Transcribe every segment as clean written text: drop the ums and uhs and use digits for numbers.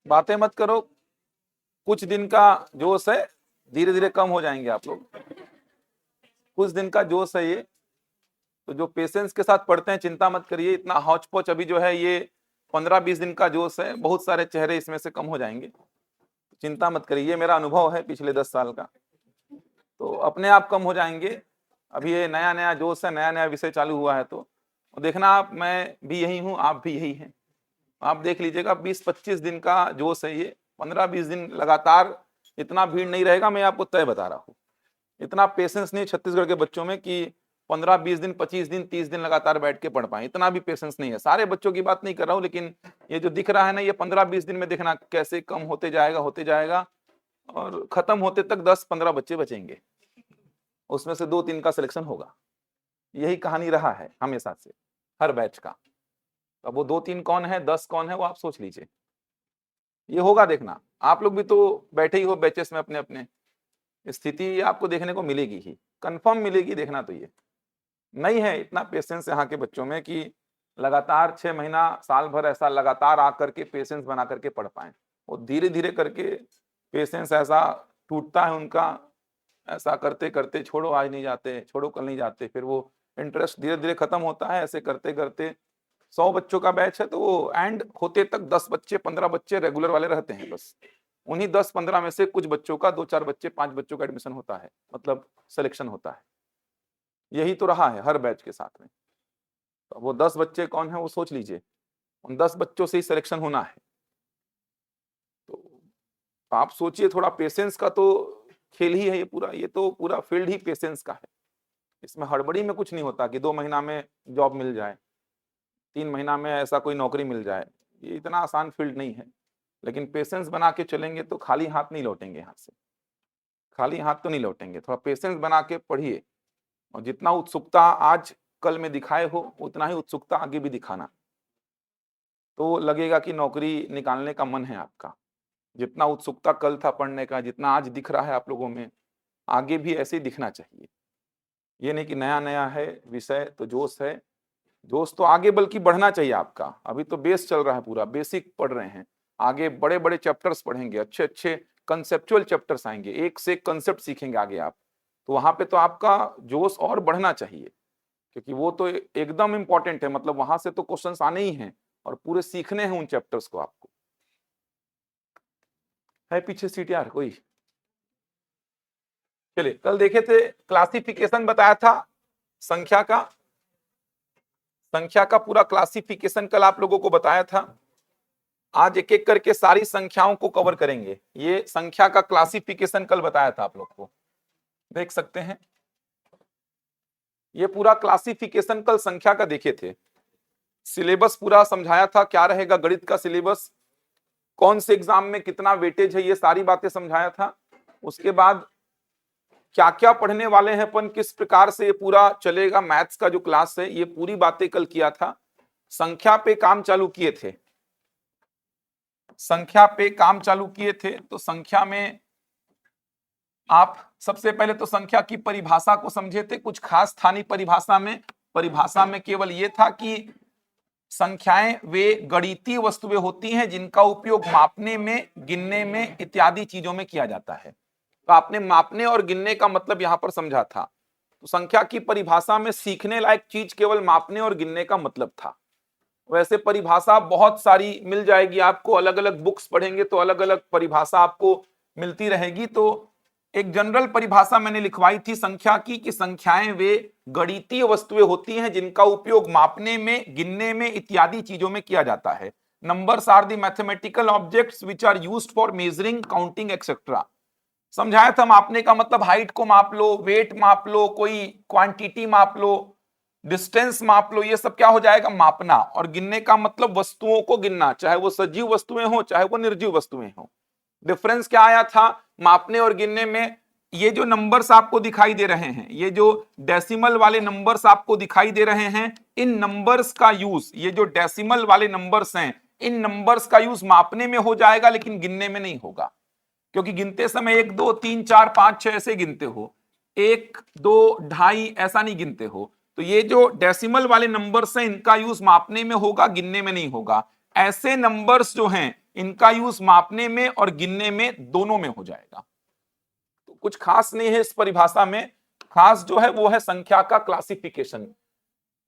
बातें मत करो, कुछ दिन का जोश है, धीरे धीरे कम हो जाएंगे आप लोग। कुछ दिन का जोश है ये, तो जो पेशेंस के साथ पढ़ते हैं चिंता मत करिए। इतना हौच पौच अभी जो है ये 15-20 दिन का जोश है, बहुत सारे चेहरे इसमें से कम हो जाएंगे, चिंता मत करिए। ये मेरा अनुभव है पिछले 10 साल का, तो अपने आप कम हो जाएंगे। अभी ये नया नया जोश है, नया नया विषय चालू हुआ है, तो देखना आप, मैं भी यही हूँ, आप भी यही हैं। आप देख लीजिएगा 20-25 दिन का जोश है ये, 15-20 दिन लगातार इतना भीड़ नहीं रहेगा, मैं आपको तय बता रहा हूँ। इतना पेशेंस नहीं छत्तीसगढ़ के बच्चों में कि 15-20 दिन, 25 दिन, 30 दिन लगातार बैठ के पढ़ पाए, इतना भी पेशेंस नहीं है। सारे बच्चों की बात नहीं कर रहा हूँ, लेकिन ये जो दिख रहा है ना, ये 15-20 दिन में देखना कैसे कम होते जाएगा और खत्म होते तक 10-15 बच्चे बचेंगे, उसमें से 2-3 का सिलेक्शन होगा। यही कहानी रहा है हमेशा से हर बैच का। अब वो 2-3 कौन है, 10 कौन है, वो आप सोच लीजिए। ये होगा, देखना। आप लोग भी तो बैठे ही हो बैचेस में अपने अपने, स्थिति आपको देखने को मिलेगी ही, कंफर्म मिलेगी, देखना। तो ये नहीं है इतना पेशेंस यहाँ के बच्चों में कि लगातार 6 महीना, साल भर ऐसा लगातार आकर के पेशेंस बना करके पढ़ पाए। वो धीरे धीरे करके पेशेंस ऐसा टूटता है उनका, ऐसा करते करते छोड़ो आज नहीं जाते, छोड़ो कल नहीं जाते, फिर वो इंटरेस्ट धीरे धीरे खत्म होता है। ऐसे करते करते 100 बच्चों का बैच है, तो वो एंड होते तक 10 बच्चे, 15 बच्चे रेगुलर वाले रहते हैं बस। उन्हीं 10-15 में से कुछ बच्चों का, 2-4 बच्चे, 5 बच्चों का एडमिशन होता है, मतलब सिलेक्शन होता है। यही तो रहा है हर बैच के साथ में। तो वो 10 बच्चे कौन है, वो सोच लीजिए, उन 10 बच्चों से ही सिलेक्शन होना है। तो आप सोचिए, थोड़ा पेशेंस का तो खेल ही है ये पूरा, ये तो पूरा फील्ड ही पेशेंस का है। इसमें हड़बड़ी में कुछ नहीं होता कि 2 महीना में जॉब मिल जाए, 3 महीना में ऐसा कोई नौकरी मिल जाए, ये इतना आसान फील्ड नहीं है। लेकिन पेशेंस बना के चलेंगे तो खाली हाथ नहीं लौटेंगे, यहाँ से खाली हाथ तो नहीं लौटेंगे। थोड़ा पेशेंस बना के पढ़िए, और जितना उत्सुकता आज कल में दिखाए हो, उतना ही उत्सुकता आगे भी दिखाना, तो लगेगा कि नौकरी निकालने का मन है आपका। जितना उत्सुकता कल था पढ़ने का, जितना आज दिख रहा है आप लोगों में, आगे भी ऐसे ही दिखना चाहिए। ये नहीं कि नया नया है विषय तो जोश है, जोश तो आगे बल्कि बढ़ना चाहिए आपका। अभी तो बेस चल रहा है, पूरा बेसिक पढ़ रहे हैं, आगे बड़े बड़े चैप्टर्स पढ़ेंगे, अच्छे अच्छे कंसेप्चुअल चैप्टर्स आएंगे, एक से एक कंसेप्ट सीखेंगे आगे आप। तो वहां पे तो आपका जोश और बढ़ना चाहिए, क्योंकि वो तो एकदम इंपॉर्टेंट है। मतलब वहां से तो क्वेश्चंस आने ही हैं, और पूरे सीखने हैं उन चैप्टर्स को आपको। है पीछे सीटीआर कोई? चलिए, कल देखे थे क्लासिफिकेशन बताया था संख्या का, संख्या का पूरा क्लासिफिकेशन कल आप लोगों को बताया था। आज एक एक करके सारी संख्याओं को कवर करेंगे। ये संख्या का क्लासिफिकेशन कल बताया था आप लोग को, देख सकते हैं। ये पूरा क्लासिफिकेशन कल संख्या का देखे थे। सिलेबस पूरा समझाया था, क्या रहेगा गणित का सिलेबस, कौन से एग्जाम में कितना वेटेज है, ये सारी बातें समझाया था। उसके बाद क्या क्या पढ़ने वाले हैं अपन, किस प्रकार से ये पूरा चलेगा, मैथ्स का जो क्लास है, ये पूरी बातें कल किया था। संख्या पे काम चालू किए थे, संख्या पे काम चालू किए थे। तो संख्या में आप सबसे पहले तो संख्या की परिभाषा को समझे थे, कुछ खास था नहीं परिभाषा में। परिभाषा में केवल ये था कि संख्याएं वे गणितीय वस्तुएं होती हैं जिनका उपयोग मापने में, गिनने में इत्यादि चीजों में किया जाता है। तो आपने मापने और गिनने का मतलब यहां पर समझा था। तो संख्या की परिभाषा में सीखने लायक चीज केवल मापने और गिनने का मतलब था। वैसे परिभाषा बहुत सारी मिल जाएगी आपको, अलग अलग बुक्स पढ़ेंगे तो अलग अलग परिभाषा आपको मिलती रहेगी। तो एक जनरल परिभाषा मैंने लिखवाई थी संख्या की, कि संख्याएं वे गणितीय वस्तुएं होती हैं जिनका उपयोग मापने में, गिनने में इत्यादि चीजों में किया जाता है। Numbers are the mathematical objects which are used for measuring, counting etcetera. समझाया था मापने का मतलब हाइट को माप लो, वेट माप लो, कोई क्वांटिटी माप लो, डिस्टेंस माप लो, ये सब क्या हो जाएगा, मापना। और गिनने का मतलब वस्तुओं को गिनना, चाहे वो सजीव वस्तुएं हो चाहे वो निर्जीव वस्तुएं हो। डिफरेंस क्या आया था मापने और गिनने में? ये जो नंबर्स आपको दिखाई दे रहे हैं, ये जो डेसिमल वाले नंबर्स आपको दिखाई दे रहे हैं, इन नंबर्स का यूज, ये जो डेसिमल वाले नंबर्स हैं, इन नंबर्स का यूज मापने में हो जाएगा, लेकिन गिनने में नहीं होगा। क्योंकि गिनते समय 1 2 3 4 5 6 ऐसे गिनते हो, 1 2 2.5 ऐसा नहीं गिनते हो। तो ये जो डेसिमल वाले नंबर्स हैं, इनका यूज मापने में होगा, गिनने में नहीं होगा। ऐसे नंबर्स जो हैं इनका यूज मापने में और गिनने में दोनों में हो जाएगा। तो कुछ खास नहीं है इस परिभाषा में, खास जो है वो है संख्या का क्लासिफिकेशन,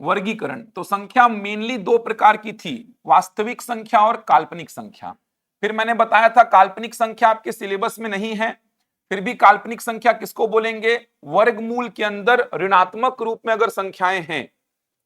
वर्गीकरण। तो संख्या मेनली दो प्रकार की थी, वास्तविक संख्या और काल्पनिक संख्या। फिर मैंने बताया था काल्पनिक संख्या आपके सिलेबस में नहीं है, फिर भी काल्पनिक संख्या किसको बोलेंगे? वर्गमूल के अंदर ऋणात्मक रूप में अगर संख्याएं हैं,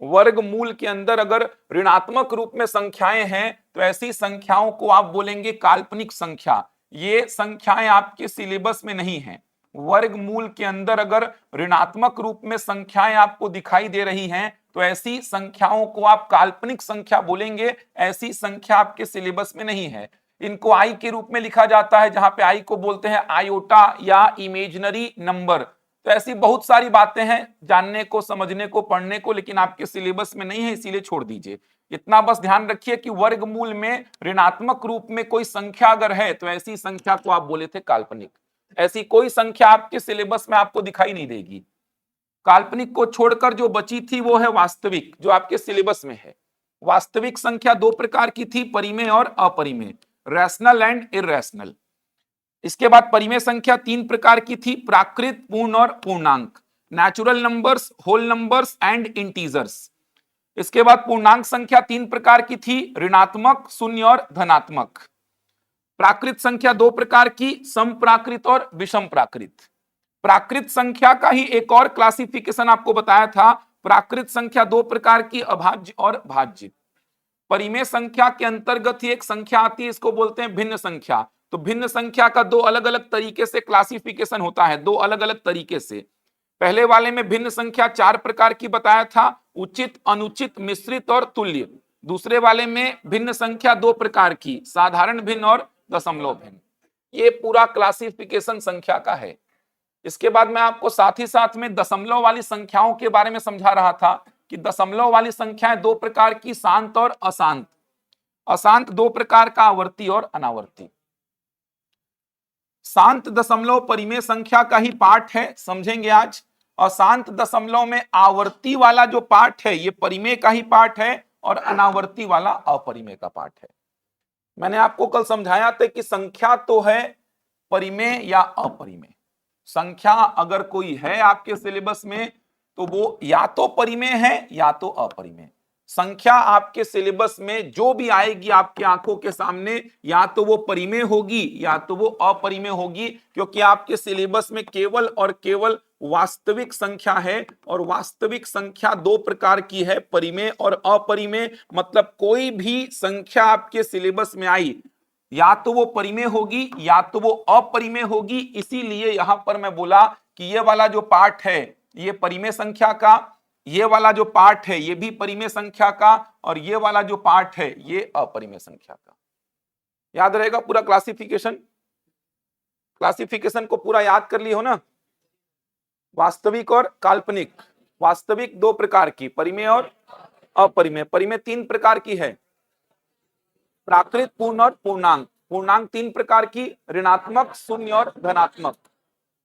वर्गमूल के अंदर अगर ऋणात्मक रूप में संख्याएं हैं तो ऐसी संख्याओं को आप बोलेंगे काल्पनिक संख्या। ये संख्याएं आपके सिलेबस में नहीं है। वर्गमूल के अंदर अगर ऋणात्मक रूप में संख्याएं आपको दिखाई दे रही हैं तो ऐसी संख्याओं को आप काल्पनिक संख्या बोलेंगे। ऐसी संख्या आपके सिलेबस में नहीं है। इनको आई के रूप में लिखा जाता है, जहां पे आई को बोलते हैं आयोटा या इमेजिनरी नंबर। तो ऐसी बहुत सारी बातें हैं जानने को, समझने को, पढ़ने को, लेकिन आपके सिलेबस में नहीं है, इसीलिए छोड़ दीजिए। इतना बस ध्यान रखिए कि वर्गमूल में ऋणात्मक रूप में कोई संख्या अगर है तो ऐसी संख्या को आप बोले थे काल्पनिक। ऐसी कोई संख्या आपके सिलेबस में आपको दिखाई नहीं देगी। काल्पनिक को छोड़कर जो बची थी वो है वास्तविक, जो आपके सिलेबस में है। वास्तविक संख्या दो प्रकार की थी, परिमेय और अपरिमेय, रैशनल एंड इरैशनल। इसके बाद परिमेय संख्या तीन प्रकार की थी, प्राकृत, पूर्ण और पूर्णांक, natural numbers, whole numbers and integers. इसके बाद पूर्णांक संख्या तीन प्रकार की थी, ऋणात्मक, शून्य और धनात्मक। प्राकृत संख्या दो प्रकार की, सम प्राकृत और विषम प्राकृत। प्राकृत संख्या का ही एक और क्लासिफिकेशन आपको बताया था, प्राकृत संख्या दो प्रकार की, अभाज्य और भाज्य। परिमेय संख्या के अंतर्गत ही एक संख्या आती है, इसको बोलते हैं भिन्न संख्या। तो भिन्न संख्या का दो अलग अलग तरीके से क्लासिफिकेशन होता है, दो अलग अलग तरीके से। पहले वाले में भिन्न संख्या चार प्रकार की बताया था, उचित, अनुचित, मिश्रित और तुल्य। दूसरे वाले में भिन्न संख्या दो प्रकार की, साधारण भिन्न और दशमलव भिन्न। ये पूरा क्लासिफिकेशन संख्या का है। इसके बाद मैं आपको साथ ही साथ में दशमलव वाली संख्याओं के बारे में समझा रहा था कि दशमलव वाली संख्याएं दो प्रकार की, शांत और अशांत। अशांत दो प्रकार का, आवर्ती और अनावर्ती। शांत दशमलव परिमेय संख्या का ही पार्ट है, समझेंगे आज। अशांत दशमलव में आवर्ती वाला जो पार्ट है ये परिमेय का ही पार्ट है, और अनावर्ती वाला अपरिमेय का पार्ट है। मैंने आपको कल समझाया था कि संख्या तो है परिमेय या अपरिमेय। संख्या अगर कोई है आपके सिलेबस में तो वो या तो परिमेय है या तो अपरिमेय। संख्या आपके सिलेबस में जो भी आएगी आपकी आंखों के सामने, या तो वो परिमेय होगी या तो वो अपरिमेय होगी, क्योंकि आपके सिलेबस में केवल और केवल वास्तविक संख्या है। और वास्तविक संख्या दो प्रकार की है, परिमेय और अपरिमेय। मतलब कोई भी संख्या आपके सिलेबस में आई या तो वो परिमेय होगी या तो वो अपरिमेय होगी। इसीलिए यहां पर मैं बोला कि ये वाला जो पार्ट है ये परिमेय संख्या का, ये वाला जो पार्ट है ये भी परिमेय संख्या का, और ये वाला जो पार्ट है ये अपरिमेय संख्या का। याद रहेगा पूरा क्लासिफिकेशन? क्लासिफिकेशन को पूरा याद कर लिए हो ना? वास्तविक और काल्पनिक। वास्तविक दो प्रकार की, परिमेय और अपरिमेय। परिमेय तीन प्रकार की है, प्राकृत, पूर्ण और पूर्णांक। पूर्णांक तीन प्रकार की, ऋणात्मक, शून्य और धनात्मक।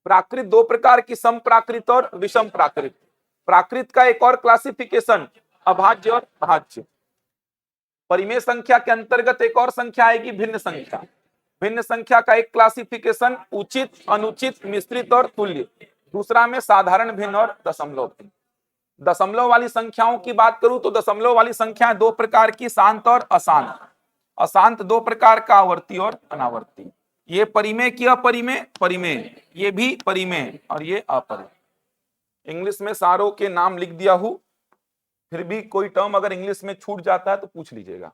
प्राकृत दो प्रकार की, सम प्राकृत और विषम प्राकृत। प्राकृत का एक और क्लासिफिकेशन अभाज्य और भाज्य। परिमेय संख्या के अंतर्गत एक और संख्या आएगी भिन्न संख्या। भिन्न संख्या का एक क्लासिफिकेशन उचित, अनुचित, मिश्रित और तुल्य। दूसरा में साधारण भिन्न और दशमलव भिन्न। दशमलव वाली संख्याओं की बात करूं तो दशमलव वाली संख्याएं दो प्रकार की, शांत और अशांत। अशांत दो प्रकार का, आवर्ती और अनावर्ती। ये परिमेय की अपरिमेय, परिमेय, ये भी परिमेय और ये अपरिमेय। इंग्लिश में सारों के नाम लिख दिया हूं, फिर भी कोई टर्म अगर इंग्लिश में छूट जाता है तो पूछ लीजिएगा।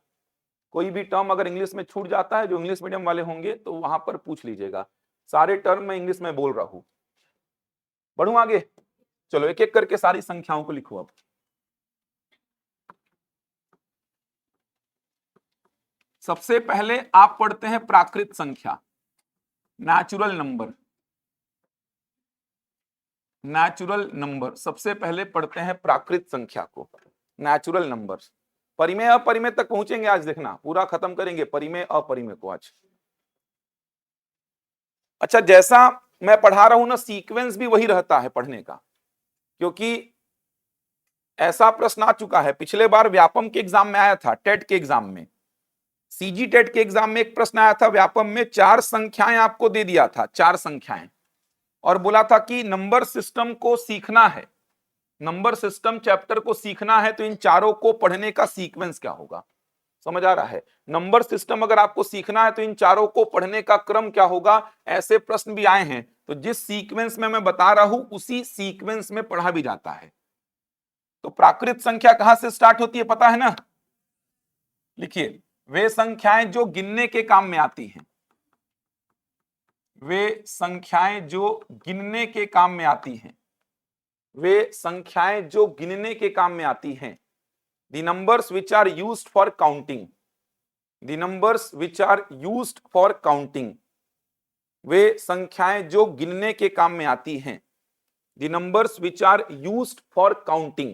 कोई भी टर्म अगर इंग्लिश में छूट जाता है, जो इंग्लिश मीडियम वाले होंगे तो वहां पर पूछ लीजिएगा। सारे टर्म मैं इंग्लिश में बोल रहा हूं। बढ़ूं आगे? चलो एक एक करके सारी संख्याओं को लिखो। अब सबसे पहले आप पढ़ते हैं प्राकृत संख्या, नेचुरल नंबर। नेचुरल नंबर सबसे पहले पढ़ते हैं प्राकृत संख्या को, नेचुरल नंबर। परिमेय अपरिमेय तक पहुंचेंगे आज, देखना पूरा खत्म करेंगे परिमेय अपरिमेय को आज। अच्छा, जैसा मैं पढ़ा रहा हूं ना, सीक्वेंस भी वही रहता है पढ़ने का, क्योंकि ऐसा प्रश्न आ चुका है, पिछले बार व्यापम के एग्जाम में आया था, टेट के एग्जाम में। सीजी टेट के एग्जाम में एक प्रश्न आया था व्यापम में, 4 संख्याएं आपको दे दिया था, 4 संख्याएं, और बोला था कि नंबर सिस्टम को सीखना है, नंबर सिस्टम चैप्टर को सीखना है, तो इन चारों को पढ़ने का सीक्वेंस क्या होगा। समझ आ रहा है? नंबर सिस्टम अगर आपको सीखना है तो इन चारों को पढ़ने का क्रम क्या होगा। ऐसे प्रश्न भी आए हैं, तो जिस सीक्वेंस में मैं बता रहा हूं उसी सीक्वेंस में पढ़ा भी जाता है। तो प्राकृत संख्या कहां से स्टार्ट होती है पता है ना? लिखिए, वे संख्याएं जो गिनने के काम में आती हैं, वे संख्याएं जो गिनने के काम में आती हैं, वे संख्याएं जो गिनने के काम में आती हैं। The numbers which are used for counting, the numbers which are used for counting, वे संख्याएं जो गिनने के काम में आती हैं। The numbers which are used for counting।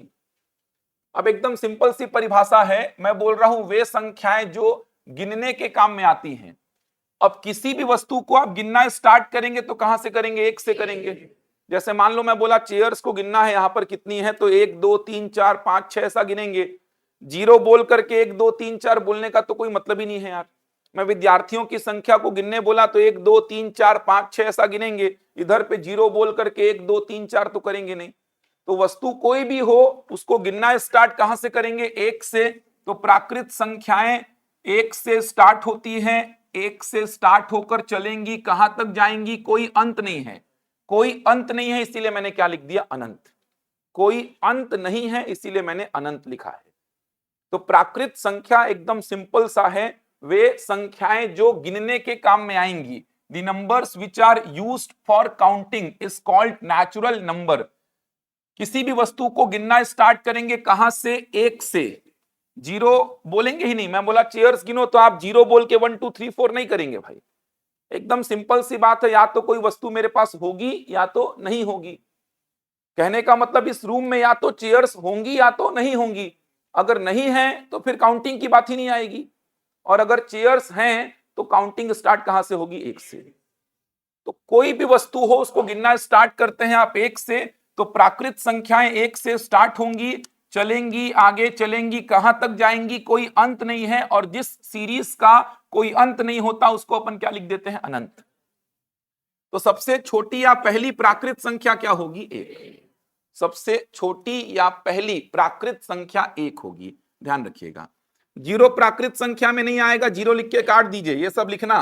अब एकदम सिंपल सी परिभाषा है, मैं बोल रहा हूं वे संख्याएं जो गिनने के काम में आती हैं। अब किसी भी वस्तु को आप गिनना स्टार्ट करेंगे तो कहां से करेंगे? एक से करेंगे। जैसे मान लो मैं बोला चेयर्स को गिनना है, यहां पर कितनी है, तो 1 2 3 4 5 6 ऐसा गिनेंगे। जीरो बोल करके 1 2 3 4 बोलने का तो कोई मतलब ही नहीं है यार। मैं विद्यार्थियों की संख्या को गिनने बोला तो 1 2 3 4 5 6 ऐसा गिनेंगे, इधर पे जीरो बोल करके 1 2 3 4 तो करेंगे नहीं। तो वस्तु कोई भी हो उसको गिनना स्टार्ट कहां से करेंगे? एक से। तो प्राकृत संख्याएं एक से स्टार्ट होती हैं, एक से स्टार्ट होकर चलेंगी, कहां तक जाएंगी? कोई अंत नहीं है, कोई अंत नहीं है, इसीलिए मैंने क्या लिख दिया? अनंत। कोई अंत नहीं है इसीलिए मैंने अनंत लिखा है। तो प्राकृत संख्या एकदम सिंपल सा है, वे संख्याएं जो गिनने के काम में आएंगी। The numbers which are used for counting is called natural number. किसी भी वस्तु को गिनना स्टार्ट करेंगे कहां से? एक से। जीरो बोलेंगे ही नहीं। मैं बोला चेयर्स गिनो तो आप जीरो बोल के 1 2 3 4 नहीं करेंगे भाई। एकदम सिंपल सी बात है, या तो कोई वस्तु मेरे पास होगी या तो नहीं होगी। कहने का मतलब इस रूम में या तो चेयर्स होंगी या तो नहीं होंगी। अगर नहीं है तो फिर काउंटिंग की बात ही नहीं आएगी, और अगर चेयर्स हैं तो काउंटिंग स्टार्ट कहां से होगी? एक से। तो कोई भी वस्तु हो उसको गिनना स्टार्ट करते हैं आप एक से, तो प्राकृत संख्याएं एक से स्टार्ट होंगी, चलेंगी, आगे चलेंगी, कहां तक जाएंगी? कोई अंत नहीं है। और जिस सीरीज का कोई अंत नहीं होता उसको अपन क्या लिख देते हैं? अनंत। तो सबसे छोटी या पहली प्राकृत संख्या क्या होगी? एक। सबसे छोटी या पहली प्राकृत संख्या एक होगी, ध्यान रखिएगा। जीरो प्राकृत संख्या में नहीं आएगा, जीरो लिख के काट दीजिए, ये सब लिखना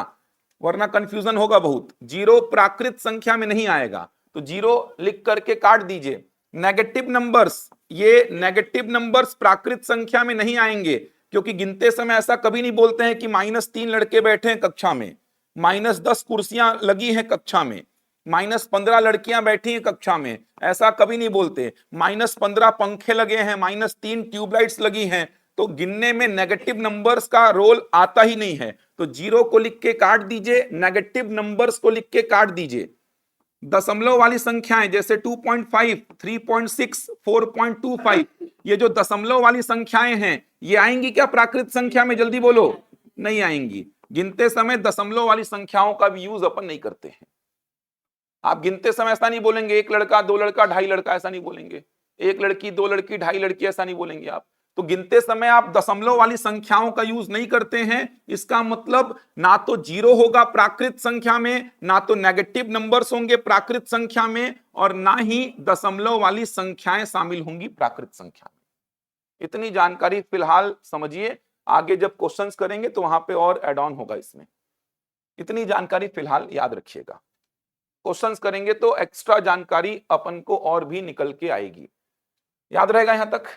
वरना कंफ्यूजन होगा बहुत। जीरो प्राकृत संख्या में नहीं आएगा तो जीरो लिख करके काट दीजिए। नेगेटिव नंबर्स, ये नेगेटिव नंबर्स प्राकृत संख्या में नहीं आएंगे, क्योंकि गिनते समय ऐसा कभी नहीं बोलते हैं कि -3 लड़के बैठे हैं कक्षा में, -10 कुर्सियां लगी हैं कक्षा में, -15 लड़कियां बैठी हैं कक्षा में, ऐसा कभी नहीं बोलते। -15 पंखे लगे हैं, -3 ट्यूबलाइट्स लगी हैं। तो गिनने में नेगेटिव नंबर्स का रोल आता ही नहीं है। तो जीरो को लिख के काट दीजिए, नेगेटिव नंबर्स को लिख के काट दीजिए। दशमलव वाली संख्याएं जैसे 2.5, 3.6, 4.25, ये जो दशमलव वाली संख्याएं हैं ये आएंगी क्या प्राकृत संख्या में? जल्दी बोलो। नहीं आएंगी। गिनते समय दशमलव वाली संख्याओं का भी यूज अपन नहीं करते हैं। आप गिनते समय ऐसा नहीं बोलेंगे 1 लड़का 2 लड़का 2.5 लड़का, ऐसा नहीं बोलेंगे। 1 लड़की 2 लड़की 2.5 लड़की, ऐसा नहीं बोलेंगे आप। तो गिनते समय आप दशमलव वाली संख्याओं का यूज नहीं करते हैं। इसका मतलब ना तो जीरो होगा प्राकृत संख्या में, ना तो नेगेटिव नंबर्स होंगे प्राकृत संख्या में, और ना ही दशमलव वाली संख्याएं शामिल होंगी प्राकृत संख्या में। इतनी जानकारी फिलहाल समझिए, आगे जब क्वेश्चंस करेंगे तो वहां पे और एड ऑन होगा इसमें। इतनी जानकारी फिलहाल याद रखिएगा, क्वेश्चंस करेंगे तो एक्स्ट्रा जानकारी अपन को और भी निकल के आएगी। याद रहेगा यहां तक?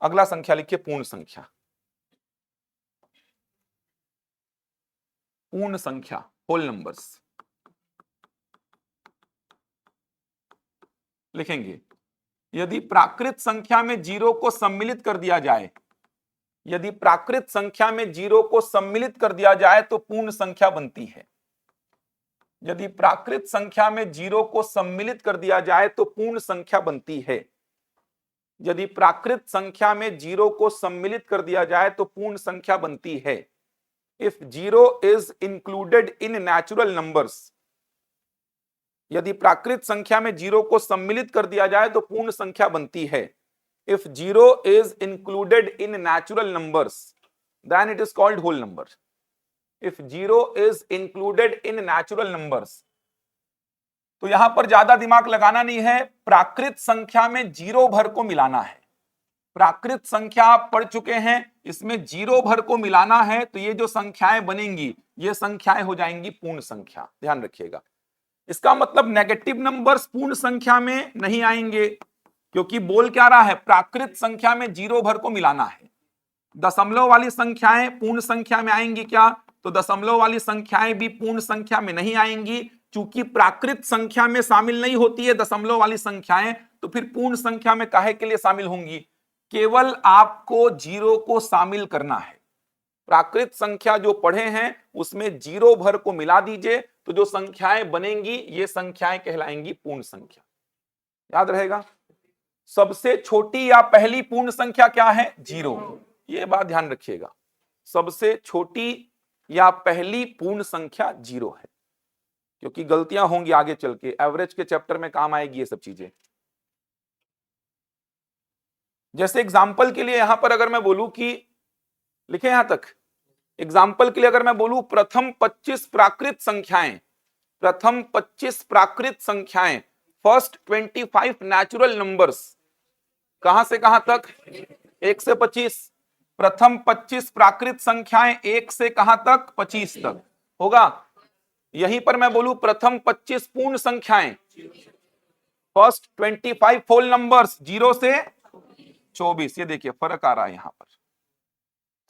अगला संख्या लिखिए, पूर्ण संख्या। पूर्ण संख्या, होल नंबर्स लिखेंगे। यदि प्राकृत संख्या में जीरो को सम्मिलित कर दिया जाए, यदि प्राकृत संख्या में जीरो को सम्मिलित कर दिया जाए तो पूर्ण संख्या बनती है। यदि प्राकृत संख्या में जीरो को सम्मिलित कर दिया जाए तो पूर्ण संख्या बनती है। यदि प्राकृत संख्या में जीरो को सम्मिलित कर दिया जाए तो पूर्ण संख्या बनती है। If zero is included in natural numbers, यदि प्राकृत संख्या में जीरो को सम्मिलित कर दिया जाए तो पूर्ण संख्या बनती है। If zero is included in natural numbers, then it is called whole number. If 0 is included in natural numbers, तो यहां पर ज्यादा दिमाग लगाना नहीं है, प्राकृत संख्या में जीरो भर को मिलाना है। प्राकृत संख्या आप पढ़ चुके हैं, इसमें जीरो भर को मिलाना है, तो ये जो संख्याएं बनेंगी ये संख्याएं हो जाएंगी पूर्ण संख्या। ध्यान रखिएगा, इसका मतलब नेगेटिव नंबर्स पूर्ण संख्या में नहीं आएंगे, क्योंकि बोल क्या रहा है, प्राकृत संख्या में जीरो भर को मिलाना है। दशमलव वाली संख्याएं पूर्ण संख्या में आएंगी क्या, तो दशमलव वाली संख्याएं भी पूर्ण संख्या में नहीं आएंगी, चूंकि प्राकृत संख्या में शामिल नहीं होती है दशमलव वाली संख्याएं, तो फिर पूर्ण संख्या में काहे के लिए शामिल होंगी। केवल आपको जीरो को शामिल करना है। प्राकृत संख्या जो पढ़े हैं उसमें जीरो भर को मिला दीजिए, तो जो संख्याएं बनेंगी ये संख्याएं कहलाएंगी पूर्ण संख्या। याद रहेगा, सबसे छोटी या पहली पूर्ण संख्या क्या है, जीरो। ये बात ध्यान रखिएगा, सबसे छोटी या पहली पूर्ण संख्या जीरो है, क्योंकि गलतियां होंगी आगे चल के, एवरेज के चैप्टर में काम आएगी ये सब चीजें। जैसे एग्जाम्पल के लिए यहां पर अगर मैं बोलूं कि, लिखे यहां तक, एग्जाम्पल के लिए अगर मैं बोलूं प्रथम 25 प्राकृत संख्याएं, प्रथम 25 प्राकृत संख्याएं, फर्स्ट 25 नेचुरल नंबर्स, कहां से कहां तक, 1 से 25। प्रथम 25 प्राकृत संख्याएं 1 से कहां तक, 25 तक होगा। यहीं पर मैं बोलूं प्रथम 25 पूर्ण संख्याएं, फर्स्ट 25 होल नंबर्स, 0 से 24। ये देखिए फर्क आ रहा है, यहां पर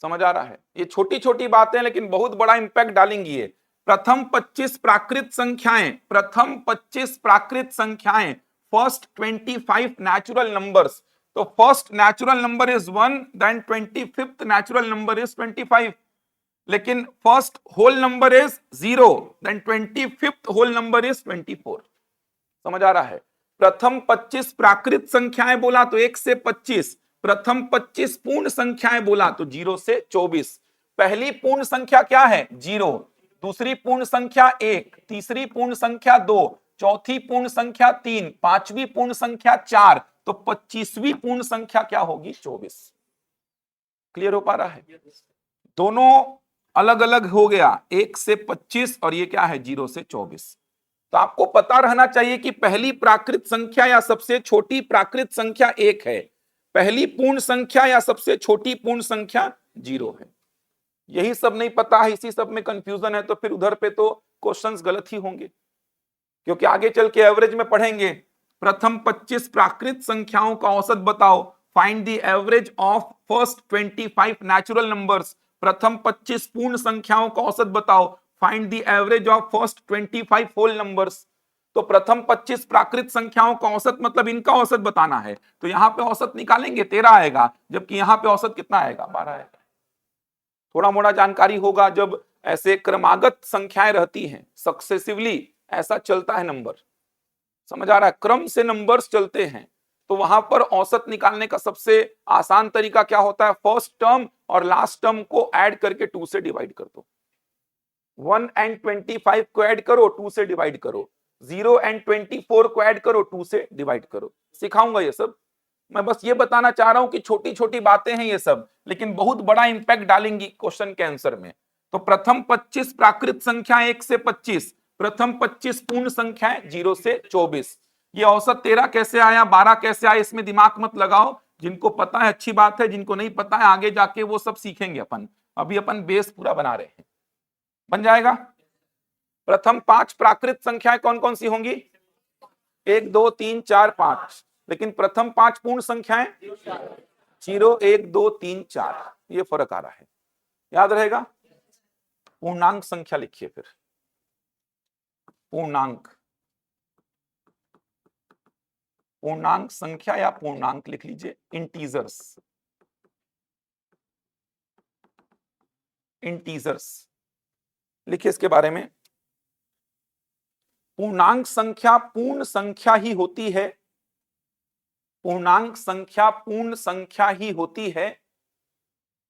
समझ आ रहा है। ये छोटी छोटी बातें लेकिन बहुत बड़ा इंपैक्ट डालेंगी ये। प्रथम 25 प्राकृत संख्याएं, प्रथम 25 प्राकृत संख्याएं, फर्स्ट 25 नेचुरल नंबर्स, तो first natural number is 1, then 25th natural number is 25, लेकिन first whole number is 0, then 25th whole number is 24। समझ आ रहा है। प्रथम 25 प्राकृत संख्याएं बोला तो 1 से 25, प्रथम 25 पूर्ण संख्याएं बोला तो 0 से 24। पहली पूर्ण संख्या क्या है, 0, दूसरी पूर्ण संख्या 1, तीसरी पूर्ण संख्या 2, चौथी पूर्ण संख्या 3, पांचवी पूर्ण संख्या 4, तो 25वीं पूर्ण संख्या क्या होगी, 24। क्लियर हो पा रहा है। दोनों अलग अलग हो गया, 1 से 25 और ये क्या है, 0 से 24। तो आपको पता रहना चाहिए कि पहली प्राकृत संख्या या सबसे छोटी प्राकृत संख्या 1 है, पहली पूर्ण संख्या या सबसे छोटी पूर्ण संख्या 0 है। यही सब नहीं पता है, इसी सब में कंफ्यूजन है, तो फिर उधर पे तो क्वेश्चंस गलत ही होंगे, क्योंकि आगे चल के एवरेज में पढ़ेंगे। प्रथम 25 प्राकृत संख्याओं का औसत बताओ, find the average of first 25 natural numbers. प्रथम 25 पूर्ण संख्याओं का औसत बताओ, find the average of first 25 whole numbers. तो प्रथम 25 प्राकृत संख्याओं का औसत मतलब इनका औसत बताना है, तो यहां पे औसत निकालेंगे 13 आएगा, जबकि यहां पे औसत कितना आएगा, 12 आएगा। थोड़ा मोड़ा जानकारी होगा, जब ऐसे क्रमागत संख्याएं रहती हैं, सक्सेसिवली ऐसा चलता है नंबर, समझ आ रहा है, क्रम से नंबर्स चलते हैं, तो वहां पर औसत निकालने का सबसे आसान तरीका क्या होता है, फर्स्ट टर्म और लास्ट टर्म को ऐड करके 2 से डिवाइड कर दो। 1 and 25 को ऐड करो, 2 से डिवाइड करो, 0 and 24 को ऐड करो, 2 से डिवाइड करो। सिखाऊंगा ये सब, मैं बस ये बताना चाह रहा हूं कि छोटी छोटी बातें हैं ये सब, लेकिन बहुत बड़ा इंपैक्ट डालेंगी क्वेश्चन के आंसर में। तो प्रथम 25 प्राकृत संख्या 1 से 25, प्रथम 25 पूर्ण संख्याएं 0 से 24। ये औसत 13 कैसे आया, 12 कैसे आया, इसमें दिमाग मत लगाओ। जिनको पता है अच्छी बात है, जिनको नहीं पता है आगे जाके वो सब सीखेंगे अपन, अभी अपन बेस पूरा बना रहे हैं, बन जाएगा। प्रथम 5 प्राकृत संख्याएं कौन कौन सी होंगी, 1 2 3 4 5, लेकिन प्रथम 5 पूर्ण संख्याएं 0 1 2 3 4, ये फर्क आ रहा है, याद रहेगा। पूर्णांक संख्या लिखिए, फिर पूर्णांक, पूर्णांक संख्या या पूर्णांक लिख लीजिए, इंटीजर्स, इंटीजर्स लिखिए इसके बारे में। पूर्णांक संख्या पूर्ण संख्या ही होती है, पूर्णांक संख्या पूर्ण संख्या ही होती है,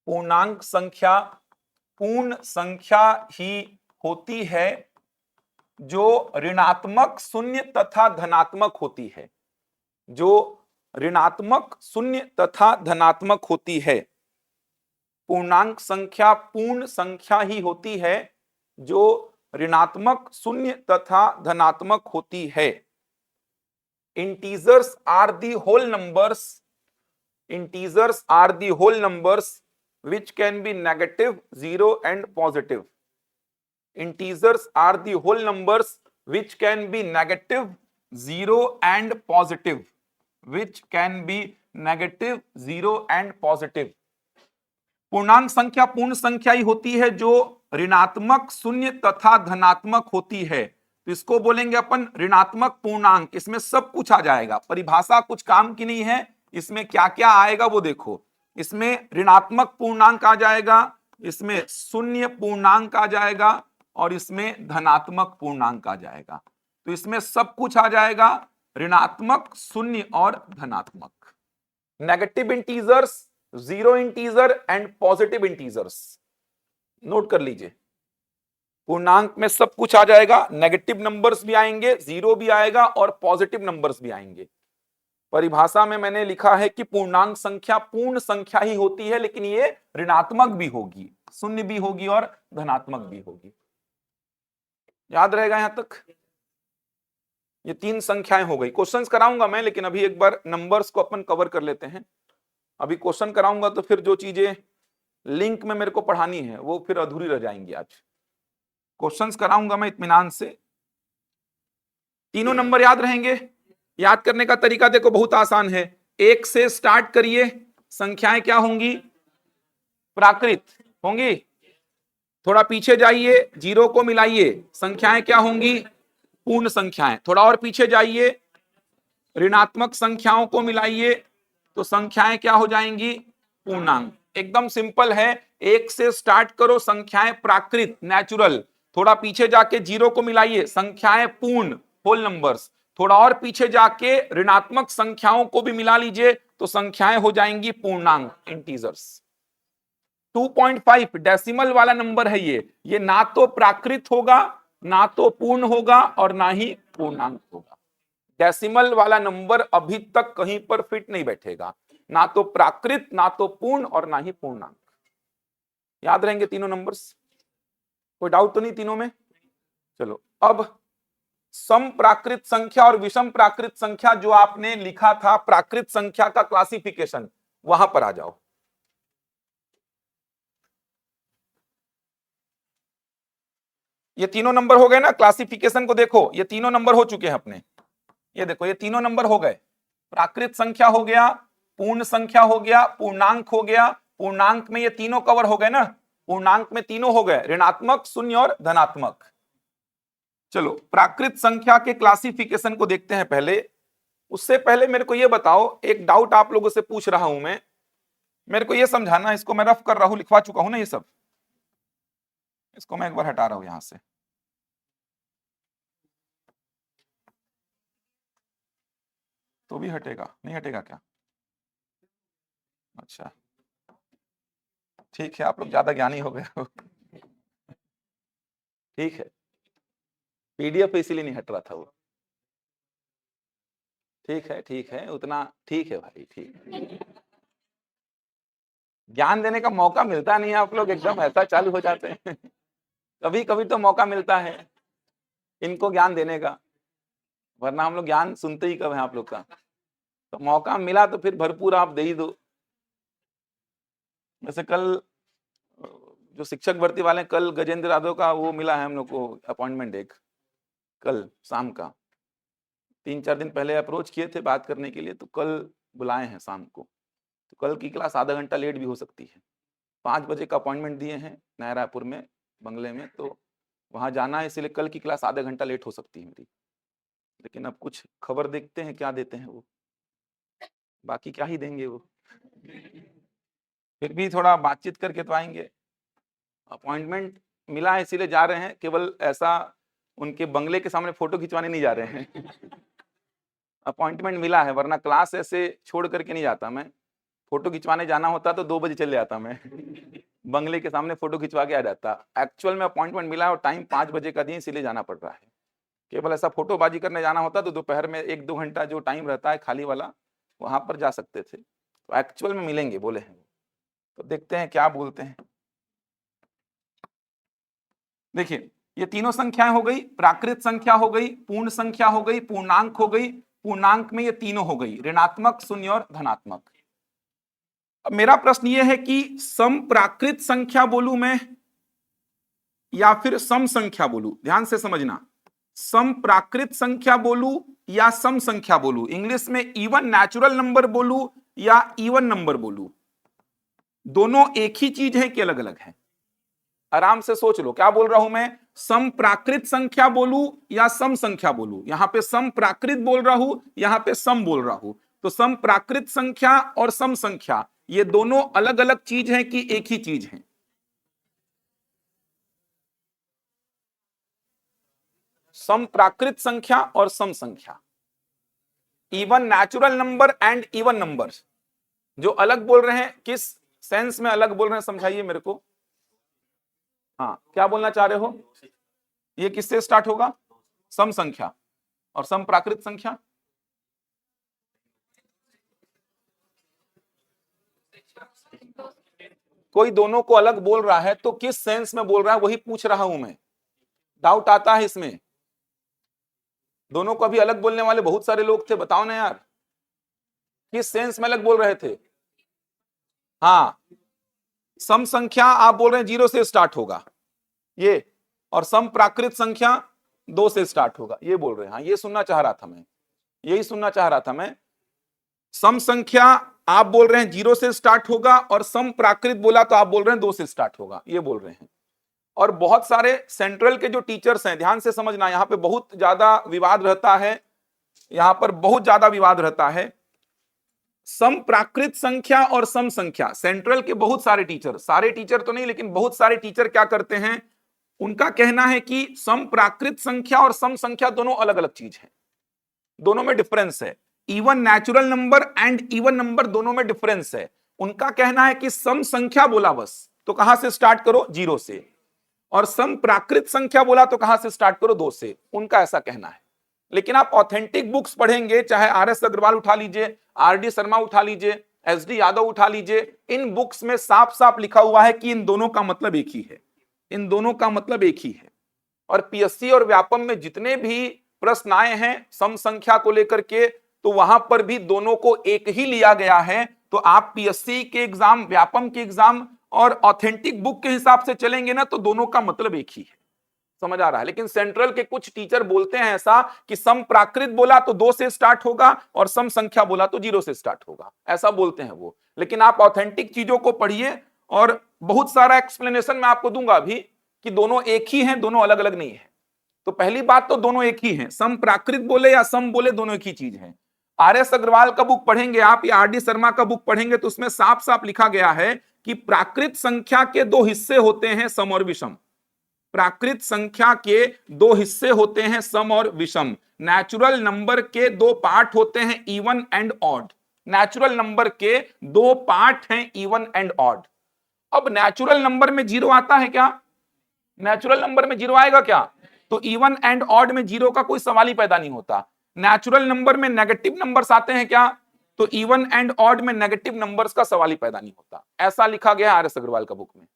पूर्णांक संख्या पूर्ण संख्या ही होती है जो ऋणात्मक, शून्य तथा धनात्मक होती है, जो ऋणात्मक, शून्य तथा धनात्मक होती है। पूर्णांक संख्या पूर्ण संख्या ही होती है जो ऋणात्मक, शून्य तथा धनात्मक होती है। Integers are the whole numbers, integers are the whole numbers which can be negative, 0 and positive. Integers are the whole numbers which can be negative, 0 and positive. Which can be negative, 0 and positive. पूर्णांक संख्या पूर्ण संख्या ही होती है जो ऋणात्मक, शून्य तथा धनात्मक होती है। तो इसको बोलेंगे अपन ऋणात्मक पूर्णांक। इसमें सब कुछ आ जाएगा, परिभाषा कुछ काम की नहीं है, इसमें क्या क्या आएगा वो देखो। इसमें ऋणात्मक पूर्णांक आ जाएगा, इसमें शून्य पूर्णांक आ जाएगा और इसमें धनात्मक पूर्णांक आ जाएगा। तो इसमें सब कुछ आ जाएगा, ऋणात्मक, शून्य और धनात्मक। Negative integers, zero integer and positive integers, note कर लीजिए। पूर्णांक में सब कुछ आ जाएगा, नेगेटिव नंबर्स भी आएंगे, जीरो भी आएगा और पॉजिटिव नंबर्स भी आएंगे। परिभाषा में मैंने लिखा है कि पूर्णांक संख्या पूर्ण संख्या ही होती है, लेकिन ये ऋणात्मक भी होगी, शून्य भी होगी और धनात्मक भी होगी। याद रहेगा यहां तक? ये तीन संख्याएं हो गई। क्वेश्चंस कराऊंगा मैं, लेकिन अभी एक बार नंबर्स को अपन कवर कर लेते हैं। अभी क्वेश्चन कराऊंगा तो फिर जो चीजें लिंक में मेरे को पढ़ानी है वो फिर अधूरी रह जाएंगी। आज क्वेश्चंस कराऊंगा मैं इत्मीनान से। तीनों नंबर याद रहेंगे। याद करने का तरीका देखो, बहुत आसान है। एक से स्टार्ट करिए, संख्याएं क्या होंगी? प्राकृत होंगी। थोड़ा पीछे जाइए, जीरो को मिलाइए, संख्याएं क्या होंगी? पूर्ण संख्याएं। थोड़ा और पीछे जाइए, ऋणात्मक संख्याओं को मिलाइए तो संख्याएं क्या हो जाएंगी? पूर्णांक। एकदम सिंपल है। एक से स्टार्ट करो, संख्याएं प्राकृत, नेचुरल। थोड़ा पीछे जाके जीरो को मिलाइए, संख्याएं पूर्ण, होल नंबर्स। थोड़ा और पीछे जाके ऋणात्मक संख्याओं को भी मिला लीजिए तो संख्याएं हो जाएंगी पूर्णांक, इंटीजर्स। 2.5 डेसिमल वाला नंबर है ये ना तो प्राकृत होगा, ना तो पूर्ण होगा और ना ही पूर्णांक होगा। डेसिमल वाला नंबर अभी तक कहीं पर फिट नहीं बैठेगा, ना तो प्राकृत, ना तो पूर्ण और ना ही पूर्णांक। याद रहेंगे तीनों नंबर्स? कोई डाउट तो नहीं तीनों में? चलो, अब सम प्राकृत संख्या और विषम प्राकृत संख्या जो आपने लिखा था, प्राकृत संख्या का क्लासिफिकेशन, वहां पर आ जाओ। ये तीनों नंबर हो गए ना, क्लासिफिकेशन को देखो, ये तीनों नंबर हो चुके हैं अपने। ये देखो, ये तीनों नंबर हो गए। प्राकृत संख्या हो गया, पूर्ण संख्या हो गया, पूर्णांक हो गया। पूर्णांक में ये तीनों कवर हो गए ना, पूर्णांक में तीनों हो गए, ऋणात्मक, शून्य और धनात्मक। चलो, प्राकृत संख्या के क्लासिफिकेशन को देखते हैं पहले। उससे पहले मेरे को ये बताओ, एक डाउट आप लोगों से पूछ रहा हूं मैं, मेरे को ये समझाना, इसको मैं रफ कर रहा हूं, लिखवा चुका हूं ना ये सब, इसको मैं एक बार हटा रहा हूं यहां से। तो भी हटेगा? नहीं हटेगा क्या? अच्छा, ठीक है, आप लोग ज्यादा ज्ञानी हो गए हो। ठीक है, पीडीएफ इसीलिए नहीं हट रहा था वो। ठीक है, उतना ठीक है भाई, ठीक। ज्ञान देने का मौका मिलता नहीं है, आप लोग एकदम ऐसा चालू हो जाते हैं। कभी कभी तो मौका मिलता है इनको ज्ञान देने का, वरना हम लोग ज्ञान सुनते ही कब है आप लोग का। तो मौका मिला तो फिर भरपूर आप दे ही दो। जैसे कल जो शिक्षक भर्ती वाले, कल गजेंद्र यादव का वो मिला है हम लोग को अपॉइंटमेंट, एक कल शाम का। 3-4 दिन पहले अप्रोच किए थे बात करने के लिए, तो कल बुलाए हैं शाम को। तो कल की क्लास आधा घंटा लेट भी हो सकती है। 5 बजे का अपॉइंटमेंट दिए हैं नया रायपुर में, बंगले में, तो वहाँ जाना है, इसलिए कल की क्लास आधा घंटा लेट हो सकती है मेरी। लेकिन अब कुछ खबर देखते हैं क्या देते हैं वो, बाकी क्या ही देंगे वो। फिर भी थोड़ा बातचीत करके तो आएंगे। अपॉइंटमेंट मिला है इसीलिए जा रहे हैं, केवल ऐसा उनके बंगले के सामने फोटो खिंचवाने नहीं जा रहे हैं। अपॉइंटमेंट मिला है, वरना क्लास ऐसे छोड़ करके नहीं जाता मैं। फोटो खिंचवाने जाना होता तो 2 बजे चले जाता मैं। बंगले के सामने फोटो खिंचवा के आ जाता। एक्चुअल में अपॉइंटमेंट मिला है और टाइम 5 बजे का दिए, इसीलिए जाना पड़ रहा है। केवल ऐसा फोटोबाजी करने जाना होता तो दोपहर में 1-2 घंटा जो टाइम रहता है खाली वाला, वहां पर जा सकते थे। तो एक्चुअल में मिलेंगे बोले हैं। तो देखते हैं क्या बोलते हैं। देखिए ये तीनों संख्याएं हो गई, प्राकृत संख्या हो गई, पूर्ण संख्या हो गई, पूर्णांक हो गई। पूर्णांक में ये तीनों हो गई, ऋणात्मक, शून्य और धनात्मक। अब मेरा प्रश्न ये है कि सम प्राकृत संख्या बोलूं मैं या फिर सम संख्या बोलूं? ध्यान से समझना, सम प्राकृत संख्या बोलूं या सम संख्या बोलूं? इंग्लिश में इवन नेचुरल नंबर बोलूं या इवन नंबर बोलूं? दोनों एक ही चीज है कि अलग अलग है? आराम से सोच लो, क्या बोल रहा हूं मैं? सम प्राकृत संख्या बोलूं या सम संख्या बोलूं? यहां पे सम प्राकृत बोल रहा हूं, यहां पे सम बोल रहा हूं। तो सम प्राकृत संख्या और सम संख्या ये दोनों अलग अलग चीज है कि एक ही चीज है? सम प्राकृत संख्या और सम संख्या, even natural number and even numbers, जो अलग बोल रहे हैं, किस सेंस में अलग बोल रहे हैं समझाइए मेरे को। हाँ, क्या बोलना चाह रहे हो? ये किससे स्टार्ट होगा? सम संख्या। और सम प्राकृत संख्या? कोई दोनों को अलग बोल रहा है तो किस सेंस में बोल रहा है वही पूछ रहा हूं मैं। डाउट आता है इसमें? दोनों को अभी अलग बोलने वाले बहुत सारे लोग थे, बताओ ना यार, किस सेंस में अलग बोल रहे थे? हाँ, सम संख्या आप बोल रहे हैं 0 से स्टार्ट होगा ये, और सम प्राकृत संख्या 2 से स्टार्ट होगा, ये बोल रहे हैं। हाँ, ये सुनना चाह रहा था मैं, यही सुनना चाह रहा था मैं। सम संख्या आप बोल रहे हैं 0 से स्टार्ट होगा, और सम प्राकृत बोला तो आप बोल रहे हैं 2 से स्टार्ट होगा, ये बोल रहे हैं। और बहुत सारे सेंट्रल के जो टीचर्स हैं, ध्यान से समझना, यहां पे बहुत ज्यादा विवाद रहता है, यहां पर बहुत ज्यादा विवाद रहता है। सम प्राकृत संख्या और सम संख्या, सेंट्रल के बहुत सारे टीचर, सारे टीचर तो नहीं लेकिन बहुत सारे टीचर क्या करते हैं, उनका कहना है कि सम प्राकृत संख्या और सम संख्या दोनों अलग अलग चीज है, दोनों में डिफरेंस है। Even natural number and even number दोनों में डिफरेंस है। उनका कहना है कि सम संख्या बोला बस तो कहां से स्टार्ट करो? 0 से, और सम प्राकृत संख्या बोला तो कहां से स्टार्ट करो? 2 से। उनका ऐसा कहना है। लेकिन आप ऑथेंटिक बुक्स पढ़ेंगे, चाहे आर.एस. अग्रवाल उठा लीजिए, आर.डी. शर्मा उठा लीजिए, एस.डी. यादव उठा लीजिए, इन बुक्स में साफ साफ लिखा हुआ है कि इन दोनों का मतलब एक ही है, इन दोनों का मतलब एक ही है। और पीएससी और व्यापम में जितने भी प्रश्न आए हैं सम संख्या को लेकर के, तो वहां पर भी दोनों को एक ही लिया गया है। तो आप पीएससी के एग्जाम, व्यापम के एग्जाम और ऑथेंटिक बुक के हिसाब से चलेंगे ना, तो दोनों का मतलब एक ही है। समझ आ रहा है? लेकिन सेंट्रल के कुछ टीचर बोलते हैं ऐसा कि सम प्राकृत बोला तो 2 से स्टार्ट होगा और सम संख्या बोला तो 0 से स्टार्ट होगा, ऐसा बोलते हैं वो। लेकिन आप ऑथेंटिक चीजों को पढ़िए, और बहुत सारा एक्सप्लेनेशन मैं आपको दूंगा अभी कि दोनों एक ही हैं, दोनों अलग अलग नहीं है। तो पहली बात तो दोनों एक ही हैं, सम प्राकृत बोले या सम बोले दोनों एक ही चीज है। आर.एस. अग्रवाल का बुक पढ़ेंगे आप या आर.डी. शर्मा का बुक पढ़ेंगे तो उसमें साफ साफ लिखा गया है कि प्राकृत संख्या के 2 हिस्से होते हैं, सम और विषम। प्राकृत संख्या के 2 हिस्से होते हैं, सम और विषम। नेचुरल नंबर के 2 पार्ट होते हैं, even and odd. Natural number के 2 पार्ट हैं, इवन एंड ऑड। अब नेचुरल नंबर में 0 आता है क्या? नेचुरल नंबर में 0 आएगा क्या? तो इवन एंड ऑड में 0 का कोई सवाल ही पैदा नहीं होता। नेचुरल नंबर में नेगेटिव नंबर्स आते हैं क्या? तो इवन एंड ऑड में नेगेटिव नंबर्स का सवाल ही पैदा नहीं होता। ऐसा लिखा गया आर.एस. अग्रवाल का बुक में।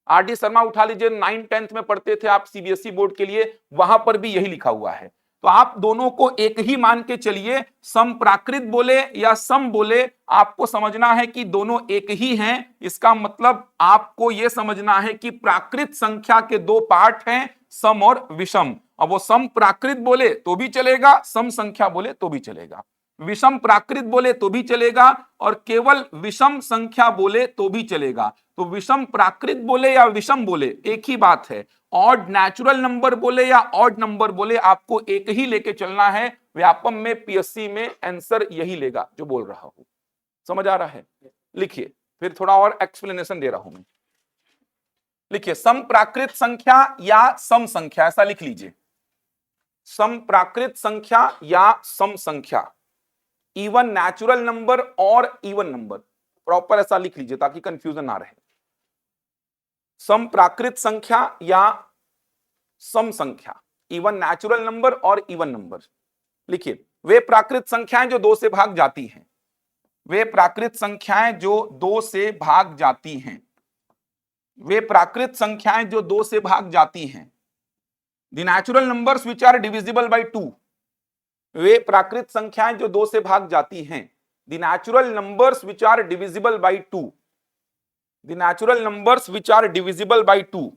आर.डी. शर्मा उठा लीजिए, 9th 10th में पढ़ते थे आप सीबीएसई बोर्ड के लिए, वहां पर भी यही लिखा हुआ है। तो आप दोनों को एक ही मान के चलिए, सम प्राकृत बोले या सम बोले, आपको समझना है कि दोनों एक ही हैं। इसका मतलब आपको यह समझना है कि प्राकृत संख्या के 2 पार्ट हैं, सम और विषम। अब वो सम प्राकृत बोले तो भी चलेगा, सम संख्या बोले तो भी चलेगा, विषम प्राकृत बोले तो भी चलेगा, और केवल विषम संख्या बोले तो भी चलेगा। तो विषम प्राकृत बोले या विषम बोले एक ही बात है। ऑड नेचुरल नंबर बोले या ऑड नंबर बोले, आपको एक ही लेके चलना है। व्यापम में, पीएससी में आंसर यही लेगा जो बोल रहा हूं। समझ आ रहा है? लिखिए, फिर थोड़ा और एक्सप्लेनेशन दे रहा हूं मैं। लिखिए, सम प्राकृत संख्या या सम संख्या, ऐसा लिख लीजिए। सम प्राकृत संख्या या सम संख्या, इवन नेचुरल नंबर और इवन नंबर, प्रॉपर ऐसा लिख लीजिए ताकि कंफ्यूजन ना रहे। सम प्राकृत संख्या या सम संख्या, इवन नेचुरल नंबर और इवन नंबर। लिखिए, वे प्राकृत संख्याएं जो 2 से भाग जाती हैं। वे प्राकृत संख्याएं जो 2 से भाग जाती हैं, वे प्राकृत संख्याएं जो 2 से भाग जाती हैं। The natural numbers which are divisible by 2, वे प्राकृत संख्याएं जो 2 से भाग जाती हैं। The natural numbers which are divisible by 2, the natural numbers which are divisible by 2,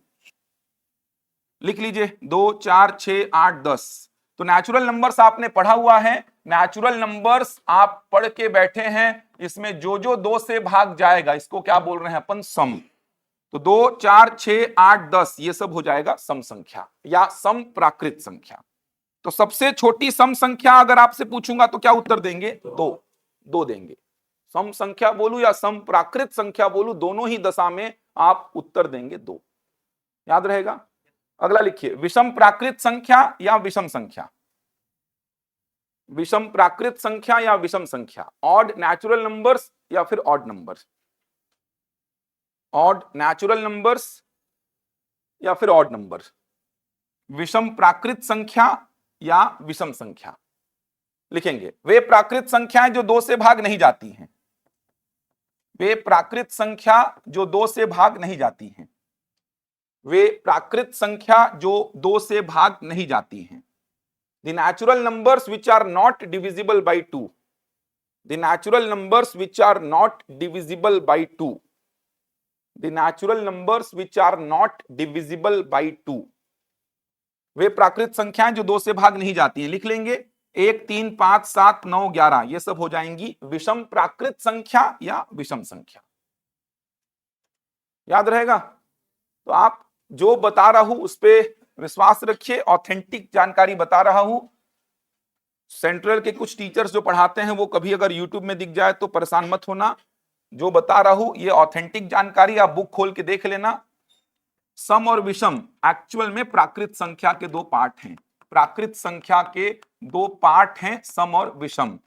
लिख लीजिए 2, 4, 6, 8, 10। तो नेचुरल नंबर्स आपने पढ़ा हुआ है, नेचुरल नंबर्स आप पढ़ के बैठे हैं, इसमें जो जो 2 से भाग जाएगा इसको क्या बोल रहे हैं अपन, सम। तो 2, 4, 6, 8, 10 ये सब हो जाएगा सम संख्या या सम प्राकृत संख्या। तो सबसे छोटी सम संख्या अगर आपसे पूछूंगा तो क्या उत्तर देंगे, 2 देंगे। सम संख्या बोलू या सम प्राकृत संख्या बोलू, दोनों ही दशा में आप उत्तर देंगे 2, याद रहेगा। अगला लिखिए, विषम प्राकृत संख्या या विषम संख्या, विषम प्राकृत संख्या या विषम संख्या, ऑड नेचुरल नंबर्स या फिर odd numbers, odd natural numbers या फिर ऑड नंबर्स, विषम प्राकृत संख्या या विषम संख्या। लिखेंगे, वे प्राकृत संख्याएं जो 2 से भाग नहीं जाती हैं, वे प्राकृत संख्या जो 2 से भाग नहीं जाती हैं, वे प्राकृत संख्या जो 2 से भाग नहीं जाती हैं। The natural numbers which are not divisible by 2, the natural numbers which are not divisible by 2, the natural numbers which are not divisible by 2, वे प्राकृत संख्याएं जो 2 से भाग नहीं जाती हैं। लिख लेंगे 1, 3, 5, 7, 9, 11 ये सब हो जाएंगी विषम प्राकृत संख्या या विषम संख्या, याद रहेगा। तो आप जो बता रहा हूं उस पर विश्वास रखिए, ऑथेंटिक जानकारी बता रहा हूं। सेंट्रल के कुछ टीचर्स जो पढ़ाते हैं वो कभी अगर यूट्यूब में दिख जाए तो परेशान मत होना, जो बता रहा हूं ये ऑथेंटिक जानकारी, आप बुक खोल के देख लेना। सम और विषम एक्चुअल में प्राकृत संख्या के 2 पार्ट हैं, प्राकृत संख्या के 2 पार्ट हैं सम और विषम।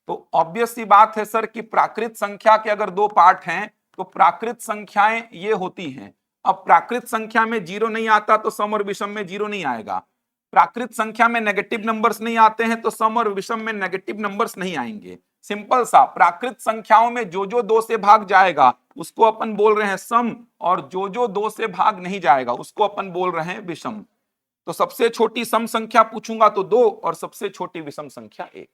तो ऑब्वियस सी बात है सर कि प्राकृत संख्या के अगर 2 पार्ट हैं तो प्राकृत संख्याएं ये होती हैं। अब प्राकृत संख्या में 0 नहीं आता तो सम और विषम में 0 नहीं आएगा, प्राकृत संख्या में नेगेटिव नंबर्स नहीं आते हैं तो सम और विषम में नेगेटिव नंबर्स नहीं आएंगे। सिंपल सा, प्राकृत संख्याओं में जो जो 2 से भाग जाएगा उसको अपन बोल रहे हैं सम, और जो जो 2 से भाग नहीं जाएगा उसको अपन बोल रहे हैं विषम। तो सबसे छोटी सम संख्या पूछूंगा तो 2 और सबसे छोटी विषम संख्या 1,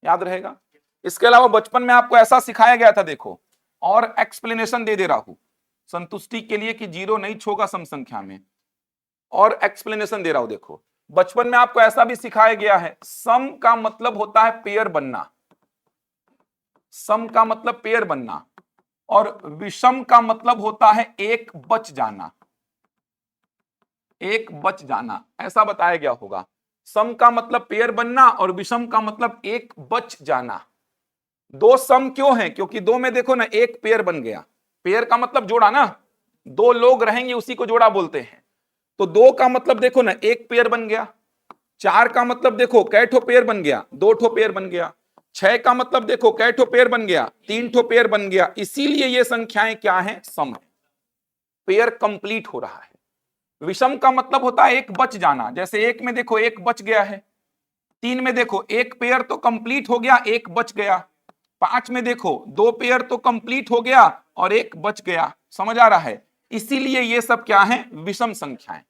याद रहेगा। इसके अलावा बचपन में आपको ऐसा सिखाया गया था, देखो और एक्सप्लेनेशन दे रहा हूं संतुष्टि के लिए कि 0 नहीं छोगा सम संख्या में, और एक्सप्लेनेशन दे रहा हूं। देखो बचपन में आपको ऐसा भी सिखाया गया है, सम का मतलब होता है पेयर बनना, सम का मतलब पेयर बनना, और विषम का मतलब होता है एक बच जाना, एक बच जाना, ऐसा बताया गया होगा। सम का मतलब पेयर बनना और विषम का मतलब एक बच जाना। 2 सम क्यों है, क्योंकि 2 में देखो ना एक पेयर बन गया, पेयर का मतलब जोड़ा ना, 2 लोग रहेंगे उसी को जोड़ा बोलते हैं। तो 2 का मतलब देखो ना एक पेयर बन गया, 4 का मतलब देखो कै ठो पेयर बन गया, 2 ठो पेयर बन गया, 6 का मतलब देखो कै ठो पेयर बन गया, 3 ठो पेयर बन गया। इसीलिए ये संख्याएं क्या है, सम है, पेयर कंप्लीट हो रहा है। विषम का मतलब होता है एक बच जाना, जैसे 1 में देखो एक बच गया है, 3 में देखो एक पेयर तो कंप्लीट हो गया, एक बच गया, 5 में देखो 2 पेयर तो कंप्लीट हो गया और एक बच गया। समझ आ रहा है, इसीलिए ये सब क्या है, विषम संख्याएं।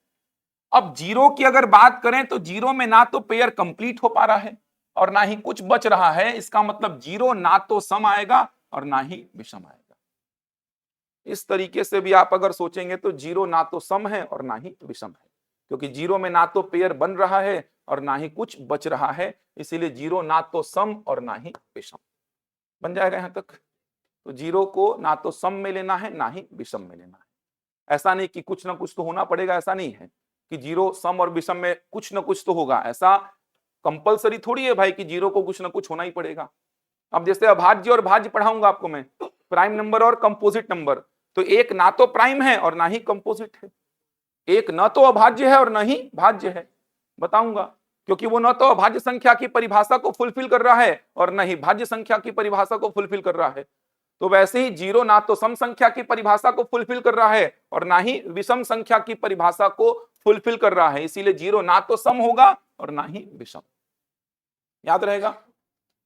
अब 0 की अगर बात करें तो 0 में ना तो पेयर कंप्लीट हो पा रहा है और ना ही कुछ बच रहा है, इसका मतलब 0 ना तो सम आएगा और ना ही विषम आएगा। इस तरीके से भी आप अगर सोचेंगे तो 0 ना तो सम है और ना ही विषम है, क्योंकि 0 में ना तो पेयर बन रहा है और ना ही कुछ बच रहा है, इसीलिए 0 ना तो सम और ना ही विषम। बन जाएगा यहां तक। तो 0 को ना तो सम में लेना है ना ही विषम में लेना है। ऐसा नहीं कि कुछ ना कुछ तो होना पड़ेगा, ऐसा नहीं है कि 0 सम और विषम में कुछ ना कुछ तो होगा, ऐसा कंपलसरी थोड़ी है भाई कि 0 को कुछ ना कुछ होना ही पड़ेगा। अब जैसे अभाज्य और भाज्य पढ़ाऊंगा आपको मैं, प्राइम नंबर और कंपोजिट नंबर, तो एक ना तो प्राइम है और ना ही कंपोजिट है, एक न तो अभाज्य है और न ही भाज्य है, बताऊंगा, क्योंकि वो न तो अभाज्य संख्या की परिभाषा को फुलफिल कर रहा है और न ही भाज्य संख्या की परिभाषा को फुलफिल कर रहा है। तो वैसे ही 0 ना तो सम संख्या की परिभाषा को फुलफिल कर रहा है और ना ही विषम संख्या की परिभाषा को फुलफिल कर रहा है, इसीलिए 0 ना तो सम होगा और ना ही विषम, याद रहेगा।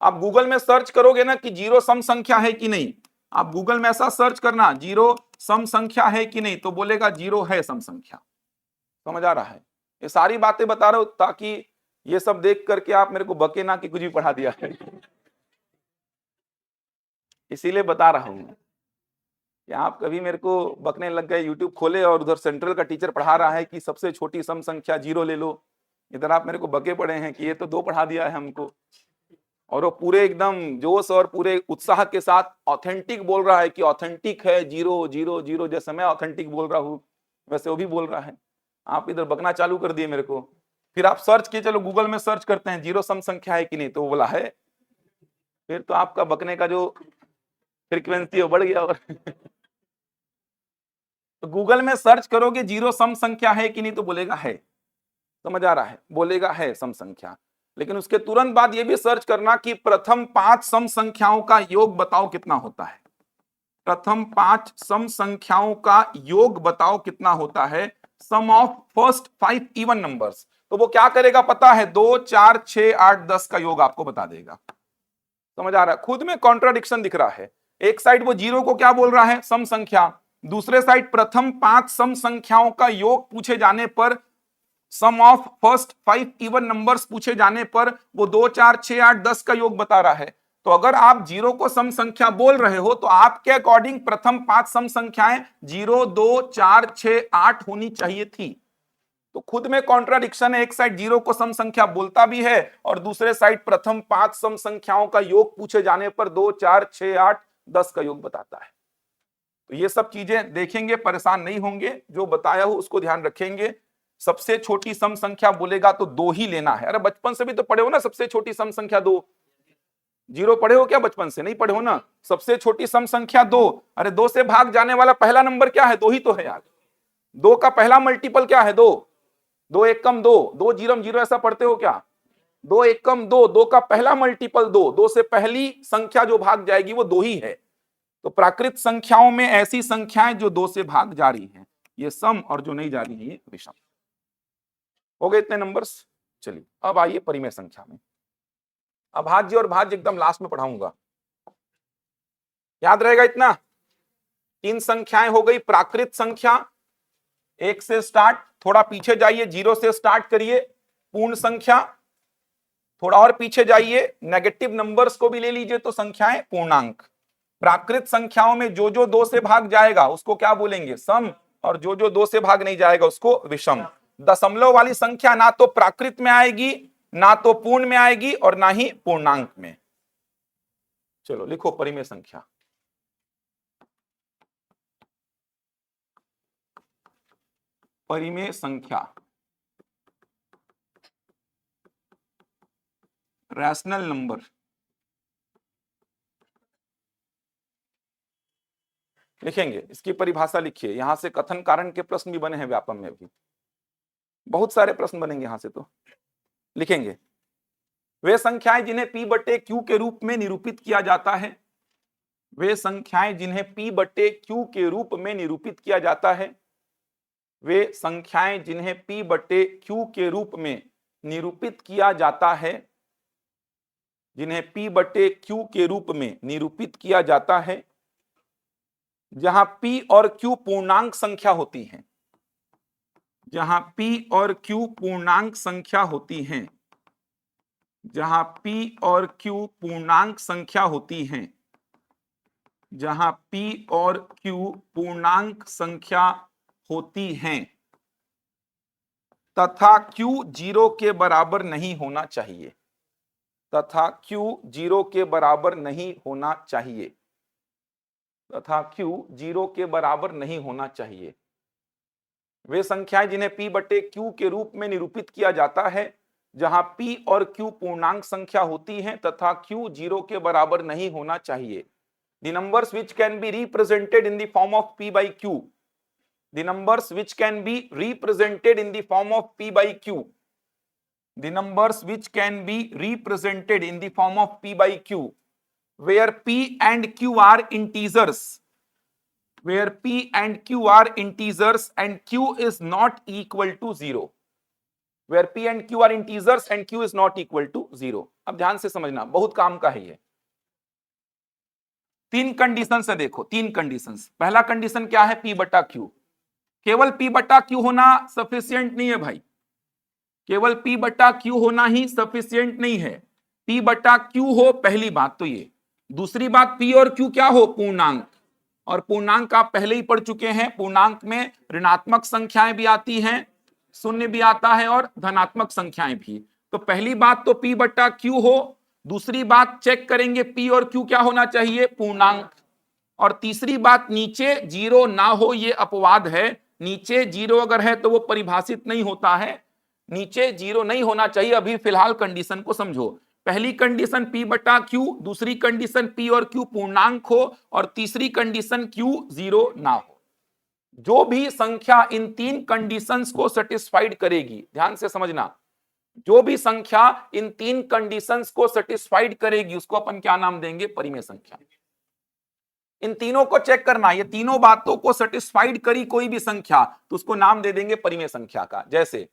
आप गूगल में सर्च करोगे ना कि जीरो सम संख्या है कि नहीं, आप गूगल में ऐसा सर्च करना जीरो सम संख्या है कि नहीं, तो बोलेगा जीरो है सम संख्या। समझ आ रहा है? ये सारी बातें बता रहा हूं ताकि ये सब देख करके आप मेरे को बके ना कि कुछ भी पढ़ा दिया है। इसीलिए बता रहा हूं कि आप कभी मेरे को बकने लग गए, यूट्यूब खोले और उधर सेंट्रल का टीचर पढ़ा रहा है कि सबसे छोटी सम संख्या जीरो ले लो, इधर आप मेरे को बके पड़े हैं कि ये तो दो पढ़ा दिया है हमको, और वो पूरे एकदम जोश और पूरे उत्साह के साथ ऑथेंटिक बोल रहा है कि ऑथेंटिक है जीरो जीरो जीरो, जैसे मैं ऑथेंटिक बोल रहा हूँ वैसे वो भी बोल रहा है। आप इधर बकना चालू कर दिए मेरे को। फिर आप सर्च किए, चलो गूगल में सर्च करते हैं जीरो सम संख्या है कि नहीं, तो वो बोला है। फिर तो आपका बकने का जो फ्रीक्वेंसी है बढ़ गया। और तो गूगल में सर्च करोगे जीरो सम संख्या है कि नहीं, तो बोलेगा है। समझ आ रहा है? बोलेगा है सम संख्या। लेकिन उसके तुरंत बाद ये भी सर्च करना कि प्रथम 5 सम संख्याओं का योग बताओ कितना होता है। प्रथम 5 सम संख्याओं का योग बताओ कितना होता है। सम ऑफ फर्स्ट 5 इवन नंबर्स। तो वो क्या करेगा पता है? 2 4 6 8 10 का योग आपको बता देगा। समझ आ रहा है? खुद में कॉन्ट्राडिक्शन दिख रहा है। एक साइड वो जीरो को क्या बोल रहा है? सम संख्या। दूसरे साइड प्रथम 5 सम संख्याओं का योग पूछे जाने पर, सम ऑफ फर्स्ट 5 इवन नंबर्स पूछे जाने पर वो 2 4 6 8 10 का योग बता रहा है। तो अगर आप जीरो को सम संख्या बोल रहे हो तो आपके अकॉर्डिंग प्रथम 5 सम संख्याएं 0 2 4 6 8 होनी चाहिए थी। तो खुद में कॉन्ट्राडिक्शन है। एक साइड जीरो को सम संख्या बोलता भी है और दूसरे साइड प्रथम 5 सम संख्याओं का योग पूछे जाने पर 2 4 6 8 10 का योग बताता है। तो ये सब चीजें देखेंगे, परेशान नहीं होंगे, जो बताया हो उसको ध्यान रखेंगे। सबसे छोटी सम संख्या बोलेगा तो 2 ही लेना है। अरे बचपन से भी तो पढ़े हो ना, सबसे छोटी सम संख्या 2। जीरो पढ़े हो क्या? बचपन से नहीं पढ़े हो ना। सबसे छोटी सम संख्या 2। अरे 2 से भाग जाने वाला पहला नंबर क्या है? 2 ही तो है यार। 2 का पहला मल्टीपल क्या है? 2। 2 एकम 2, 2 जीरो जीरो, ऐसा पढ़ते हो क्या? 2 एकम 2, 2 का पहला मल्टीपल 2। 2 से पहली संख्या जो भाग जाएगी वो 2 ही है। तो प्राकृत संख्याओं में ऐसी संख्याएं जो 2 से भाग जा रही हैं ये सम, और जो नहीं जा रही है ये विषम। हो गए इतने नंबर्स। चलिए अब आइए परिमेय संख्या में। अभाज्य और भाज्य एकदम लास्ट में पढ़ाऊंगा, याद रहेगा इतना। 3 संख्याएं हो गई प्राकृत संख्या। 1 से स्टार्ट, थोड़ा पीछे जाइए, 0 से स्टार्ट करिए। पूर्ण संख्या, थोड़ा और पीछे जाइए, नेगेटिव नंबर्स को भी ले लीजिए तो संख्याएं पूर्णांक। प्राकृत संख्याओं में जो जो 2 से भाग जाएगा उसको क्या बोलेंगे? सम, और जो जो 2 से भाग नहीं जाएगा उसको विषम। दशमलव वाली संख्या ना तो प्राकृत में आएगी, ना तो पूर्ण में आएगी, और ना ही पूर्णांक में। चलो लिखो परिमेय संख्या। परिमेय संख्या, रैशनल नंबर। लिखेंगे, इसकी परिभाषा लिखिए। यहां से कथन कारण के प्रश्न भी बने हैं व्यापम में भी, बहुत सारे प्रश्न बनेंगे यहां से। तो लिखेंगे वे संख्याएं जिन्हें p बटे q के रूप में निरूपित किया जाता है। वे संख्याएं जिन्हें p बटे q के रूप में निरूपित किया जाता है। वे संख्याएं जिन्हें p बटे q के रूप में निरूपित किया जाता है। जिन्हें p बटे q के रूप में निरूपित किया जाता है, जहां p और q पूर्णांक संख्या होती हैं। जहां p और q पूर्णांक संख्या होती हैं। जहां p और q पूर्णांक संख्या होती हैं। जहां p और q पूर्णांक संख्या होती हैं तथा q 0 के बराबर नहीं होना चाहिए। तथा q 0 के बराबर नहीं होना चाहिए। तथा q 0 के बराबर नहीं होना चाहिए। वे संख्याएं जिन्हें p बटे q के रूप में निरूपित किया जाता है, जहां p और q पूर्णांक संख्या होती हैं तथा q 0 के बराबर नहीं होना चाहिए। The numbers which can be represented in the form of p by q. The numbers which can be represented in the form of p by q. The numbers which can be represented in the form of p by q, where p and q are integers. Where p and q are integers and q is not equal to 0. Where p and q are integers and q is not equal to 0। अब ध्यान से समझना, बहुत काम का है ये। तीन कंडीशन से देखो, तीन कंडीशन। पहला कंडीशन क्या है, p बटा q। केवल p बटा q होना सफिशियंट नहीं है भाई, केवल p बटा q होना ही सफिशियंट नहीं है। p बटा q हो, पहली बात तो ये। दूसरी बात, p और q क्या हो, पूर्णांक। और पूर्णांक आप पहले ही पढ़ चुके हैं, पूर्णांक में ऋणात्मक संख्याएं भी आती हैं, शून्य भी आता है और धनात्मक संख्याएं भी। तो पहली बात तो p बटा q हो। दूसरी बात चेक करेंगे p और q क्या होना चाहिए, पूर्णांक। और तीसरी बात, नीचे जीरो ना हो, ये अपवाद है। नीचे जीरो अगर है तो वो परिभाषित नहीं होता है, नीचे जीरो नहीं होना चाहिए। अभी फिलहाल कंडीशन को समझो। पहली कंडीशन p बटा q, दूसरी कंडीशन p और q पूर्णांक हो, और तीसरी कंडीशन q जीरो ना हो। जो भी संख्या इन तीन कंडीशंस को सेटिस्फाइड करेगी, ध्यान से समझना, जो भी संख्या इन तीन कंडीशंस को सेटिस्फाइड करेगी उसको अपन क्या नाम देंगे, परिमेय संख्या। इन तीनों को चेक करना, ये तीनों बातों को सेटिस्फाइड करी कोई भी संख्या तो उसको नाम दे देंगे परिमेय संख्या का। जैसे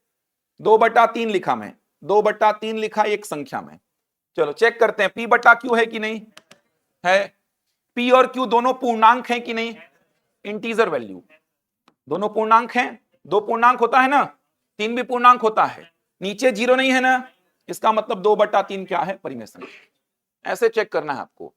2/3 लिखा मैं, 2/3 लिखा एक संख्या में। चलो चेक करते हैं p बटा q है कि नहीं है। p और q दोनों पूर्णांक हैं कि नहीं, इंटीजर वैल्यू, दोनों पूर्णांक हैं। दो पूर्णांक होता है ना, तीन भी पूर्णांक होता है। नीचे जीरो नहीं है ना, इसका मतलब 2/3 क्या है, परिमेय संख्या। ऐसे चेक करना है आपको।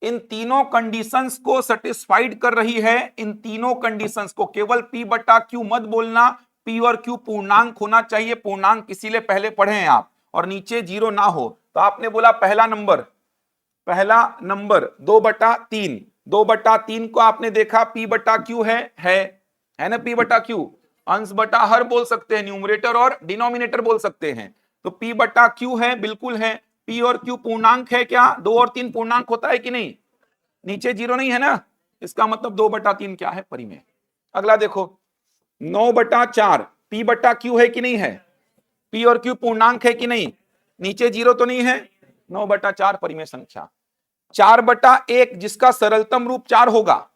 इन तीनों कंडीशंस को सेटिस्फाइड कर रही है, इन तीनों कंडीशंस को। केवल p बटा q मत बोलना, p और q पूर्णांक होना चाहिए। पूर्णांक इसीलिए पहले पढ़े हैं आप, और नीचे जीरो ना हो। तो आपने बोला पहला नंबर 2/3, 2/3 को आपने देखा p बटा q है ना, p बटा q। अंश बटा हर बोल सकते हैं, न्यूमरेटर और डिनोमिनेटर बोल सकते हैं। तो p बटा q है, बिल्कुल है। p और q पूर्णांक है क्या, 2 और 3 पूर्णांक होता है कि नहीं, नीचे जीरो नहीं है ना, इसका मतलब 2/3 क्या है, परिमेय। अगला देखो 9/4, p बटा q है कि नहीं है, p और q पूर्णांक है कि नहीं, नीचे जीरो तो नहीं है, 9/4 परिमेय संख्या। 4/1 जिसका सरलतम रूप 4 होगा,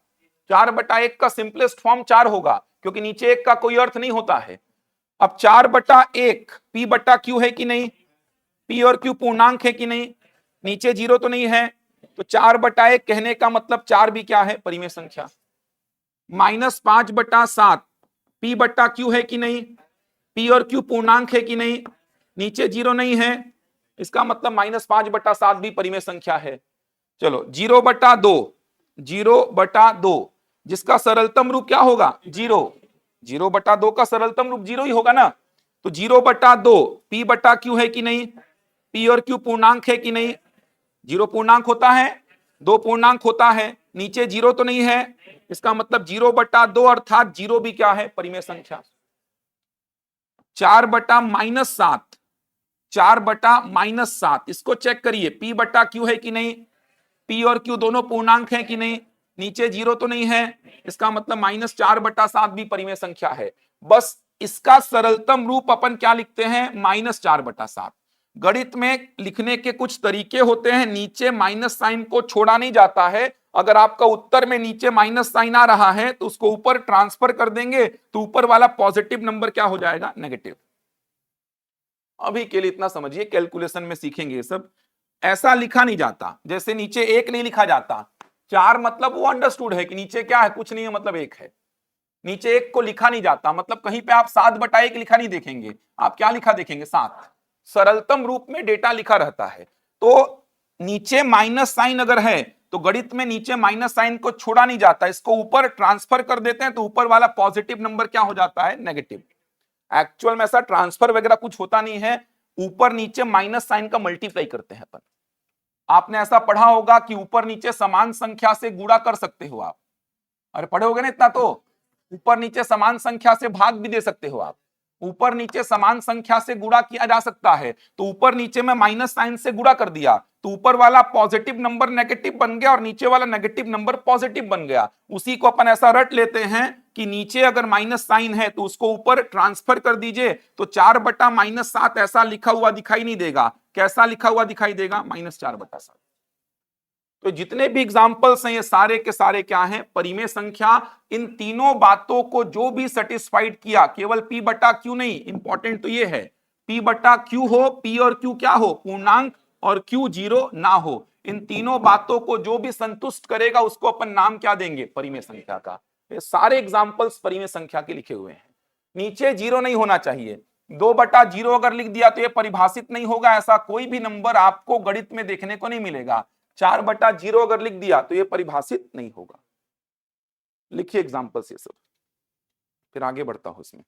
4/1 का सिंपलेस्ट फॉर्म 4 होगा, क्योंकि नीचे एक का कोई अर्थ नहीं होता है। अब 4/1 p बटा q है कि नहीं, p और q पूर्णांक है कि नहीं, नीचे जीरो तो नहीं है, तो 4/1 कहने का मतलब 4 भी क्या है, परिमेय संख्या। -5/7 p बटा q है कि नहीं, p और q पूर्णांक है कि नहीं, नीचे जीरो नहीं है, इसका मतलब -5/7 भी परिमेय संख्या है। चलो 0/2, 0/2 जिसका सरलतम रूप क्या होगा, 0, 0/2 का सरलतम रूप 0 ही होगा ना। तो 0/2 p बटा q है कि नहीं, p और q पूर्णांक है कि नहीं, 0 पूर्णांक होता है, 2 पूर्णांक होता है, नीचे जीरो तो नहीं है, इसका मतलब 0/2 अर्थात 0 भी क्या है, परिमेय संख्या। 4/-7, 4/-7 इसको चेक करिए, p बटा q है कि नहीं, p और q दोनों पूर्णांक हैं कि नहीं, नीचे जीरो तो नहीं है, इसका मतलब -4/7 भी परिमेय संख्या है। बस इसका सरलतम रूप अपन क्या लिखते हैं, -4/7। गणित में लिखने के कुछ तरीके होते हैं, नीचे माइनस साइन को छोड़ा नहीं जाता है। अगर आपका उत्तर में नीचे माइनस साइन आ रहा है तो उसको ऊपर ट्रांसफर कर देंगे, तो ऊपर वाला पॉजिटिव नंबर क्या हो जाएगा, नेगेटिव। अभी के लिए इतना समझिए, कैलकुलेशन में सीखेंगे ये सब। ऐसा लिखा नहीं जाता, जैसे नीचे एक नहीं लिखा जाता, 4 मतलब वो अंडरस्टूड है कि नीचे क्या है, कुछ नहीं है, मतलब एक है। नीचे एक को लिखा नहीं जाता, मतलब कहीं पे आप 7/1 लिखा नहीं देखेंगे, आप क्या लिखा देखेंगे, 7। सरलतम रूप में डेटा लिखा रहता है। तो नीचे माइनस साइन अगर है तो गणित में नीचे माइनस साइन को छोड़ा नहीं जाता, इसको ऊपर ट्रांसफर कर देते हैं, तो ऊपर वाला पॉजिटिव नंबर क्या हो जाता है, नेगेटिव। एक्चुअल में ऐसा ट्रांसफर वगैरह कुछ होता नहीं है, ऊपर नीचे माइनस साइन का मल्टीप्लाई करते हैं अपन। आपने ऐसा पढ़ा होगा कि ऊपर नीचे समान संख्या से गुणा कर सकते हो आप, अरे पढ़े होगे ना इतना तो। ऊपर नीचे समान संख्या से भाग भी दे सकते हो आप, ऊपर नीचे समान संख्या से गुणा किया जा सकता है। तो ऊपर नीचे में माइनस साइन से गुणा कर दिया, तो ऊपर वाला पॉजिटिव नंबर नेगेटिव बन गया और नीचे वाला नेगेटिव नंबर पॉजिटिव बन गया। उसी को अपन ऐसा रट लेते हैं कि नीचे अगर माइनस साइन है तो उसको ऊपर ट्रांसफर कर दीजिए, तो 4/-7 ऐसा लिखा हुआ दिखाई नहीं देगा। कैसा लिखा हुआ दिखाई देगा, -4/7। तो जितने भी एग्जाम्पल्स हैं ये सारे के सारे क्या हैं, परिमेय संख्या। इन तीनों बातों को जो भी सेटिस्फाइड किया, केवल p बटा q नहीं, इंपॉर्टेंट तो ये है, P बटा Q हो, P और Q क्या हो, पूर्णांक, और Q जीरो ना हो। इन तीनों बातों को जो भी संतुष्ट करेगा उसको अपन नाम क्या देंगे, परिमेय संख्या का। ये सारे एग्जाम्पल्स परिमेय संख्या के लिखे हुए हैं। नीचे जीरो नहीं होना चाहिए। 2/0 अगर लिख दिया तो ये परिभाषित नहीं होगा, ऐसा कोई भी नंबर आपको गणित में देखने को नहीं मिलेगा। 4/0 अगर लिख दिया तो ये परिभाषित नहीं होगा। लिखिए एग्जाम्पल्स ये सब, फिर आगे बढ़ता हूं इसमें।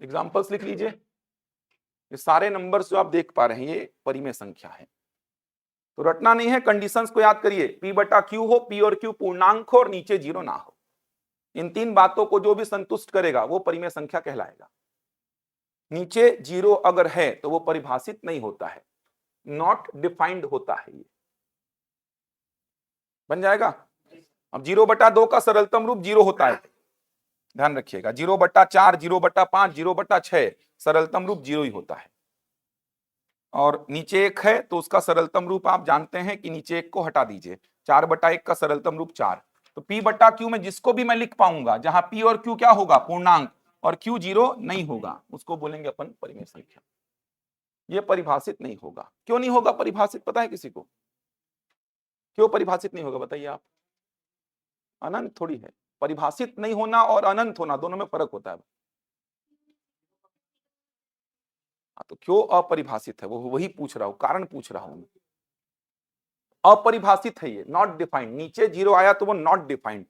एग्जाम्पल्स लिख लीजिए। ये सारे नंबर्स जो आप देख पा रहे हैं ये परिमेय संख्या है, तो रटना नहीं है, कंडीशंस को याद करिए। P/Q हो, P और Q पूर्णांक हो और नीचे जीरो ना हो। इन तीन बातों को जो भी संतुष्ट करेगा वो परिमेय संख्या कहलाएगा। नीचे जीरो अगर है तो वो परिभाषित नहीं होता है, नॉट डिफाइंड होता है। ये बन जाएगा। अब 0/2 का सरलतम रूप 0 होता है, ध्यान रखिएगा। 0/4, 0/5, 0/6 सरलतम रूप 0 ही होता है। और नीचे 1 है तो उसका सरलतम रूप आप जानते हैं कि नीचे 1 को हटा दीजिए। 4/1 का सरलतम रूप 4। तो P/Q में जिसको भी मैं लिख पाऊंगा जहां P और Q क्या होगा, पूर्णांक, और Q जीरो नहीं होगा, उसको बोलेंगे अपन परिमेय संख्या। ये परिभाषित नहीं होगा। क्यों नहीं होगा परिभाषित, पता है किसी को? क्यों परिभाषित नहीं होगा बताइए आप? अनंत थोड़ी है। परिभाषित नहीं होना और अनंत होना दोनों में फर्क होता है। तो क्यों अपरिभाषित है वो वही पूछ रहा हूं, कारण पूछ रहा हूं। अपरिभाषित है ये, नॉट डिफाइंड। नीचे जीरो आया तो वो नॉट डिफाइंड।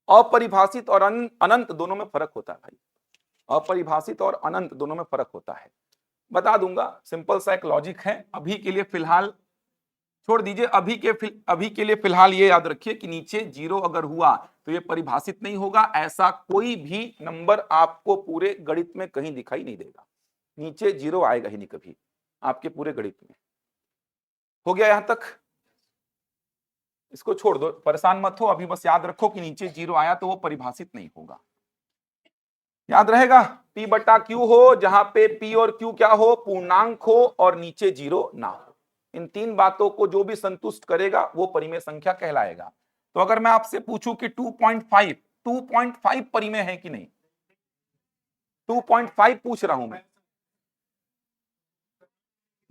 अपरिभाषित और अनंत दोनों में फर्क होता है भाई। अपरिभाषित और अनंत दोनों में फर्क होता है। बता दूंगा, सिंपल सा एक लॉजिक है। अभी के लिए फिलहाल छोड़ दीजिए, अभी के लिए फिलहाल ये याद रखिए कि नीचे जीरो अगर हुआ तो ये परिभाषित नहीं होगा। ऐसा कोई भी नंबर आपको पूरे गणित में कहीं दिखाई नहीं देगा। नीचे जीरो आएगा ही नहीं कभी आपके पूरे गणित में। हो गया यहां तक? इसको छोड़ दो, परेशान मत हो। अभी बस याद रखो कि नीचे जीरो आया तो वो परिभाषित नहीं होगा। याद रहेगा, P/Q हो जहां पे P और Q क्या हो, पूर्णांक हो और नीचे जीरो ना हो। इन तीन बातों को जो भी संतुष्ट करेगा वो परिमेय संख्या कहलाएगा। तो अगर मैं आपसे पूछूं कि 2.5 परिमेय है कि नहीं, 2.5 पूछ रहा हूं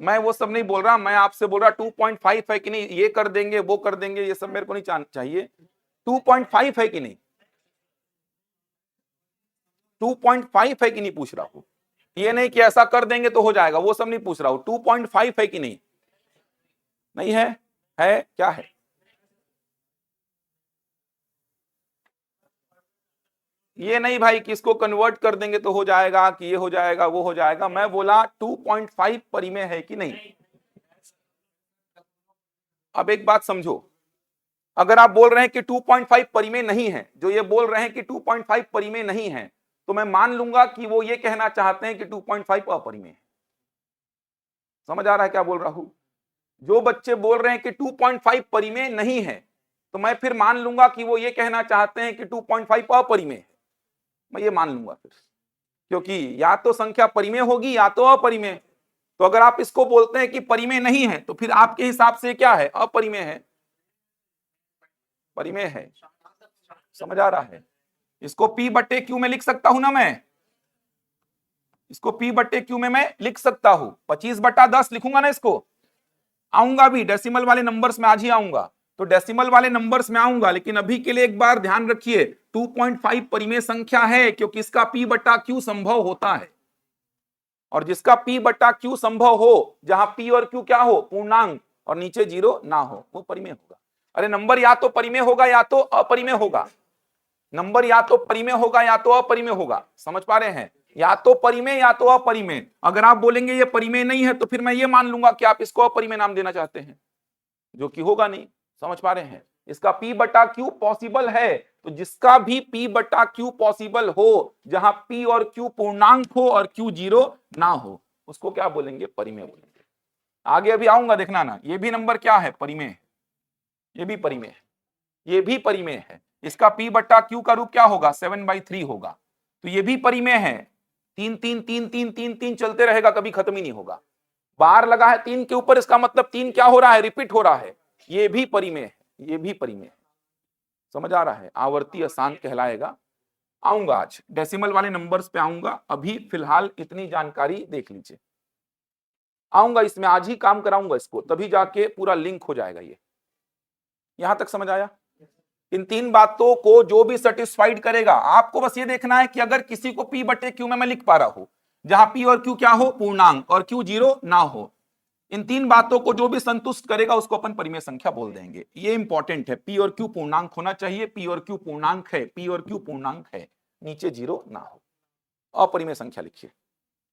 मैं वो सब नहीं बोल रहा। मैं आपसे बोल रहा 2.5 है कि नहीं, ये कर देंगे वो कर देंगे ये सब मेरे को नहीं चाहिए। 2.5 है कि नहीं, 2.5 है कि नहीं पूछ रहा हूं। ये नहीं कि ऐसा कर देंगे तो हो जाएगा, वो सब नहीं पूछ रहा हूं। 2.5 है कि नहीं? नहीं है? है क्या है? ये नहीं भाई कि इसको कन्वर्ट कर देंगे तो हो जाएगा, कि ये हो जाएगा वो हो जाएगा। मैं बोला 2.5 परिमेय है कि नहीं। अब एक बात समझो, अगर आप बोल रहे हैं कि 2.5 परिमेय नहीं है, जो ये बोल रहे हैं कि 2.5 परिमेय नहीं है, तो मैं मान लूंगा कि वो ये कहना चाहते हैं कि 2.5 अपरिमेय है। समझ आ रहा है क्या बोल रहा हूं? जो बच्चे बोल रहे हैं कि 2.5 परिमेय नहीं है, तो मैं फिर मान लूंगा कि वो ये कहना चाहते हैं कि 2.5 अपरिमेय है। मैं ये मान लूंगा फिर, क्योंकि या तो संख्या परिमेय होगी या तो अपरिमेय। तो अगर आप इसको बोलते हैं कि परिमेय नहीं है तो फिर आपके हिसाब से क्या है, अपरिमेय है। परिमेय है, समझ आ रहा है? इसको P/Q में लिख सकता हूं ना मैं, इसको P/Q में मैं लिख सकता हूं। 25/10 लिखूंगा ना इसको। आऊंगा भी डेसिमल वाले नंबर्स में, आज ही आऊंगा। तो डेसिमल वाले नंबर्स में आऊंगा, लेकिन अभी के लिए एक बार ध्यान रखिए 2.5 परिमेय संख्या है, क्योंकि इसका P/Q संभव होता है। और जिसका P/Q संभव हो, जहां P और Q क्या हो, पूर्णांक, और नीचे जीरो ना हो, वो परिमेय होगा। अरे नंबर या तो परिमेय होगा या तो अपरिमेय होगा। नंबर या तो परिमेय होगा या तो अपरिमेय होगा। समझ पा रहे हैं? या तो परिमेय या तो अपरिमेय। अगर आप बोलेंगे ये परिमेय नहीं है तो फिर मैं ये मान लूंगा कि आप इसको अपरिमेय नाम देना चाहते हैं, जो कि होगा नहीं। समझ पा रहे हैं? इसका P/Q पॉसिबल है, तो जिसका भी P/Q पॉसिबल हो, जहां P और Q पूर्णांक हो और Q जीरो ना हो, उसको क्या बोलेंगे, परिमेय बोलेंगे। आगे अभी आऊंगा, देखना ना। ये भी नंबर क्या है, परिमेय है। ये भी परिमेय है, ये भी परिमेय है। इसका P/Q का रूप क्या होगा, 7/3 होगा। तो ये भी परिमेय है। 3 3 3 3 3 3 चलते रहेगा, कभी खत्म ही नहीं होगा। बार लगा है 3 के ऊपर, इसका मतलब 3 क्या हो रहा है, रिपीट हो रहा है। ये भी परिमेय है, ये भी परिमेय है। समझ आ रहा है? आवर्ती अशांत कहलाएगा। आऊंगा, आज डेसिमल वाले नंबर्स पे आऊंगा, अभी फिलहाल इतनी जानकारी देख लीजिए। आऊंगा इसमें, आज ही काम कराऊंगा इसको, तभी जाके पूरा लिंक हो जाएगा। ये यहां तक समझ आया? इन तीन बातों को जो भी सेटिस्फाइड करेगा, आपको बस ये देखना है कि अगर किसी को P बटे Q में मैं लिख पा रहा हूं, जहां P और Q क्या हो, पूर्णांक, और Q जीरो ना हो, इन तीन बातों को जो भी संतुष्ट करेगा उसको अपन परिमेय संख्या बोल देंगे। ये इंपॉर्टेंट है, P और Q पूर्णांक होना चाहिए, P और Q पूर्णांक है, P और Q पूर्णांक है, नीचे जीरो ना हो, अपरिमेय संख्या लिखिए।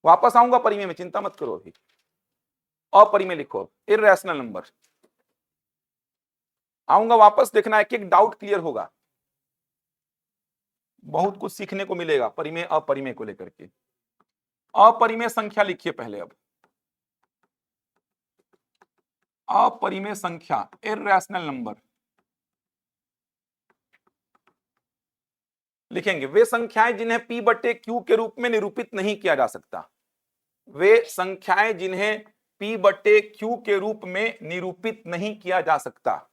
वापस आऊंगा परिमेय में, चिंता मत करो, अभी अपरिमेय लिखो, इर्रेशनल नंबर। आऊंगा वापस, देखना एक एक डाउट क्लियर होगा, बहुत कुछ सीखने को मिलेगा परिमेय अपरिमेय को लेकर के। अपरिमेय संख्या लिखिए पहले, अब अपरिमेय संख्या, इर्रेशनल नंबर लिखेंगे। वे संख्याएं जिन्हें P बटे Q के रूप में निरूपित नहीं किया जा सकता, वे संख्याएं जिन्हें P बटे Q के रूप में निरूपित नहीं किया जा सकता,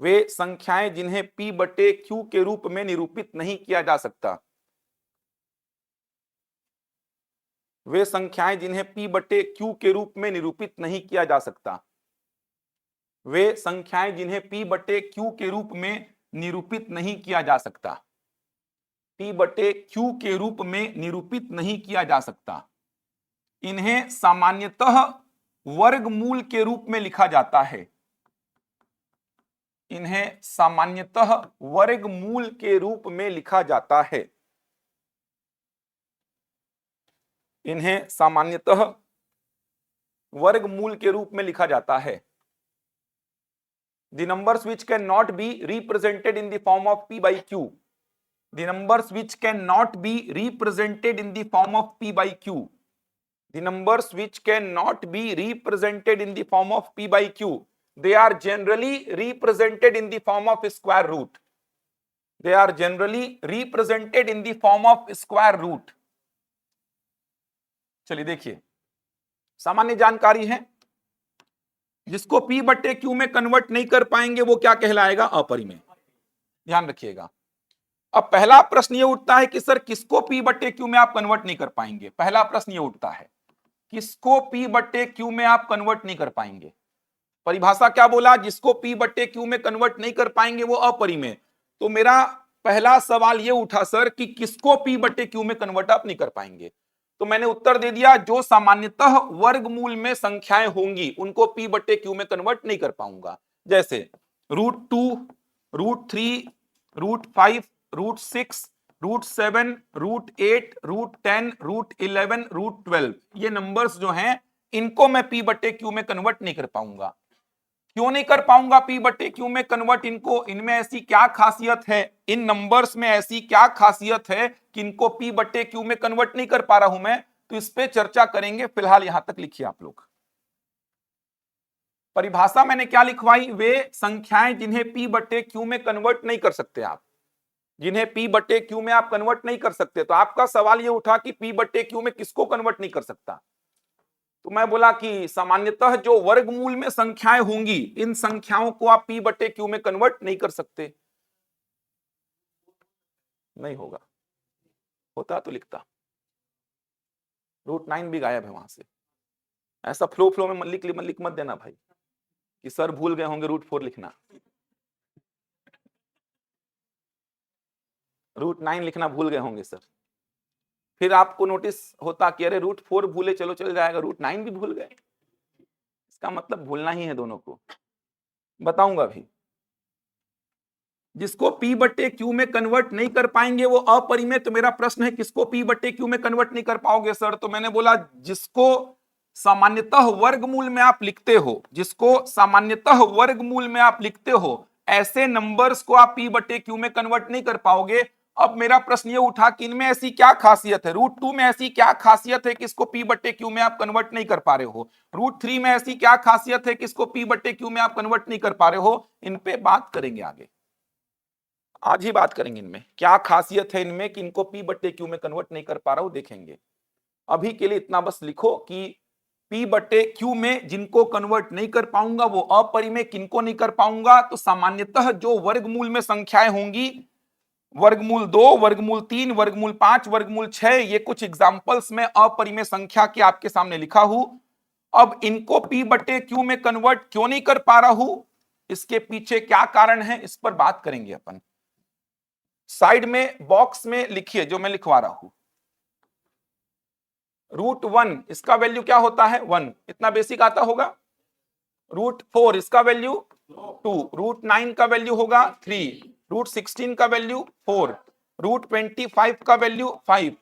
वे संख्याएं जिन्हें P बटे Q के रूप में निरूपित नहीं किया जा सकता, वे संख्याएं जिन्हें P बटे Q के रूप में निरूपित नहीं किया जा सकता, वे संख्याएं जिन्हें P बटे Q के रूप में निरूपित नहीं किया जा सकता, P बटे Q के रूप में निरूपित नहीं किया जा सकता, इन्हें सामान्यतः वर्गमूल के रूप में लिखा जाता है, इन्हें सामान्यतः वर्गमूल के रूप में लिखा जाता है, इन्हें सामान्यतः वर्गमूल के रूप में लिखा जाता है। The numbers which cannot be represented in the form of P by Q, the numbers which cannot be represented in the form of P by Q, the numbers which cannot be represented in the form of P by Q, they are generally represented in the form of square root, they are generally represented in the form of square root। चलिए देखिए, सामान्य जानकारी है, जिसको P बटे Q में convert नहीं कर पाएंगे वो क्या कहलाएगा, अपरिमेय। ध्यान रखिएगा। अब पहला प्रश्न ये उठता है कि सर किसको P बटे Q में आप कन्वर्ट नहीं कर पाएंगे, पहला प्रश्न ये उठता है, किसको P बटे Q में आप कन्वर्ट नहीं कर पाएंगे। परिभाषा क्या बोला, जिसको P बटे Q में कन्वर्ट नहीं कर पाएंगे वो अपरिमेय। तो मेरा पहला सवाल ये उठा सर कि किसको P बटे Q में कन्वर्ट आप नहीं कर पाएंगे, तो मैंने उत्तर दे दिया, जो सामान्यतः वर्गमूल में संख्याएं होंगी उनको P बटे Q में कन्वर्ट नहीं कर पाऊंगा। जैसे √2, √3, √5, √6, √7, √8, √10, √11, √12, ये नंबर्स जो हैं इनको मैं P बटे Q में कन्वर्ट नहीं कर पाऊंगा। क्यों नहीं कर पाऊंगा P बटे Q में कन्वर्ट, इनको, इनमें ऐसी क्या खासियत है, इन नंबर्स में ऐसी क्या खासियत है कि इनको P बटे Q में कन्वर्ट नहीं कर पा रहा हूं मैं, तो इस पे चर्चा करेंगे। फिलहाल यहां तक लिखिए आप लोग। परिभाषा मैंने क्या लिखवाई, वे संख्याएं जिन्हें P बटे Q में कन्वर्ट नहीं कर सकते आप, जिन्हें P बटे Q में आप कन्वर्ट नहीं कर सकते। तो आपका सवाल ये उठा कि P बटे Q में किसको कन्वर्ट नहीं कर सकता, तो मैं बोला कि सामान्यतः जो वर्गमूल में संख्याएं होंगी इन संख्याओं को आप P बटे Q में कन्वर्ट नहीं कर सकते। नहीं होगा, होता तो लिखता, √9 भी गायब है वहां से। ऐसा फ्लो में लिख मत देना भाई कि सर भूल गए होंगे √4 लिखना, √9 लिखना भूल गए होंगे सर, फिर आपको नोटिस होता कि अरे √4 भूले, चलो चल जाएगा, √9 भी भूल गए। इसका मतलब भूलना ही है दोनों को, बताऊंगा भी। जिसको P बटे Q में कन्वर्ट नहीं कर पाएंगे वो अपरिमेय। तो मेरा प्रश्न है किसको P बटे Q में कन्वर्ट नहीं कर पाओगे सर, तो मैंने बोला जिसको सामान्यतः वर्गमूल में आप लिखते हो, जिसको सामान्यतः वर्गमूल में आप लिखते हो, ऐसे नंबर्स को आप P बटे Q में कन्वर्ट नहीं कर पाओगे। अब मेरा प्रश्न ये उठा कि इनमें ऐसी क्या खासियत है, √2 में ऐसी क्या खासियत है कि इसको P बटे Q में आप कन्वर्ट नहीं कर पा रहे हो, √3 में ऐसी क्या खासियत है कि इसको P बटे Q में आप कन्वर्ट नहीं कर पा रहे हो। इन पे बात करेंगे आगे, आज ही बात करेंगे इनमें क्या खासियत है इनमें कि इनको P बटे Q में कन्वर्ट नहीं कर पा रहा हूं, देखेंगे। अभी के लिए इतना बस लिखो कि P बटे Q में जिनको कन्वर्ट नहीं कर पाऊंगा वो अपरिमेय, किनको नहीं कर पाऊंगा, तो सामान्यतः जो वर्गमूल में संख्याएं होंगी वर्गमूल 2, वर्गमूल 3, वर्गमूल 5, वर्गमूल 6, ये कुछ एग्जांपल्स में अपरिमेय संख्या के आपके सामने लिखा हूं। अब इनको P बटे Q में कन्वर्ट क्यों नहीं कर पा रहा हूं, इसके पीछे क्या कारण है, इस पर बात करेंगे अपन। साइड में बॉक्स में लिखिए जो मैं लिखवा रहा हूं। √1 इसका वैल्यू क्या होता है 1, इतना बेसिक आता होगा। √4 इसका वैल्यू 2, √9 का वैल्यू होगा 3, √16 का वैल्यू 4, √25 का वैल्यू 5,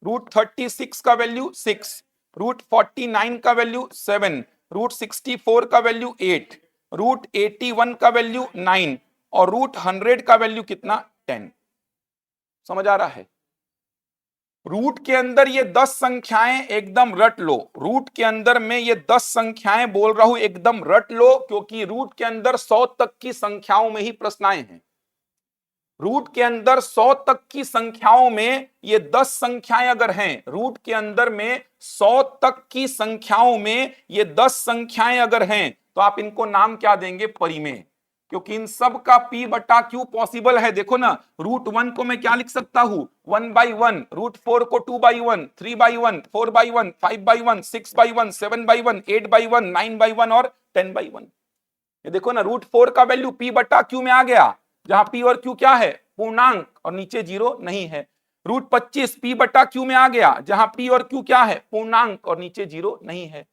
√36 का वैल्यू 6, √49 का वैल्यू 7, √64 का वैल्यू 8, √81 का वैल्यू 9 और √100 का वैल्यू कितना 10। समझ आ रहा है। रूट के अंदर ये 10 संख्याएं एकदम रट लो, रूट के अंदर में ये 10 संख्याएं बोल रहा हूं एकदम रट लो, क्योंकि रूट के अंदर 100 तक की संख्याओं में ही प्रश्न आए हैं। रूट के अंदर 100 तक की संख्याओं में ये 10 संख्याएं अगर हैं, रूट के अंदर में 100 तक की संख्याओं में ये 10 संख्याएं अगर हैं, तो आप इनको नाम क्या देंगे, परिमेय, क्योंकि इन सब का P बटा Q पॉसिबल है। देखो ना, √1 को मैं क्या लिख सकता हूं 1/1, √4 को 2/1, 3/1, 4/1, 5/1, 6/1, 7/1, 8/1, 9/1 और 10/1। ये देखो ना, √4 का वैल्यू P बटा Q में आ गया, जहां P और Q क्या है, पूर्णांक और नीचे जीरो नहीं है। √25 P बटा Q में आ गया, जहां P और Q क्या है, पूर्णांक और नीचे जीरो नहीं है।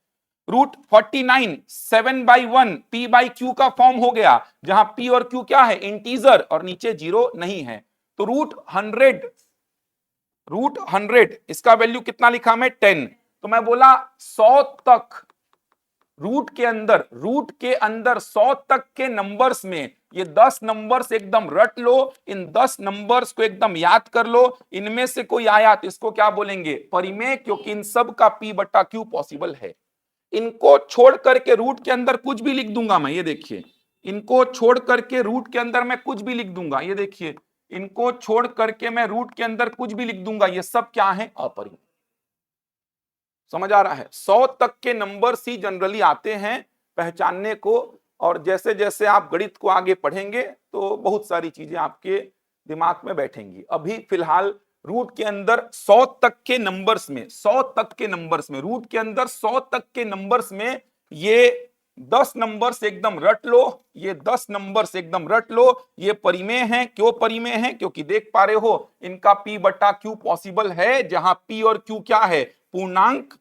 √49 7/1 P बाई Q का फॉर्म हो गया, जहां P और Q क्या है, इंटीजर और नीचे जीरो नहीं है। तो √100 इसका वैल्यू कितना लिखा मैं 10। तो मैं बोला 100 तक रूट के अंदर 100 तक के नंबर्स में ये 10 नंबर्स एकदम रट लो, इन 10 नंबर्स को एकदम याद कर लो। इनमें से कोई आया तो इसको क्या बोलेंगे, परिमेय, क्योंकि इन सब का P बटा Q पॉसिबल है। इनको छोड़ करके रूट के अंदर कुछ भी लिख दूंगा मैं, ये देखिए, इनको छोड़ करके रूट के अंदर मैं कुछ भी लिख दूंगा, ये देखिए, इनको छोड़ करके मैं रूट के अंदर कुछ भी लिख दूंगा, ये सब क्या है, अपरिमेय। समझ आ रहा है। 100 तक के नंबर्स ही जनरली आते हैं पहचानने को, और जैसे जैसे आप गणित को आगे पढ़ेंगे तो बहुत सारी चीजें आपके दिमाग में बैठेंगी। अभी फिलहाल रूट के अंदर 100 तक के नंबर्स में, 100 तक के नंबर्स में, रूट के अंदर 100 तक के नंबर्स में ये 10 नंबर्स एकदम रट लो, ये 10 नंबर्स एकदम रट लो, ये परिमेय हैं। क्यों परिमेय हैं, क्योंकि देख पा रहे हो इनका P बटा Q पॉसिबल है, जहां P और Q क्या है, पूर्णांक,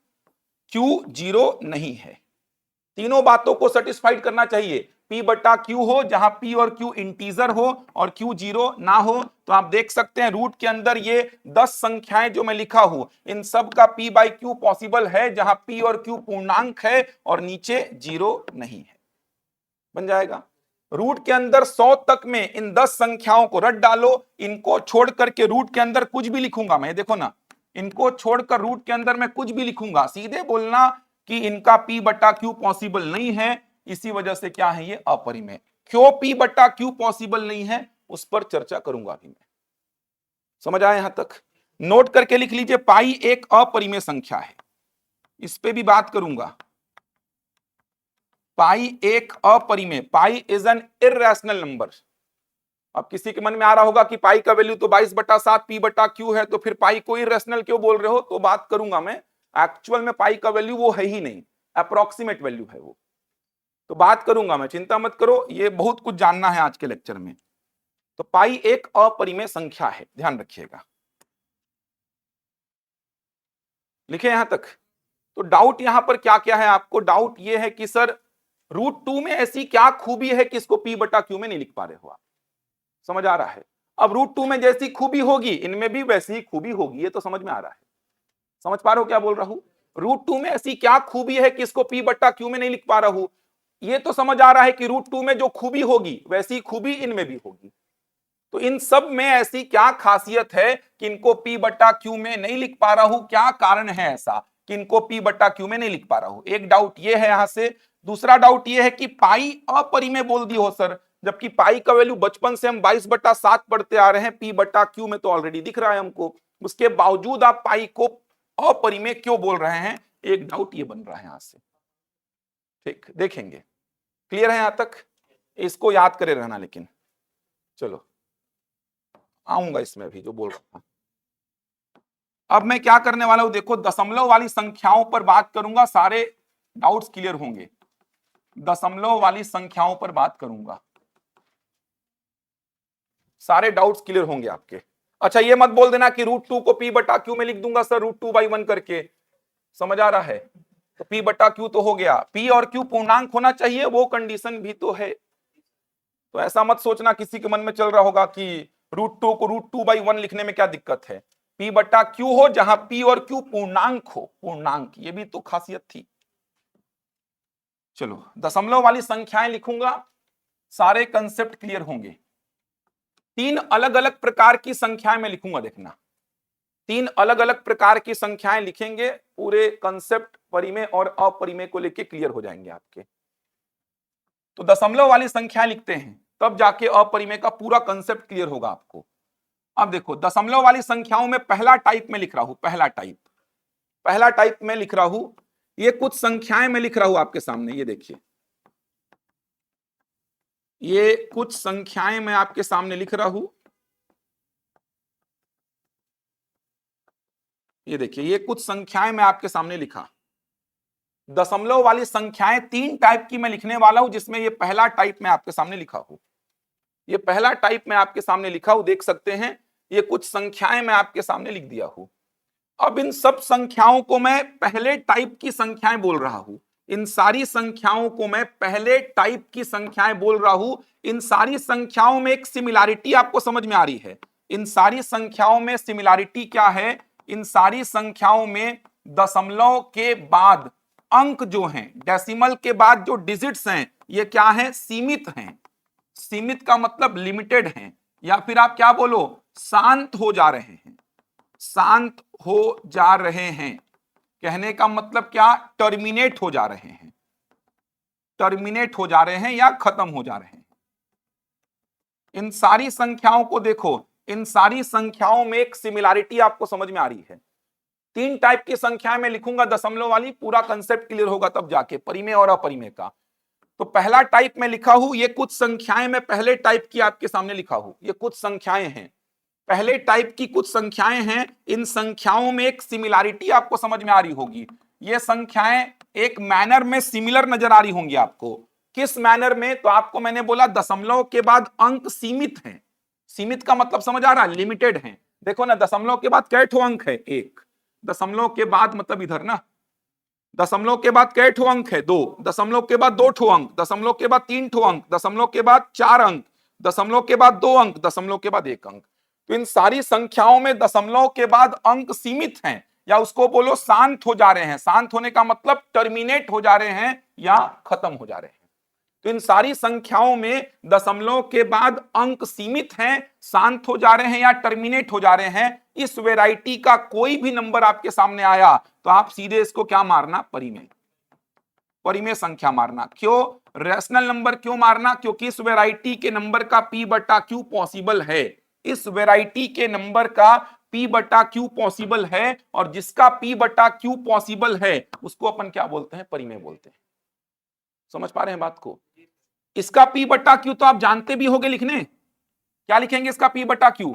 Q जीरो नहीं है। तीनों बातों को सेटिस्फाइड करना चाहिए, P बटा Q हो जहां P और Q इंटीजर हो और Q जीरो ना हो। तो आप देख सकते हैं रूट के अंदर ये 10 संख्याएं जो मैं लिखा हूं, इन सब का P बाई Q पॉसिबल है, जहां P और Q पूर्णांक है और नीचे जीरो नहीं है। बन जाएगा। रूट के अंदर 100 तक में इन 10 संख्याओं को रट डालो, इनको छोड़ करके रूट के अंदर कुछ भी लिखूंगा मैं, देखो ना, इनको छोड़कर रूट के अंदर मैं कुछ भी लिखूंगा, सीधे बोलना कि इनका P बटा Q पॉसिबल नहीं है, इसी वजह से क्या है, ये अपरिमेय। क्यों P बटा Q पॉसिबल नहीं है, उस पर चर्चा करूंगा अभी मैं। समझ आया यहां तक, नोट करके लिख लीजिए, पाई एक अपरिमेय संख्या है, इस पे भी बात करूंगा। पाई एक अपरिमेय, pi is an irrational number. अब किसी के मन में आ रहा होगा कि पाई का वैल्यू तो 22/7 P बटा Q है, तो फिर पाई को इर्रेशनल क्यों बोल रहे हो, तो बात करूंगा मैं। एक्चुअल में पाई का वैल्यू वो है ही नहीं, अप्रोक्सीमेट वैल्यू है वो, तो बात करूंगा मैं, चिंता मत करो, ये बहुत कुछ जानना है आज के लेक्चर में। तो पाई एक अपरिमेय संख्या है, ध्यान रखिएगा, लिखे यहां तक। तो डाउट यहां पर क्या क्या है, आपको डाउट ये है कि सर √2 में ऐसी क्या खूबी है कि इसको P बटा Q में नहीं लिख पा रहे हो आप। समझ आ रहा है। अब √2 में जैसी खूबी होगी इनमें भी वैसी ही खूबी होगी, ये तो समझ में आ रहा है। समझ पा रहे हो क्या बोल रहा हूं, √2 में ऐसी क्या खूबी है कि इसको P बटा Q में नहीं लिख पा रहा हूं, ये तो समझ आ रहा है कि √2 में जो खूबी होगी वैसी खूबी इनमें भी होगी। तो इन सब में ऐसी क्या खासियत है कि इनको P बटा Q में नहीं लिख पा रहा हूं, क्या कारण है ऐसा कि इनको P बटा Q में नहीं लिख पा रहा हूं। एक डाउट ये है यहां से। दूसरा डाउट ये है कि पाई अपरिमेय बोल दी हो सर, जबकि पाई का वैल्यू बचपन से हम 22/7 पढ़ते आ रहे हैं, P बटा Q में तो ऑलरेडी दिख रहा है हमको, उसके बावजूद आप पाई को अपरिमेय क्यों बोल रहे हैं, एक डाउट ये बन रहा है यहां से। ठीक, देखेंगे। क्लियर है यहां तक, इसको याद करे रहना लेकिन। चलो आऊंगा इसमें भी जो बोल रहा था। अब मैं क्या करने वाला हूं, देखो दशमलव वाली संख्याओं पर बात करूंगा, सारे डाउट्स क्लियर होंगे। दशमलव वाली संख्याओं पर बात करूंगा, सारे डाउट्स क्लियर होंगे आपके। अच्छा ये मत बोल देना कि √2 को p/q में लिख दूंगा सर √2/1 करके, समझ आ रहा है? तो p/q तो हो गया, p और q पूर्णांक होना चाहिए, वो कंडीशन भी तो है। तो ऐसा मत सोचना किसी के मन में चल रहा होगा कि √2 को √2/1 लिखने में क्या दिक्कत है। p/q हो जहां p और q पूर्णांक हो, पूर्णांक, ये भी तो खासियत थी। चलो दशमलव वाली संख्याएं लिखूंगा, सारे कंसेप्ट क्लियर होंगे। 3 अलग अलग प्रकार की संख्याएं मैं लिखूंगा, देखना 3 अलग अलग प्रकार की संख्याएं लिखेंगे, पूरे कंसेप्ट परिमेय और अपरिमेय को लेके क्लियर हो जाएंगे आपके। तो दशमलव वाली संख्याएं लिखते हैं, तब जाके अपरिमेय का पूरा कंसेप्ट क्लियर होगा आपको। अब देखो दशमलव वाली संख्याओं में पहला टाइप में लिख रहा हूं, पहला टाइप में लिख रहा हूं, ये कुछ संख्याएं मैं लिख रहा हूं आपके सामने, ये देखिए, ये कुछ संख्याएं मैं आपके सामने लिख रहा हूं, ये देखिए, ये कुछ संख्याएं मैं आपके सामने लिखा। दशमलव वाली संख्याएं 3 टाइप की मैं लिखने वाला हूं, जिसमें ये पहला टाइप मैं आपके सामने लिखा हूं, ये पहला टाइप मैं आपके सामने लिखा हूं, देख सकते हैं, ये कुछ संख्याएं मैं आपके सामने लिख दिया हूं। अब इन सब संख्याओं को मैं पहले टाइप की संख्याएं बोल रहा हूं, इन सारी संख्याओं को मैं पहले टाइप की संख्याएं बोल रहा हूं। इन सारी संख्याओं में एक सिमिलैरिटी आपको समझ में आ रही है, इन सारी संख्याओं में सिमिलैरिटी क्या है, इन सारी संख्याओं में दशमलव के बाद अंक जो हैं, डेसिमल के बाद जो डिजिट्स हैं, ये क्या है, सीमित हैं। सीमित का मतलब लिमिटेड हैं, या फिर आप क्या बोलो, शांत हो जा रहे हैं, शांत हो जा रहे हैं। कहने का मतलब क्या, टर्मिनेट हो जा रहे हैं, टर्मिनेट हो जा रहे हैं या खत्म हो जा रहे हैं। इन सारी संख्याओं को देखो, इन सारी संख्याओं में एक सिमिलैरिटी आपको समझ में आ रही है। 3 टाइप की संख्याएं मैं लिखूंगा दशमलव वाली, पूरा कंसेप्ट क्लियर होगा तब जाके परिमेय और अपरिमेय का। तो पहला टाइप में लिखा हूं, ये कुछ संख्याएं मैं पहले टाइप की आपके सामने लिखा हूं, ये कुछ संख्याएं हैं, पहले टाइप की कुछ संख्याएं हैं। इन संख्याओं में एक सिमिलैरिटी आपको समझ में आ रही होगी, ये संख्याएं एक मैनर में सिमिलर नजर आ रही होंगी आपको। किस मैनर में, तो आपको मैंने बोला दशमलव के बाद अंक सीमित हैं, सीमित का मतलब समझ आ रहा है, लिमिटेड हैं। देखो ना दशमलव के बाद कै ठो अंक है, एक, दशमलव के बाद मतलब इधर ना, दशमलव के बाद कै ठो अंक है, 2, दशमलव के बाद 2 ठो अंक, दशमलव के बाद 3 ठो अंक, दशमलव के बाद 4 अंक, दशमलव के बाद 2 अंक, दशमलव के बाद 1 अंक। तो इन सारी संख्याओं में दशमलव के बाद अंक सीमित हैं, या उसको बोलो शांत हो जा रहे हैं। शांत होने का मतलब टर्मिनेट हो जा रहे हैं या खत्म हो जा रहे हैं। तो इन सारी संख्याओं में दशमलव के बाद अंक सीमित हैं, शांत हो जा रहे हैं या टर्मिनेट हो जा रहे हैं। इस वैरायटी का कोई भी नंबर आपके सामने आया तो आप सीधे इसको क्या मारना, परिमेय, परिमेय संख्या मारना। क्यों रैशनल नंबर क्यों मारना, क्योंकि इस वैरायटी के नंबर का p/q पॉसिबल है, इस वैरायटी के नंबर का p/q पॉसिबल है, और जिसका p/q पॉसिबल है उसको अपन क्या बोलते हैं, परिमेय बोलते हैं। समझ पा रहे हैं बात को? इसका p/q तो आप जानते भी होंगे लिखने, क्या लिखेंगे इसका p/q,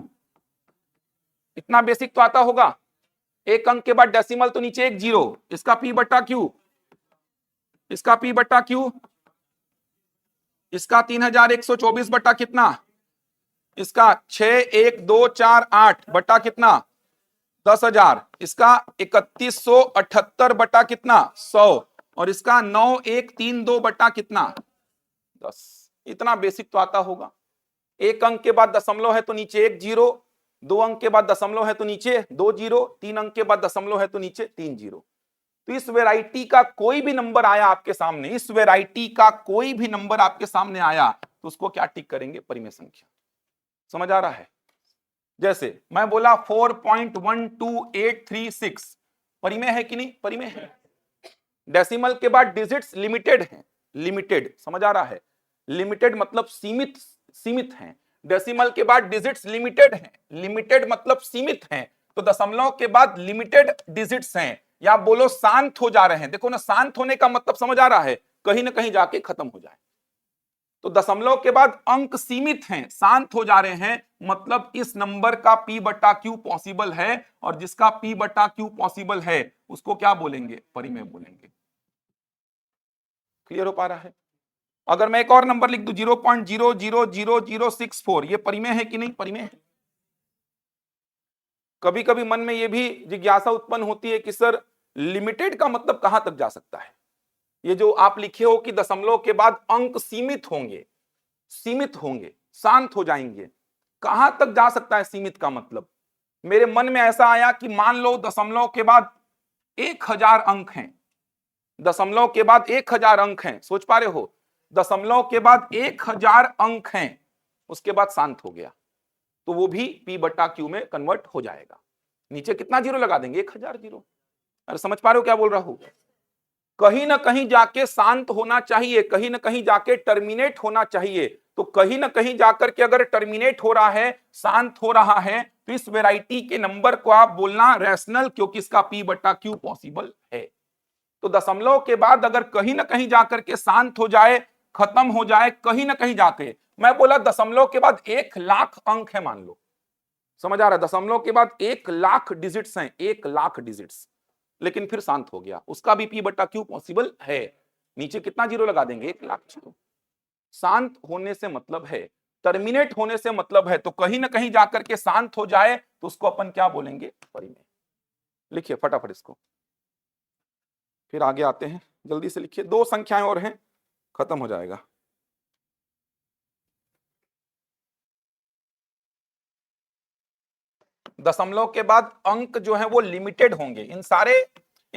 इतना बेसिक तो आता होगा। एक अंक के बाद डेसिमल तो नीचे एक जीरो, इसका p/q, इसका p/q, इसका 3124 बटा कितना, इसका 61248 बटा कितना 10,000, इसका 3178 बटा कितना 100, और इसका 9132 बटा कितना 10। इतना बेसिक तो आता होगा। एक अंक के बाद दशमलव है तो नीचे एक जीरो, 2 अंक के बाद दशमलव है तो नीचे 2 जीरो, 3 अंक के बाद दशमलव है तो नीचे 3 जीरो। तो इस वैरायटी का कोई भी नंबर आया आपके सामने, इस वैरायटी का कोई भी नंबर आपके सामने आया तो उसको क्या टिक करेंगे, परिमेय संख्या। समझ आ रहा है? जैसे मैं बोला 4.12836, परिमेय है कि नहीं, परिमेय है। डेसिमल के बाद डिजिट्स लिमिटेड हैं, लिमिटेड, समझ आ रहा है, लिमिटेड मतलब सीमित, सीमित हैं। डेसिमल के बाद डिजिट्स लिमिटेड हैं, लिमिटेड मतलब सीमित हैं, तो दशमलव के बाद लिमिटेड डिजिट्स हैं, या बोलो शांत हो जा रहे हैं। देखो ना, शांत होने का मतलब समझ आ रहा है, कहीं ना कहीं जाके खत्म हो जाए। तो दशमलव के बाद अंक सीमित हैं, शांत हो जा रहे हैं, मतलब इस नंबर का p बटा q पॉसिबल है, और जिसका p बटा q पॉसिबल है उसको क्या बोलेंगे, परिमेय बोलेंगे। क्लियर हो पा रहा है? अगर मैं एक और नंबर लिख दूं 0.000064, ये परिमेय है कि नहीं? परिमेय है। कभी कभी मन में ये भी जिज्ञासा उत्पन्न होती है कि सर लिमिटेड का मतलब कहां तक जा सकता है? ये जो आप लिखे हो कि दशमलव के बाद अंक सीमित होंगे, सीमित होंगे, शांत हो जाएंगे, कहां तक जा सकता है सीमित का मतलब? मेरे मन में ऐसा आया कि मान लो दशमलव के बाद 1000 अंक हैं, दशमलव के बाद 1000 अंक हैं, सोच पा रहे हो? दशमलव के बाद 1000 अंक हैं, उसके बाद शांत हो गया, तो वो भी p बटा q में कन्वर्ट हो जाएगा। नीचे कितना जीरो लगा देंगे? 1000 जीरो। अरे समझ पा रहे हो क्या बोल रहा हूं? कहीं ना कहीं जाके शांत होना चाहिए, कहीं ना कहीं जाके टर्मिनेट होना चाहिए। तो कहीं ना कहीं जाकर के अगर टर्मिनेट हो रहा है, शांत हो रहा है, तो इस वैरायटी के नंबर को आप बोलना रैशनल, क्योंकि इसका p बटा q पॉसिबल है। तो दशमलव के बाद अगर कहीं ना कहीं जाकर के शांत हो जाए, खत्म हो जाए, कहीं ना कहीं जाके, मैं बोला दशमलव के बाद 1,00,000 अंक है मान लो, समझ आ रहा है? दशमलव के बाद 1,00,000 डिजिट्स हैं, 1,00,000 डिजिट्स, लेकिन फिर शांत हो गया, उसका भी p बटा q पॉसिबल है। नीचे कितना जीरो लगा देंगे? 1,00,000 जीरो। शांत होने से मतलब है, टर्मिनेट होने से मतलब है, तो कहीं ना कहीं जाकर के शांत हो जाए तो उसको अपन क्या बोलेंगे? परिमेय। लिखिए फटाफट इसको, फिर आगे आते हैं, जल्दी से लिखिए, 2 संख्याएं और हैं, खत्म हो जाएगा। दशमलव के बाद अंक जो है वो लिमिटेड होंगे। इन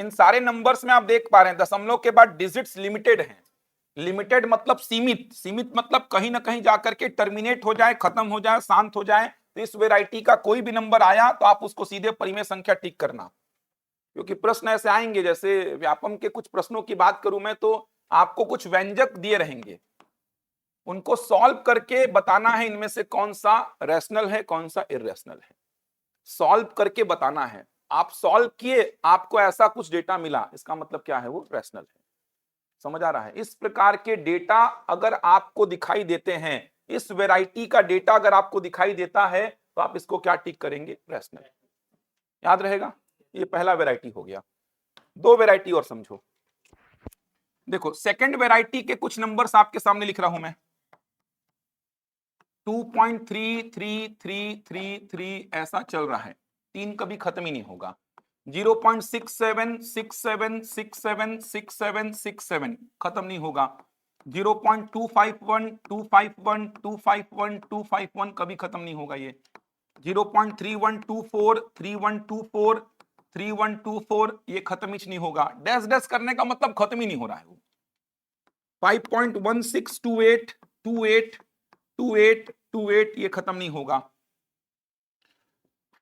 सारे नंबर्स में आप देख पा रहे हैं दशमलव के बाद डिजिट्स लिमिटेड हैं। लिमिटेड मतलब सीमित, सीमित मतलब कहीं ना कहीं जाकर के टर्मिनेट हो जाए, खत्म हो जाए, शांत हो जाए। तो इस वैरायटी का कोई भी नंबर आया तो आप उसको सीधे परिमेय संख्या टिक करना, क्योंकि प्रश्न ऐसे आएंगे, जैसे व्यापम के कुछ प्रश्नों की बात करूं मैं, तो आपको कुछ व्यंजक दिए रहेंगे, उनको सॉल्व करके बताना है इनमें से कौन सा रैशनल है, कौन सा इररेशनल है, सॉल्व करके बताना है। आप सॉल्व किए, आपको ऐसा कुछ डेटा मिला, इसका मतलब क्या है? वो रैशनल है। समझ आ रहा है? इस प्रकार के डेटा अगर आपको दिखाई देते हैं, इस वैरायटी का डेटा अगर आपको दिखाई देता है, तो आप इसको क्या टिक करेंगे? रैशनल। याद रहेगा? ये पहला वैरायटी हो गया। 2 वैरायटी और समझो। देखो सेकंड वैरायटी के कुछ नंबर्स आपके सामने लिख रहा हूं मैं, 2.333333 ऐसा चल रहा है, 3 कभी खत्म ही नहीं होगा। 0.6767676767 खत्म नहीं होगा। 0.251 251 251 251 कभी खत्म नहीं होगा ये। 0.3124 3124 3124 ये खत्म ही नहीं होगा। डैश डैश करने का मतलब खत्म ही नहीं हो रहा है वो। 5.1628 28 28 28 ये खत्म नहीं होगा।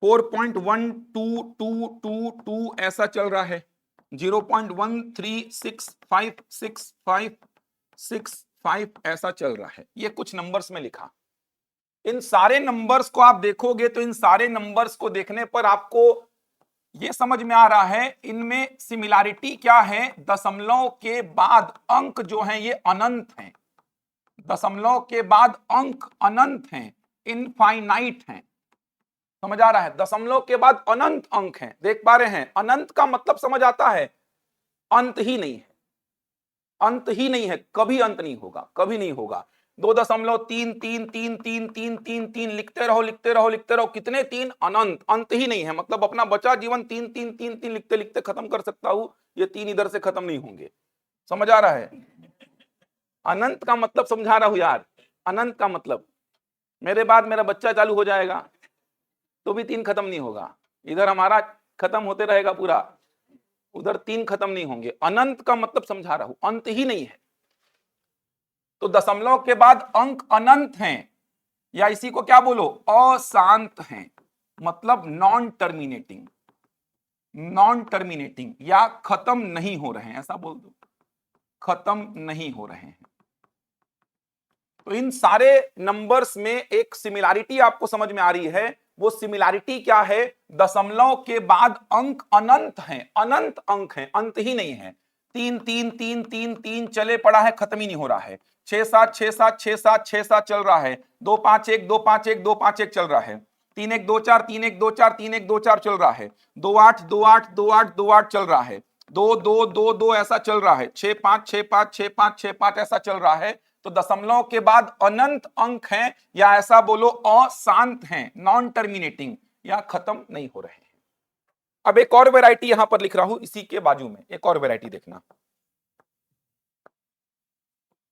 4.12222 ऐसा चल रहा है। 0.13656565 ऐसा चल रहा है। ये कुछ नंबर्स में लिखा। इन सारे नंबर्स को आप देखोगे तो इन सारे नंबर्स को देखने पर आपको ये समझ में आ रहा है इनमें सिमिलैरिटी क्या है। दशमलव के बाद अंक जो हैं ये अनंत हैं। दशमलव के बाद अंक अनंत हैं, इनफाइनाइट हैं। समझ आ रहा है? दशमलव के बाद अनंत अंक हैं, देख पा रहे हैं? अनंत का मतलब समझ आता है? अंत ही नहीं है, अंत ही नहीं है, कभी अंत नहीं होगा, कभी नहीं होगा। 2.33333333 लिखते रहो लिखते रहो लिखते रहो, कितने तीन? अनंत, अंत ही नहीं है। मतलब अपना बचा जीवन 3 लिखते लिखते खत्म कर सकता हूं, ये 3 इधर से खत्म नहीं होंगे। समझ आ रहा है? अनंत का मतलब समझा रहा हूं यार, अनंत का मतलब मेरे बाद मेरा बच्चा चालू हो जाएगा तो भी 3 खत्म नहीं होगा, इधर हमारा खत्म होते रहेगा पूरा, उधर 3 खत्म नहीं होंगे। अनंत का मतलब समझा रहा हूं, अंत ही नहीं है। तो दशमलव के बाद अंक अनंत हैं, या इसी को क्या बोलो? अशांत हैं, मतलब नॉन टर्मिनेटिंग, नॉन टर्मिनेटिंग या खत्म नहीं हो रहे हैं, ऐसा बोल दो, खत्म नहीं हो रहे हैं। तो इन सारे नंबर्स में एक सिमिलैरिटी आपको समझ में आ रही है। वो सिमिलैरिटी क्या है? दशमलव के बाद अंक अनंत हैं, अनंत अंक हैं, अंत ही नहीं है। 3 3 3 3 3 चले पड़ा है, खत्म ही नहीं हो रहा है। 6 7 6 7 6 7 6 7 चल रहा है, 2 5 1 2 5 1 2 5 1 चल रहा है, 3 1 2 4 3 1 2 4 3 1 2 4 चल रहा है, 2 8 2 8 2 8 2 8 चल रहा है, 2 2 2 2 ऐसा चल रहा है, 6 5 6 5 6 5 6 5 ऐसा चल रहा है। तो दशमलव के बाद अनंत अंक हैं, या ऐसा बोलो अशांत हैं, नॉन टर्मिनेटिंग, या खत्म नहीं हो रहे हैं। अब एक और वैरायटी यहां पर लिख रहा हूं, इसी के बाजू में एक और वैरायटी देखना,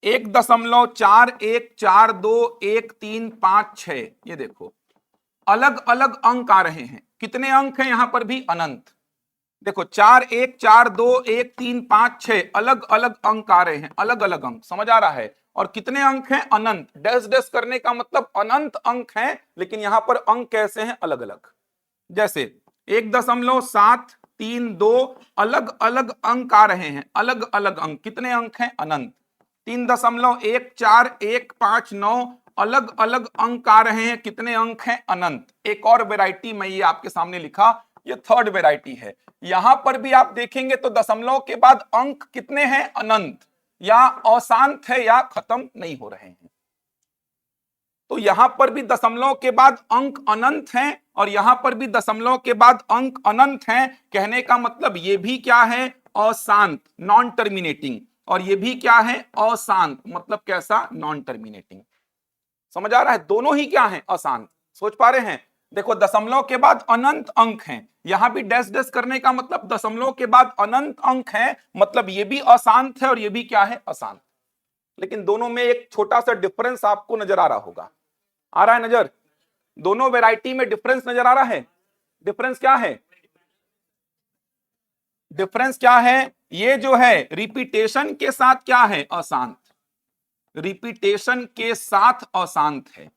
1.41421356। ये देखो अलग अलग अंक आ रहे हैं, कितने अंक हैं यहां पर भी अनंत। देखो 4 1 4 2 1 3 5 6 अलग अलग अंक आ रहे हैं, अलग अलग अंक, समझ आ रहा है। और कितने अंक हैं अनंत, डैश डैश करने का मतलब अनंत अंक हैं, लेकिन यहां पर अंक कैसे हैं अलग अलग। जैसे 1.732 अलग अलग अंक आ रहे हैं, अलग अलग अंक, कितने अंक हैं अनंत। 3.14159 अलग अलग अंक आ रहे हैं, कितने अंक हैं अनंत। एक और वैरायटी मैं ये आपके सामने लिखा, ये थर्ड वैरायटी है। यहां पर भी आप देखेंगे तो दशमलव के बाद अंक कितने हैं अनंत, या अशांत है या खत्म नहीं हो रहे हैं। तो यहां पर भी दशमलव के बाद अंक अनंत हैं, और यहां पर भी दशमलव के बाद अंक अनंत हैं। कहने का मतलब ये भी क्या है अशांत, नॉन टर्मिनेटिंग, और ये भी क्या है अशांत, मतलब कैसा नॉन टर्मिनेटिंग। समझ आ रहा है, दोनों ही क्या है अशांत। सोच पा रहे हैं, देखो दशमलव के बाद अनंत अंक हैं, यहां भी डैश डैश करने का मतलब दशमलव के बाद अनंत अंक है, मतलब ये भी अशांत है और ये भी क्या है अशांत। लेकिन दोनों में एक छोटा सा डिफरेंस आपको नजर आ रहा होगा, आ रहा है नजर, दोनों वैरायटी में डिफरेंस नजर आ रहा है। डिफरेंस क्या है, डिफरेंस क्या है, ये जो है रिपीटेशन के साथ क्या है अशांत, रिपीटेशन के साथ अशांत है,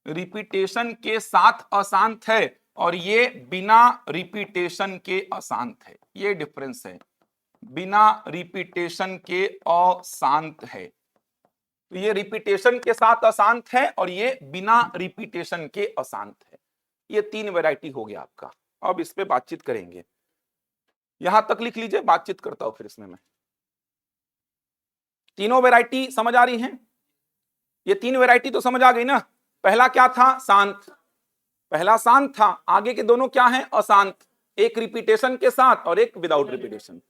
रिपीटेशन के साथ अशांत है, और ये बिना रिपीटेशन के अशांत है। ये डिफरेंस है, बिना रिपीटेशन के अशांत है। तो ये रिपीटेशन के साथ अशांत है और ये बिना रिपीटेशन के अशांत है। ये तीन वैरायटी हो गया आपका। अब इस पे बातचीत करेंगे, यहां तक लिख लीजिए, बातचीत करता हूं फिर इसमें मैं। तीनों वैरायटी समझ आ रही हैं, ये तीन वैरायटी तो समझ आ गई ना। पहला क्या था शांत, पहला शांत था, आगे के दोनों क्या हैं अशांत, एक रिपीटेशन के साथ और एक विदाउट रिपीटेशन।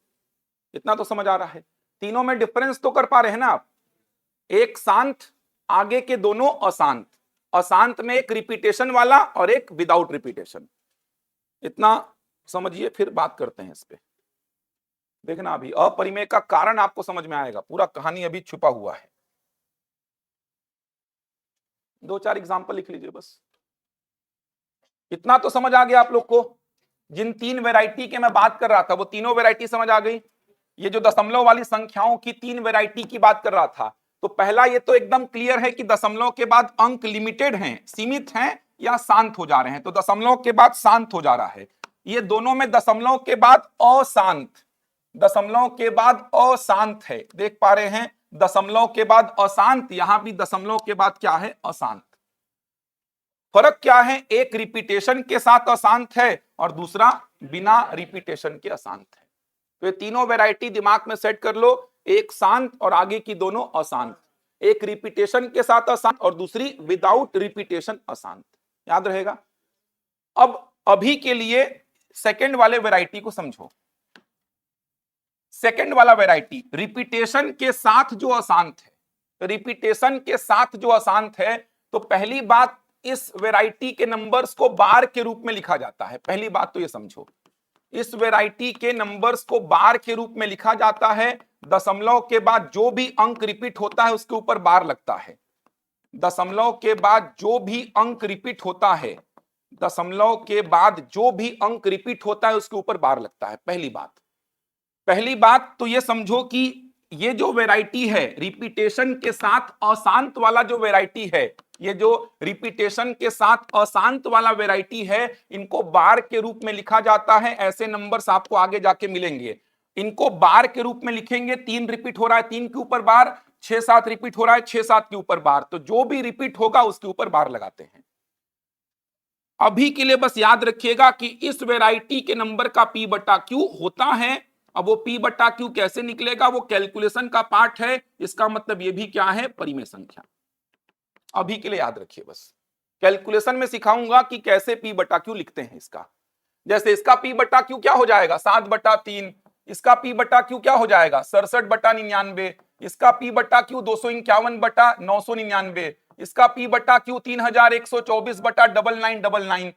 इतना तो समझ आ रहा है। तीनों में डिफरेंस तो कर पा रहे हैं ना आप, एक शांत, आगे के दोनों अशांत, अशांत में एक रिपीटेशन वाला और एक विदाउट रिपीटेशन। इतना समझिए, फिर बात करते हैं इस पे। देखना अभी अपरिमेय का कारण आपको समझ में आएगा, पूरा कहानी अभी छुपा हुआ है। दो चार एग्जांपल लिख लीजिए बस। इतना तो समझ आ गया आप लोग को, जिन तीन वैरायटी के मैं बात कर रहा था वो तीनों वैरायटी समझ आ गई। ये जो दशमलव वाली संख्याओं की तीन वैरायटी की बात कर रहा था, तो पहला ये तो एकदम क्लियर है कि दशमलव के बाद अंक लिमिटेड हैं, सीमित हैं या शांत हो जा रहे हैं। तो दशमलव के बाद शांत हो जा रहा है। ये दोनों में दशमलव के बाद अशांत, दशमलव के बाद अशांत है, देख पा रहे हैं, दशमलव के बाद अशांत, यहां भी दशमलव के बाद क्या है अशांत। फर्क क्या है, एक रिपीटेशन के साथ अशांत है और दूसरा बिना रिपीटेशन के अशांत है। तो ये तीनों वैरायटी दिमाग में सेट कर लो, एक शांत और आगे की दोनों अशांत, एक रिपीटेशन के साथ अशांत और दूसरी विदाउट रिपीटेशन अशांत, याद रहेगा। अब अभी के लिए सेकंड वाले वैरायटी को समझो। सेकंड वाला वैरायटी रिपीटेशन के साथ जो अशांत है, रिपीटेशन के साथ जो अशांत है, तो पहली बात इस वैरायटी के नंबर्स को बार के रूप में लिखा जाता है। पहली बात तो ये समझो, इस वैरायटी के नंबर्स को बार के रूप में लिखा जाता है। दशमलव के बाद जो भी अंक रिपीट होता है उसके ऊपर बार लगता है। दशमलव के बाद जो भी अंक रिपीट होता है, दशमलव के बाद जो भी अंक रिपीट होता है उसके ऊपर बार लगता है। पहली बात, पहली बात तो ये समझो कि ये जो वैरायटी है रिपीटेशन के साथ अशांत वाला जो वैरायटी है, ये जो रिपीटेशन के साथ अशांत वाला वैरायटी है, इनको बार के रूप में लिखा जाता है। ऐसे नंबर्स आपको आगे जाके मिलेंगे, इनको बार के रूप में लिखेंगे। 3 रिपीट हो रहा है 3 के ऊपर बार, 6 7 रिपीट हो रहा है 6 7 के ऊपर बार, तो जो भी रिपीट होगा उसके ऊपर बार लगाते हैं। अभी के लिए बस याद रखिएगा कि इस वैरायटी के नंबर का P/Q होता है अब वो P बटा Q कैसे निकलेगा, वो कैलकुलेशन का पार्ट है। इसका मतलब ये भी क्या है, परिमेय संख्या। अभी के लिए याद रखिए, बस कैलकुलेशन में सिखाऊंगा कि कैसे P बटा Q लिखते हैं इसका। जैसे इसका P बटा Q क्या हो जाएगा, 7/3। इसका P बटा Q क्या हो जाएगा, 67/99। इसका P बटा Q 251/999। इसका P बटा Q 3124/9999।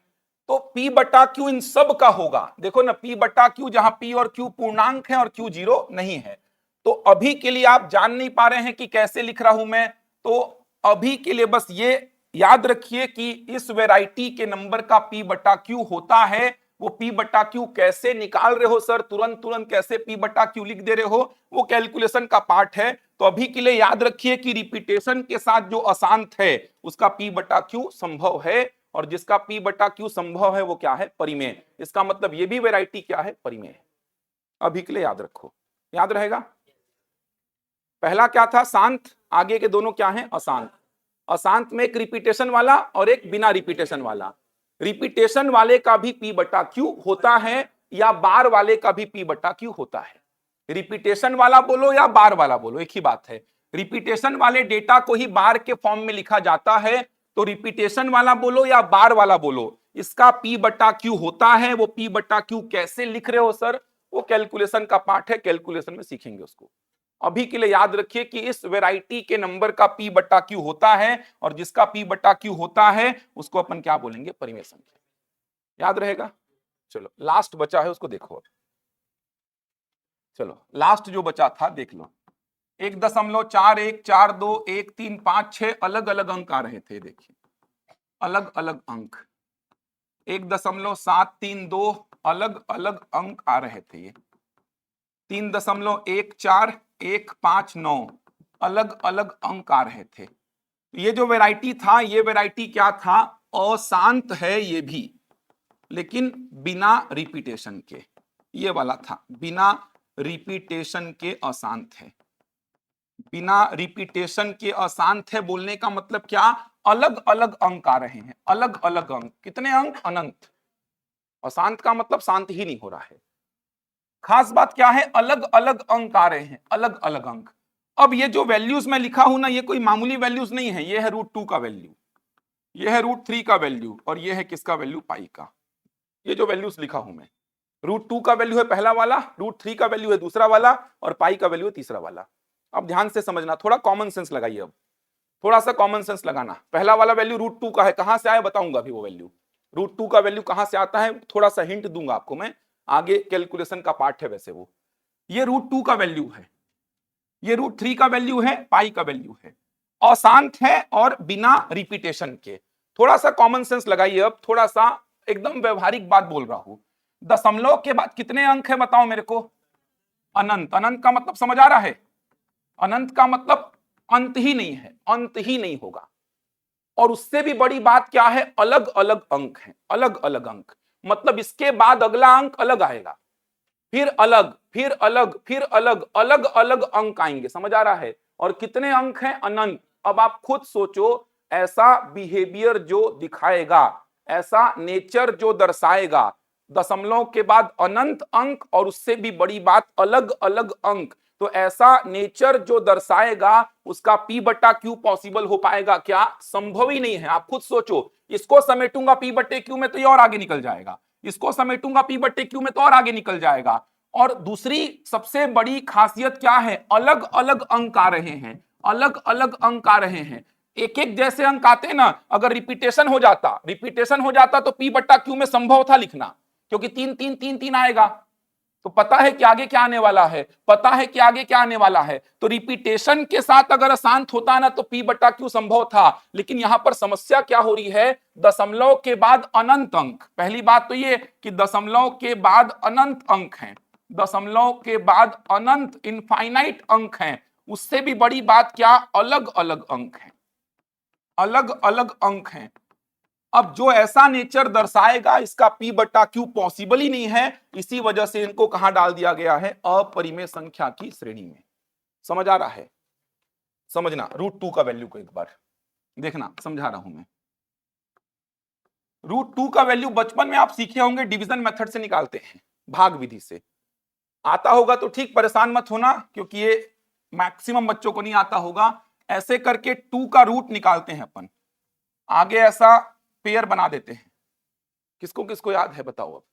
तो P बटा Q इन सब का होगा। देखो ना, P बटा Q, जहां P और Q पूर्णांक है और Q 0 नहीं है। तो अभी के लिए आप जान नहीं पा रहे हैं कि कैसे लिख रहा हूं मैं, तो अभी के लिए बस ये याद रखिए कि इस वैरायटी के नंबर का P बटा Q होता है। वो P बटा Q कैसे निकाल रहे हो सर, तुरंत तुरंत कैसे P बटा Q लिख दे रहे हो, वो कैलकुलेशन का पार्ट है। तो अभी के लिए याद रखिए कि रिपीटेशन के साथ जो अशांत है उसका P बटा Q संभव है, और जिसका P बटा Q संभव है वो क्या है, परिमेय। इसका मतलब ये भी वैरायटी क्या है, परिमेय है। अभी के लिए याद रखो, याद रहेगा। पहला क्या था, शांत, आगे के दोनों क्या है, अशांत। अशांत में एक रिपीटेशन वाला और एक बिना रिपीटेशन वाला। रिपीटेशन वाले का भी P बटा Q होता है, या बार वाले का भी P बटा Q होता है। रिपीटेशन वाला बोलो या बार वाला बोलो, एक ही बात है। रिपीटेशन वाले डेटा को ही बार के फॉर्म में लिखा जाता है। तो रिपीटेशन वाला बोलो या बार वाला बोलो, इसका P बटा Q होता है। वो P बटा Q कैसे लिख रहे हो सर, वो कैलकुलेशन का पार्ट है, कैलकुलेशन में सीखेंगे उसको। अभी के लिए याद रखिए कि इस वैरायटी के नंबर का P बटा Q होता है, और जिसका P बटा Q होता है उसको अपन क्या बोलेंगे, परिमेय संख्या। याद रहेगा। चलो लास्ट बचा है, उसको देखो अब। चलो लास्ट जो बचा था देख लो। 1.41421356 अलग अलग अंक आ रहे थे, देखिए अलग अलग अंक। 1.732 अलग अलग अंक आ रहे थे। ये 3.14159 अलग अलग अंक आ रहे थे। ये जो वैरायटी था, ये वैरायटी क्या था, अशांत है ये भी, लेकिन बिना रिपीटेशन के। ये वाला था बिना रिपीटेशन के अशांत है। बिना रिपीटेशन के अशांत है बोलने का मतलब क्या, अलग अलग अंक आ रहे हैं, अलग अलग अंक। कितने अंक, अनंत। अशांत का मतलब शांत ही नहीं हो रहा है। खास बात क्या है, अलग अलग अंक आ रहे हैं, अलग अलग अंक। अब ये जो वैल्यूज मैं लिखा हूं ना, ये कोई मामूली वैल्यूज नहीं है। ये है √2 का वैल्यू, ये है √3 का वैल्यू, और ये है किसका वैल्यू, पाई का। ये जो वैल्यूज लिखा हूं मैं, √2 का वैल्यू है पहला वाला, √3 का वैल्यू है दूसरा वाला, और पाई का वैल्यू है तीसरा वाला। अब ध्यान से समझना, थोड़ा कॉमन सेंस लगाइए। अब थोड़ा सा कॉमन सेंस लगाना। पहला वाला वैल्यू √2 का है, कहां से आया बताऊंगा अभी। वो वैल्यू √2 का वैल्यू कहां से आता है, थोड़ा सा हिंट दूंगा आपको मैं, आगे कैलकुलेशन का पार्ट है वैसे वो। ये √2 का वैल्यू है, ये √3 का वैल्यू है, पाई का वैल्यू है। अशांत है और बिना रिपीटेशन के। थोड़ा सा कॉमन सेंस लगाइए। अब थोड़ा सा एकदम व्यवहारिक बात बोल रहा हूं। दशमलव के बाद कितने अंक है बताओ मेरे को, अनंत। अनंत का मतलब समझ आ रहा है, अनंत का मतलब अंत ही नहीं है, अंत ही नहीं होगा। और उससे भी बड़ी बात क्या है, अलग अलग अंक हैं, अलग अलग अंक। मतलब इसके बाद अगला अंक अलग आएगा, फिर अलग, फिर अलग, फिर अलग, अलग अलग अंक आएंगे। समझ आ रहा है। और कितने अंक हैं, अनंत। अब आप खुद सोचो, ऐसा बिहेवियर जो दिखाएगा, ऐसा नेचर जो दर्शाएगा, दशमलव के बाद अनंत अंक, और उससे भी बड़ी बात अलग अलग अंक, तो ऐसा नेचर जो दर्शाएगा उसका P बटा Q पॉसिबल हो पाएगा क्या, संभव ही नहीं है। आप खुद सोचो, इसको समेटूंगा P बटे Q में तो ये और आगे निकल जाएगा, इसको समेटूंगा P बटे Q में तो और आगे निकल जाएगा। और दूसरी सबसे बड़ी खासियत क्या है, अलग अलग अंक आ रहे हैं, अलग अलग अंक आ रहे हैं। एक एक जैसे अंक आते ना, अगर रिपीटेशन हो जाता, रिपीटेशन हो जाता तो P बटा Q में संभव था लिखना, क्योंकि 3 3 3 3 आएगा, तो पता है कि आगे क्या आने वाला है, पता है कि आगे क्या आने वाला है। तो रिपीटेशन के साथ अगर अशांत होता ना तो P बटा Q संभव था। लेकिन यहां पर समस्या क्या हो रही है, दशमलव के बाद अनंत अंक। पहली बात तो ये कि दशमलव के बाद अनंत अंक हैं, दशमलव के बाद अनंत इनफाइनाइट अंक हैं। उससे भी बड़ी बात क्या, अलग अलग अंक हैं, अलग अलग अंक हैं। अब जो ऐसा नेचर दर्शाएगा, इसका P बटा Q पॉसिबल ही नहीं है। इसी वजह से इनको कहां डाल दिया गया है, अपरिमेय संख्या की श्रेणी में। समझ आ रहा है, समझना। √2 का वैल्यू को एक बार देखना, समझा रहा हूं मैं। √2 का वैल्यू बचपन में आप सीखे होंगे, डिवीजन मेथड से निकालते हैं, भाग विधि से। आता होगा तो ठीक, परेशान मत होना, क्योंकि ये मैक्सिमम बच्चों को नहीं आता होगा। ऐसे करके 2 का रूट निकालते हैं अपन, आगे ऐसा पेयर बना देते हैं। किसको किसको याद है बताओ? अब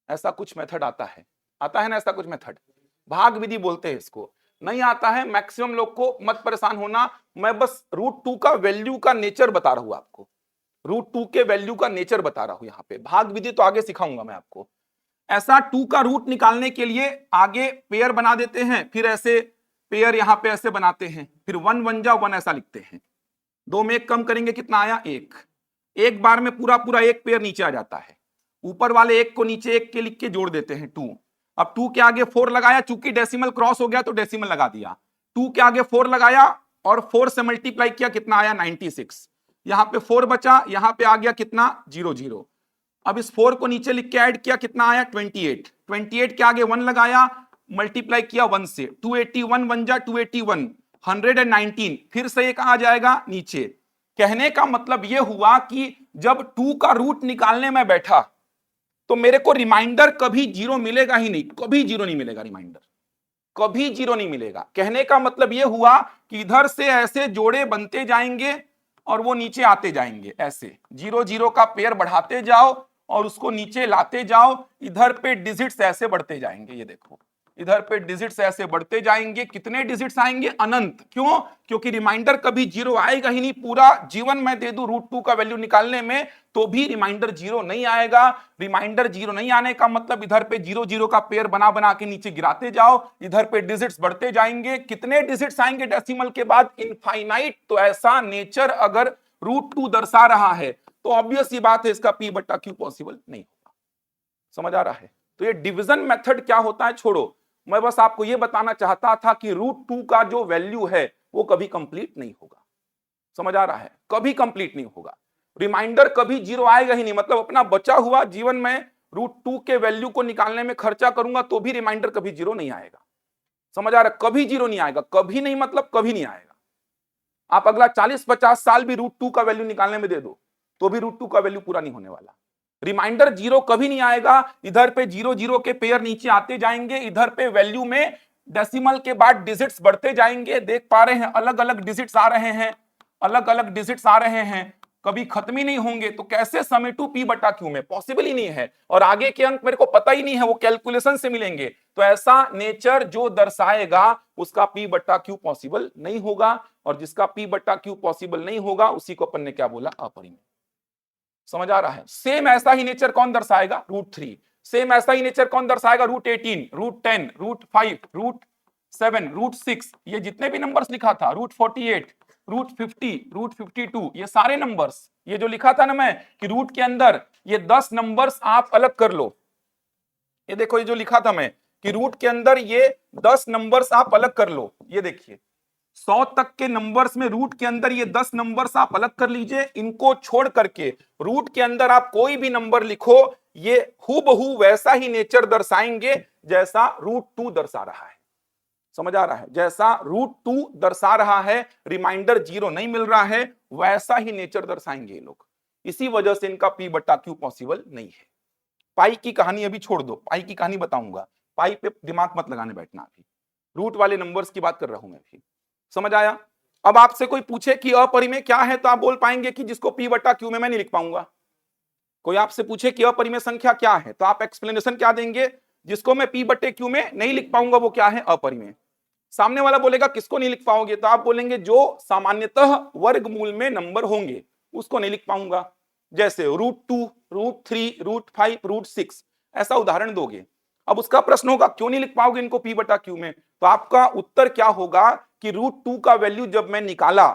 ऐसा कुछ मेथड आता है ना, ऐसा कुछ मेथड, भाग विधि बोलते हैं इसको। नहीं आता है मैक्सिमम लोग को, मत परेशान होना, मैं बस √2 का वैल्यू का नेचर बता रहा हूं आपको, √2 के वैल्यू का नेचर बता रहा हूं। यहां पे भाग विधि तो आगे सिखाऊंगा मैं आपको। ऐसा 2 का रूट निकालने के लिए आगे पेयर बना देते हैं, फिर ऐसे पेयर यहां पे ऐसे बनाते हैं, फिर 1 1 जा 1 ऐसा लिखते हैं। 2 में 1 कम करेंगे, कितना आया? 1। एक बार में पूरा पूरा एक पेयर नीचे आ जाता है, ऊपर वाले एक को नीचे एक के लिख के जोड़ देते हैं 2। अब 2 के आगे 4 लगाया, चूंकि डेसिमल क्रॉस हो गया तो डेसिमल लगा दिया। 2 के आगे 4 लगाया और 4 से मल्टीप्लाई किया, कितना आया? 96। यहां पे 4 बचा, यहां पे आ गया कितना? 0 0। अब इस 4 को नीचे लिख के ऐड किया, कितना आया? 28। 28 के आगे 1 लगाया, मल्टीप्लाई किया 1 से, 281 1 जा 281, 119, फिर से एक आ जाएगा नीचे। कहने का मतलब यह हुआ कि जब 2 का रूट निकालने में बैठा तो मेरे को रिमाइंडर कभी 0 मिलेगा ही नहीं, कभी 0 नहीं मिलेगा, रिमाइंडर कभी 0 नहीं मिलेगा। कहने का मतलब यह हुआ कि इधर से ऐसे जोड़े बनते जाएंगे और वो नीचे आते जाएंगे, ऐसे 0 0 का पेयर बढ़ाते जाओ और उसको नीचे लाते जाओ, इधर पे डिजिट्स ऐसे बढ़ते जाएंगे। ये देखो, इधर पे डिजिट्स ऐसे बढ़ते जाएंगे, कितने डिजिट्स आएंगे? अनंत। क्यों? क्योंकि रिमाइंडर कभी 0 आएगा ही नहीं। पूरा जीवन मैं दे दूं √2 का वैल्यू निकालने में तो भी रिमाइंडर 0 नहीं आएगा। रिमाइंडर 0 नहीं आने का मतलब इधर पे 0 0 का पेयर बना बना के नीचे गिराते जाओ, इधर पे डिजिट्स बढ़ते जाएंगे। कितने डिजिट्स आएंगे डेसिमल के बाद? इनफाइनाइट। तो ऐसा नेचर अगर √2 दर्शा रहा है तो ऑब्वियस ही बात है इसका P/Q पॉसिबल नहीं होगा। समझ आ रहा है? तो ये डिवीजन मेथड क्या होता है छोड़ो, मैं बस आपको ये बताना चाहता था कि √2 का जो वैल्यू है वो कभी कंप्लीट नहीं होगा। समझ आ रहा है? कभी कंप्लीट नहीं होगा। रिमाइंडर कभी 0 आएगा ही नहीं, मतलब अपना बचा हुआ जीवन में √2 के वैल्यू को निकालने में खर्चा करूंगा तो भी रिमाइंडर कभी 0 नहीं आएगा। समझ आ रहा है? कभी 0 नहीं आएगा, कभी नहीं मतलब कभी नहीं आएगा। आप अगला 40-50 साल भी √2 का वैल्यू निकालने में दे दो तो भी √2 का वैल्यू पूरा नहीं होने वाला। रिमाइंडर 0 कभी नहीं आएगा। इधर पे 0 0 के पेयर नीचे आते जाएंगे, इधर पे वैल्यू में डेसिमल के बाद डिजिट्स बढ़ते जाएंगे। देख पा रहे हैं अलग अलग डिजिट्स आ रहे हैं, अलग अलग डिजिट्स आ रहे हैं, कभी खत्म ही नहीं होंगे। तो कैसे समेटू P/Q में? पॉसिबल ही नहीं है। और आगे के अंक मेरे को पता ही नहीं है, वो कैलकुलेशन से मिलेंगे। तो ऐसा नेचर जो दर्शाएगा उसका P/Q पॉसिबल नहीं होगा, और जिसका P/Q पॉसिबल नहीं होगा उसी को अपन ने क्या बोला? अपरिमेय। समझ आ रहा है? सेम ऐसा ही नेचर कौन दर्शाएगा? √3। सेम ऐसा ही नेचर कौन दर्शाएगा? √18, √10, √5, √7, √6, ये जितने भी नंबर्स लिखा था, √48, √50, √52, ये सारे नंबर्स, ये जो लिखा था ना मैं कि रूट के अंदर ये 10 नंबर्स आप अलग कर लो, ये देखो ये जो लिखा था मैं कि रूट के अंदर ये 10 नंबर्स आप अलग कर लो, ये देखिए 100 तक के नंबर्स में रूट के अंदर ये 10 नंबर्स आप अलग कर लीजिए। इनको छोड़ करके रूट के अंदर आप कोई भी नंबर लिखो, ये हूबहू वैसा ही नेचर दर्शाएंगे जैसा √2 दर्शा रहा है। समझ आ रहा है? जैसा √2 दर्शा रहा है, रिमाइंडर 0 नहीं मिल रहा है, वैसा ही नेचर दर्शाएंगे ये लोग। इसी वजह से इनका P/Q पॉसिबल नहीं है। पाई की कहानी अभी छोड़ दो, पाई की कहानी बताऊंगा, पाई पे दिमाग मत लगाने बैठना। अभी रूट वाले नंबर्स की बात कर रहा हूं मैं अभी। समझ आया? अब आपसे कोई पूछे कि अपरिमेय क्या है तो आप बोल पाएंगे कि जिसको P/Q में मैं नहीं लिख पाऊंगा। कोई आपसे पूछे कि अपरिमेय संख्या क्या है तो आप एक्सप्लेनेशन क्या देंगे? जिसको मैं P/Q में नहीं लिख पाऊंगा वो क्या है? अपरिमेय। सामने वाला बोलेगा किसको नहीं लिख पाओगे तो आप बोलेंगे जो सामान्यतः वर्गमूल में नंबर होंगे उसको नहीं लिख पाऊंगा, जैसे √2, √3, √5, √6, ऐसा उदाहरण दोगे। अब उसका प्रश्न होगा क्यों नहीं लिख पाओगे इनको P/Q में? तो आपका उत्तर क्या होगा कि √2 का वैल्यू जब मैं निकाला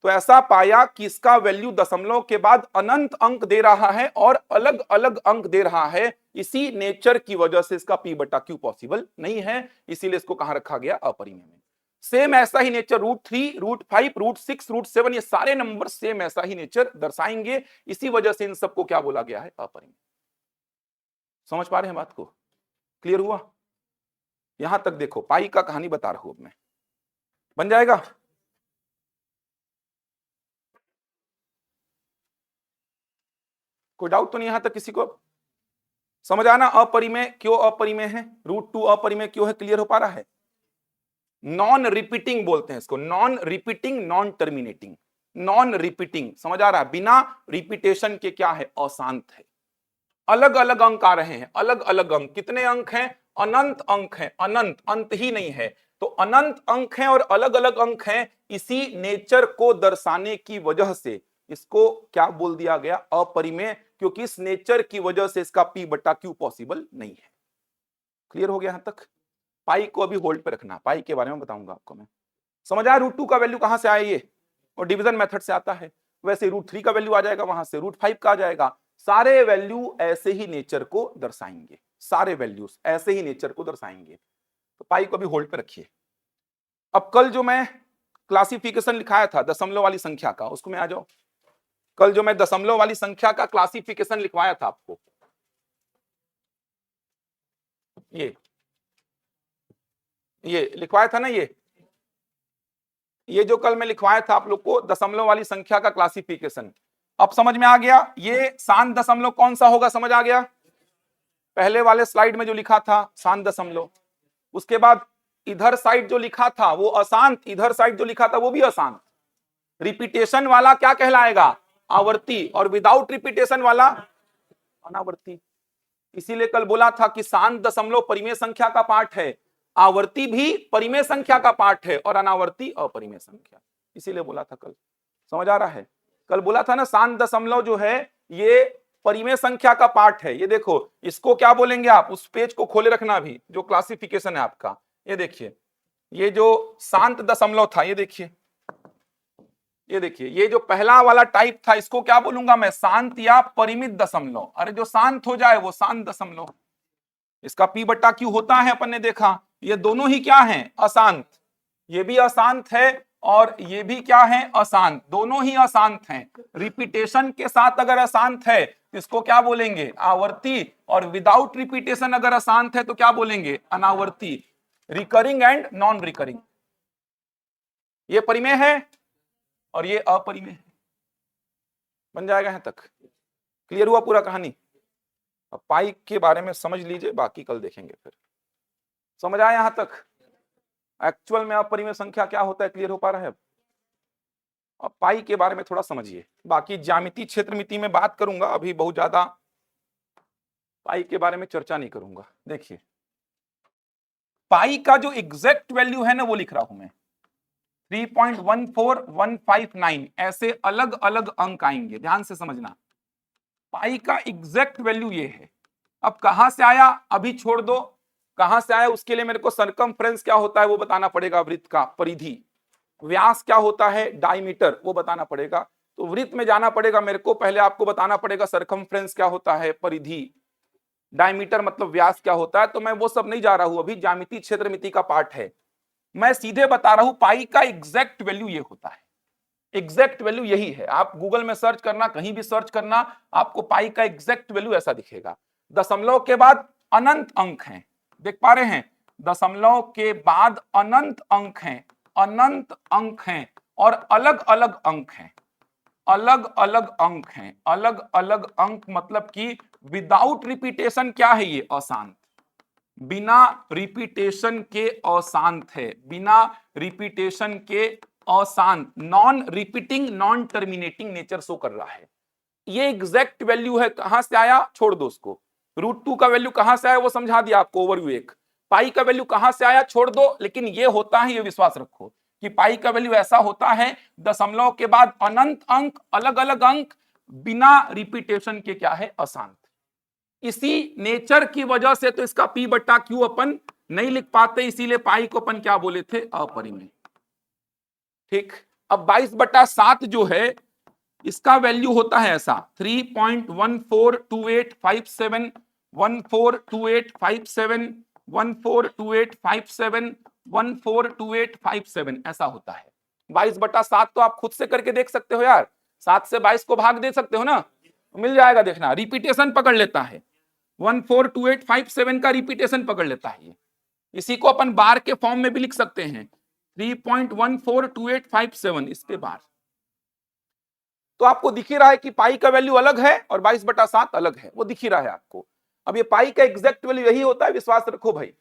तो ऐसा पाया कि इसका वैल्यू दशमलव के बाद अनंत अंक दे रहा है और अलग अलग अंक दे रहा है। इसी नेचर की वजह से इसका P/Q पॉसिबल नहीं है, इसीलिए इसको कहां रखा गया? अपरिमेय में। सेम ऐसा ही नेचर √3, √5, √6, √7, ये सारे नंबर सेम ऐसा ही नेचर दर्शाएंगे। इसी वजह से इन सबको क्या बोला गया है? अपरिमेय। समझ पा रहे हैं बात को? क्लियर हुआ? यहां तक देखो, पाई का कहानी बता रहा हूं अब मैं, बन जाएगा? कोई डाउट तो नहीं यहां तक किसी को? समझ आना अपरिमेय क्यों अपरिमेय है, √2 अपरिमेय क्यों है, क्लियर हो पा रहा है। नॉन रिपीटिंग बोलते हैं इसको, non repeating non terminating, non repeating समझ आ रहा है, बिना रिपीटेशन के क्या है, अशांत है। अलग अलग अंक आ रहे हैं, अलग अलग अंक, कितने अंक हैं, अनंत अंक हैं, अनंत, अंत ही नहीं है, तो अनंत अंक हैं और अलग अलग अंक हैं। इसी नेचर को दर्शाने की वजह से इसको क्या बोल दिया गया, अपरिमेय, क्योंकि इस नेचर की वजह से इसका P/Q पॉसिबल नहीं है। क्लियर हो गया यहां तक। पाई को अभी होल्ड पे रखना, पाई के बारे में बताऊंगा आपको मैं। समझ आया √2 का वैल्यू कहां से आया, ये और डिवीजन मेथड से आता है, वैसे √3 का वैल्यू आ जाएगा, वहां से √5 का आ जाएगा। सारे वैल्यू ऐसे ही नेचर को दर्शाएंगे, सारे वैल्यूज ऐसे ही नेचर को दर्शाएंगे। तो पाई को अभी होल्ड पे रखिए। अब कल जो मैं क्लासिफिकेशन लिखाया था दशमलव वाली संख्या का, उसको में आ जाओ। कल जो मैं दशमलव वाली संख्या का क्लासिफिकेशन लिखवाया था आपको, ये लिखवाया था ना, ये जो कल मैं लिखवाया था आप लोग को दशमलव वाली संख्या का क्लासिफिकेशन, अब समझ में आ गया। ये शांत दशमलव कौन सा होगा, समझ आ गया। पहले वाले स्लाइड में जो लिखा था शांत दशमलव, उसके बाद इधर साइड जो लिखा था वो अशांत, इधर साइड जो लिखा था वो भी अशांत। रिपीटेशन वाला क्या कहलाएगा, आवर्ती, और विदाउट रिपीटेशन वाला अनावर्ती। इसीलिए कल बोला था कि शांत दशमलव परिमेय संख्या का पार्ट है, आवर्ती भी परिमेय संख्या का पार्ट है और अनावर्ती अपरिमेय संख्या, इसीलिए बोला था कल। समझ आ रहा है। कल बोला था ना शांत दशमलव जो है ये परिमेय संख्या का पार्ट है। ये देखो इसको क्या बोलेंगे आप, उस पेज को खोले रखना अभी जो क्लासिफिकेशन है आपका। ये देखिए ये जो शांत दशमलव था, ये देखिए, ये देखिए ये जो पहला वाला टाइप था इसको क्या बोलूंगा मैं, शांत या परिमित दशमलव। अरे जो शांत हो जाए वो शांत दशमलव। इसका P/Q होता है, अपन ने देखा। ये दोनों ही क्या हैं, अशांत। ये भी अशांत है और ये भी क्या है, अशांत। दोनों ही अशांत हैं। रिपीटेशन के साथ अगर अशांत है तो इसको क्या बोलेंगे, आवर्ती, और विदाउट रिपीटेशन अगर अशांत है तो क्या बोलेंगे, अनावर्ती। रिकरिंग एंड नॉन रिकरिंग, ये परिमेय है और ये अपरिमेय है। बन जाएगा यहां तक, क्लियर हुआ पूरा कहानी। अब पाई के बारे में समझ लीजिए, बाकी कल देखेंगे फिर। समझ आया यहां तक। एक्चुअल में अपरिमेय संख्या क्या होता है, क्लियर हो पा रहा है। अब पाई के बारे में थोड़ा समझिए, बाकी ज्यामिति क्षेत्रमिति में बात करूंगा, अभी बहुत ज्यादा पाई के बारे में चर्चा नहीं करूंगा। देखिए पाई का जो एग्जैक्ट वैल्यू है ना वो लिख रहा हूं मैं, 3.14159, ऐसे अलग अलग अंक आएंगे, ध्यान से समझना। पाई का एग्जैक्ट वैल्यू ये है। अब कहां से आया अभी छोड़ दो, कहां से आया उसके लिए मेरे को सरकमफ्रेंस क्या होता है वो बताना पड़ेगा, वृत्त का परिधि। व्यास क्या होता है, डायमीटर, वो बताना पड़ेगा। तो वृत्त में जाना पड़ेगा मेरे को, पहले आपको बताना पड़ेगा सरकमफ्रेंस क्या होता है, परिधि, डायमीटर मतलब व्यास क्या होता है। तो मैं वो सब नहीं जा रहा हूं, अभी ज्यामिति क्षेत्रमिति का पार्ट है। मैं सीधे बता रहा हूं पाई का एग्जैक्ट वैल्यू ये होता है। एग्जैक्ट वैल्यू यही है, आप गूगल में सर्च करना, कहीं भी सर्च करना, आपको पाई का एग्जैक्ट वैल्यू ऐसा दिखेगा। दशमलव के बाद अनंत अंक हैं, देख पा रहे हैं, दशमलव के बाद अनंत अंक हैं, अनंत अंक हैं और अलग अलग अंक हैं, अलग अलग अंक हैं, अलग अलग अंक मतलब कि विदाउट रिपीटेशन क्या है, ये अशांत, बिना रिपीटेशन के अशांत है, बिना रिपीटेशन के अशांत, non repeating non terminating nature show कर रहा है। ये एग्जैक्ट वैल्यू है, कहां से आया छोड़ दो उसको। √2 का वैल्यू कहां से आया वो समझा दिया आपको, ओवरव्यू एक। पाई का वैल्यू कहां से आया छोड़ दो, लेकिन ये होता है, ये विश्वास रखो कि पाई का वैल्यू ऐसा होता है, दशमलव के बाद अनंत अंक, अलग अलग अंक, बिना रिपीटेशन के क्या है, अशांत। इसी नेचर की वजह से तो इसका P/Q अपन नहीं लिख पाते, इसीलिए पाई को अपन क्या बोले थे, अपरिमेय। ठीक, अब 22/7 जो है इसका वैल्यू होता है ऐसा, 3.142857, 142857, 142857, 142857 ऐसा होता है। 22/7 तो आप खुद से करके देख सकते हो यार, 7 से 22 को भाग दे सकते हो ना, मिल जाएगा। देखना रिपीटेशन पकड़ लेता है, 142857 का रिपीटेशन पकड़ लेता है ये। इसी को अपन बार के फॉर्म में भी लिख सकते हैं, 3.142857 इस पे बार। तो आपको दिख ही रहा है कि पाई का वैल्यू अलग है और 22/7 अलग है, वो दिख ही रहा है आपको। अब ये पाई का एग्जैक्ट वैल्यू यही होता है, विश्वास रखो भाई,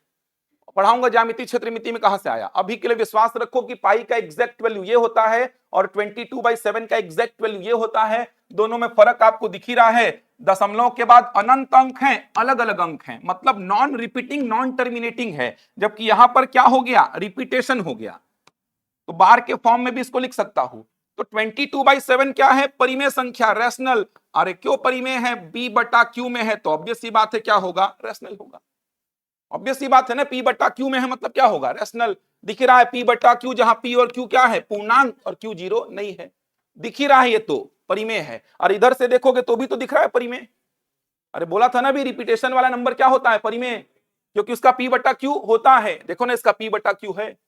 पढ़ाऊंगा ज्यामिति क्षेत्रमिति में कहां से आया, अभी के लिए विश्वास रखो कि पाई का एग्जैक्ट वैल्यू ये होता है और 22/7 का एग्जैक्ट वैल्यू ये होता है। दोनों में फर्क आपको दिख ही रहा है, दशमलव के बाद अनंत अंक हैं, अलग अलग अंक हैं, मतलब नॉन रिपीटिंग नॉन टर्मिनेटिंग है, जबकि यहां पर क्या हो गया, रिपीटेशन हो गया। तो बार के फॉर्म में भी इसको लिख सकता हूं। तो 22/7 क्या है, परिमेय संख्या, रैशनल। अरे क्यों परिमेय है, P/Q में है, तो ऑब्वियस सी बात है क्या होगा, रैशनल होगा। ऑब्वियस सी बात है ना, P/Q में है मतलब क्या होगा, रैशनल। दिख रहा है P/Q, जहां P और Q क्या है, पूर्णांक, और Q 0 नहीं है, दिख ही रहा है, ये तो परिमेय है। और इधर से देखोगे तो भी तो दिख रहा है परिमेय। अरे बोला था ना भी, रिपीटेशन वाला नंबर क्या होता है, परिमेय, क्योंकि उसका P/Q होता है। देखो ना, इसका P/Q है,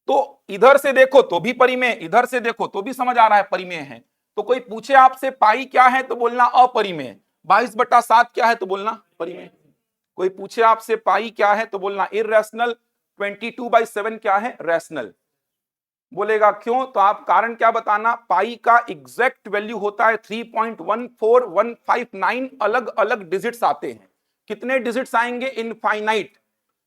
तो इधर से देखो तो भी परिमेय, इधर से देखो तो भी समझ आ रहा है परिमेय है। तो कोई पूछे आपसे पाई क्या है तो बोलना अपरिमेय, 22/7 क्या है तो बोलना परिमेय। कोई पूछे आपसे पाई क्या है तो बोलना इररेशनल, 22/7 क्या है, रैशनल। बोलेगा क्यों, तो आप कारण क्या बताना, पाई का एग्जैक्ट वैल्यू होता है 3.14159, अलग अलग डिजिट्स आते हैं। कितने डिजिट्स आएंगे, इनफाइनाइट।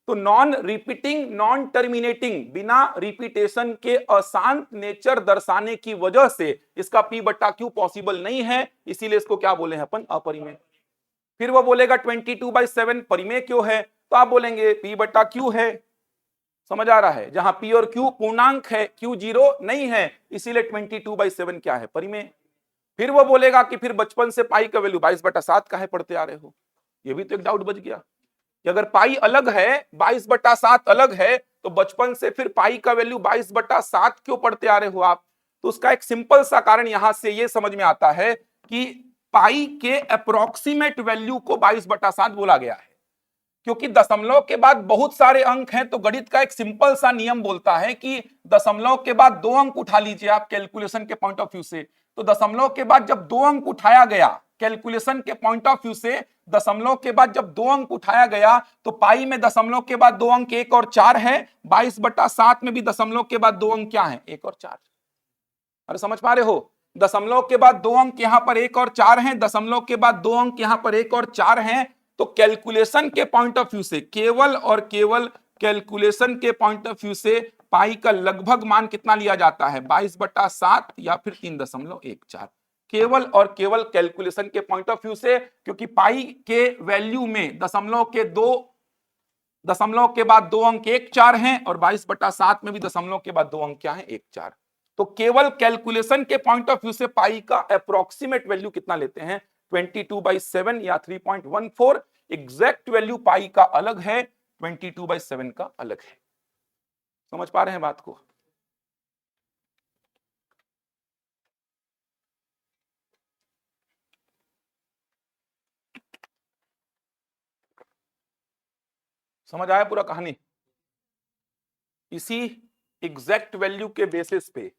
तो नॉन रिपीटिंग नॉन टर्मिनेटिंग, बिना रिपीटेशन के अशांत नेचर दर्शाने की वजह से इसका P/Q पॉसिबल नहीं है, इसीलिए इसको क्या बोले हैं अपन, अपरिमेय। फिर वो बोलेगा 22/7 परिमेय क्यों है, तो आप बोलेंगे P/Q है, समझ आ रहा है, जहां P और Q पूर्णांक है, Q 0 नहीं है, इसीलिए 22/7 क्या है, परिमेय। फिर वो बोलेगा कि फिर बचपन से पाई का वैल्यू 22/7 का है, पढ़ते आ रहे हो। ये भी तो एक डाउट बच गया कि अगर पाई अलग है, 22/7 अलग है, तो बचपन से फिर पाई का वैल्यू 22/7 क्यों पढ़ते आ रहे हो आप। तो उसका एक सिंपल सा कारण यहां से ये समझ में आता है कि पाई के अप्रोक्सीमेट वैल्यू को 22/7 बोला गया है, क्योंकि दशमलव के बाद बहुत सारे अंक हैं। तो गणित का एक सिंपल सा नियम बोलता है कि दशमलव के बाद 2 अंक उठा लीजिए आप कैलकुलेशन के पॉइंट ऑफ व्यू से। तो दशमलव के बाद जब 2 अंक उठाया गया कैलकुलेशन के पॉइंट ऑफ व्यू से, दशमलव के बाद जब 2 अंक उठाया गया, तो पाई में दशमलव के बाद 2 अंक 1 और 4 है, 22/7 में भी दशमलव के बाद 2 अंक क्या है, 1 और 4। अरे समझ पा रहे हो, दशमलव के बाद 2 अंक यहां पर 1 और 4 हैं, दशमलव के बाद 2 अंक यहां पर 1 और 4 हैं। तो कैलकुलेशन के पॉइंट ऑफ व्यू से, केवल और केवल कैलकुलेशन के पॉइंट ऑफ व्यू से पाई का लगभग मान कितना लिया जाता है, 22/7 या फिर 3.14, केवल और केवल कैलकुलेशन के पॉइंट ऑफ व्यू से। क्योंकि पाई के वैल्यू में दशमलव के बाद 2 अंक 1 4 हैं, और 22/7 में भी दशमलव के बाद 2 अंक क्या है, 1 4। तो केवल कैलकुलेशन के पॉइंट ऑफ व्यू से पाई का अप्रोक्सीमेट वैल्यू कितना लेते हैं, 22/7 या 3.14। एग्जैक्ट वैल्यू पाई का अलग है, 22/7 का अलग है। समझ पा रहे हैं बात को। समझ आया पूरा कहानी। इसी एग्जैक्ट वैल्यू के बेसिस पे,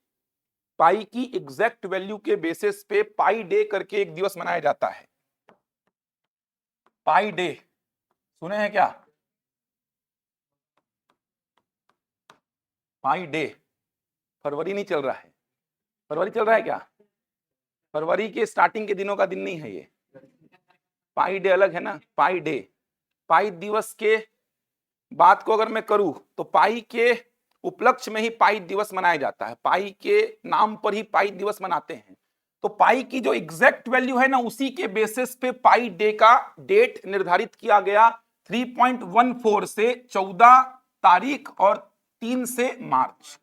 पाई की एग्जैक्ट वैल्यू के बेसिस पे पाई डे करके एक दिवस मनाया जाता है। पाई डे सुने हैं क्या, पाई डे। फरवरी नहीं चल रहा है, फरवरी चल रहा है क्या, फरवरी के स्टार्टिंग के दिनों का दिन नहीं है ये, पाई डे अलग है ना। पाई डे, पाई दिवस के बात को अगर मैं करूं तो पाई के उपलक्ष्य में ही पाई दिवस मनाया जाता है, पाई के नाम पर ही पाई दिवस मनाते हैं। तो पाई की जो एग्जैक्ट वैल्यू है ना, उसी के बेसिस पे पाई डे का डेट निर्धारित किया गया, 3.14 से 14 तारीख और 3 से मार्च,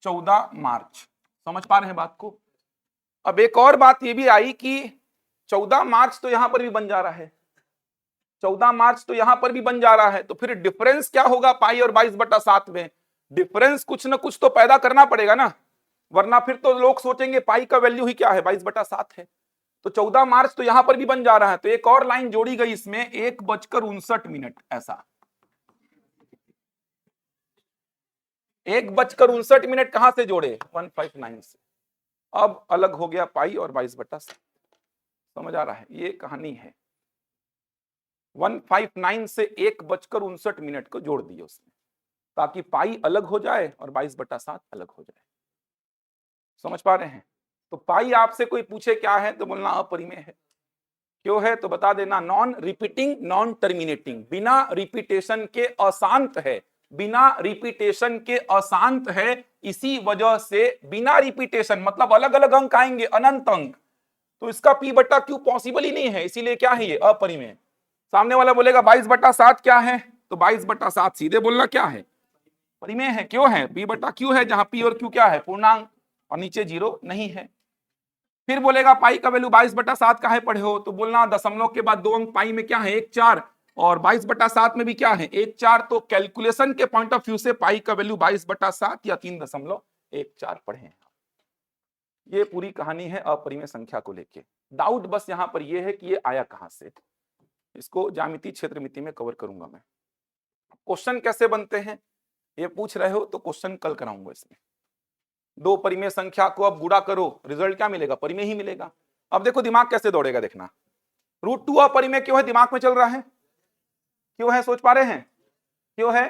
14 मार्च। समझ पा रहे हैं बात को। अब एक और बात ये भी आई कि 14 मार्च तो यहां पर भी बन जा रहा है, 14 मार्च तो यहां पर भी बन जा रहा है। तो फिर डिफरेंस क्या होगा पाई और 22/7 में, डिफरेंस कुछ ना कुछ तो पैदा करना पड़ेगा ना, वरना फिर तो लोग सोचेंगे पाई का वैल्यू ही क्या है, 22/7 है। तो 14 मार्च तो यहां पर भी बन जा रहा है। तो एक और लाइन जोड़ी गई इसमें, 1:59, ऐसा 1:59 कहां से जोड़े, 159 से। अब अलग हो गया पाई और 22/7। समझ आ रहा है, ये कहानी है। 159 से 1:59 को जोड़ दिए उसने, ताकि पाई अलग हो जाए और 22/7 अलग हो जाए। समझ पा रहे हैं। तो पाई आपसे कोई पूछे क्या है तो बोलना अपरिमेय है। क्यों है तो बता देना, नॉन रिपीटिंग नॉन टर्मिनेटिंग, बिना रिपीटेशन के अशांत है, बिना रिपीटेशन के अशांत है, इसी वजह से बिना रिपीटेशन मतलब अलग अलग अंक आएंगे, अनंत अंक, तो इसका p बटा q पॉसिबल ही नहीं है, इसीलिए क्या है ये अपरिमेय। सामने वाला बोलेगा 22/7 क्या है, तो 22/7 सीधे बोलना क्या है, परिमेय है। क्यों है, p बटा q है, जहां p और q क्या है, पूर्णांक, और नीचे 0 नहीं है। फिर बोलेगा पाई का वैल्यू 22/7 का है, पढ़े हो तो बोलना दशमलव के बाद 2 अंक पाई में क्या है 1 4, और 22/7 में भी क्या है 1 4, तो कैलकुलेशन के पॉइंट ऑफ व्यू से पाई का वैल्यू 22/7 या 3.14 पढ़े हैं। ये पूरी कहानी है अपरिमेय संख्या को लेके। डाउट बस यहां पर ये है कि ये आया कहां से, इसको ज्यामिति क्षेत्रमिति में कवर करूंगा मैं। क्वेश्चन कैसे बनते हैं ये पूछ रहे हो तो क्वेश्चन कल कराऊंगा इसमें। दो परिमेय संख्या को अब गुणा करो, रिजल्ट क्या मिलेगा, परिमेय ही मिलेगा। अब देखो दिमाग कैसे दौड़ेगा, देखना √2 अपरिमेय क्यों है, दिमाग में चल रहा है, क्यों है, सोच पा रहे हैं क्यों है,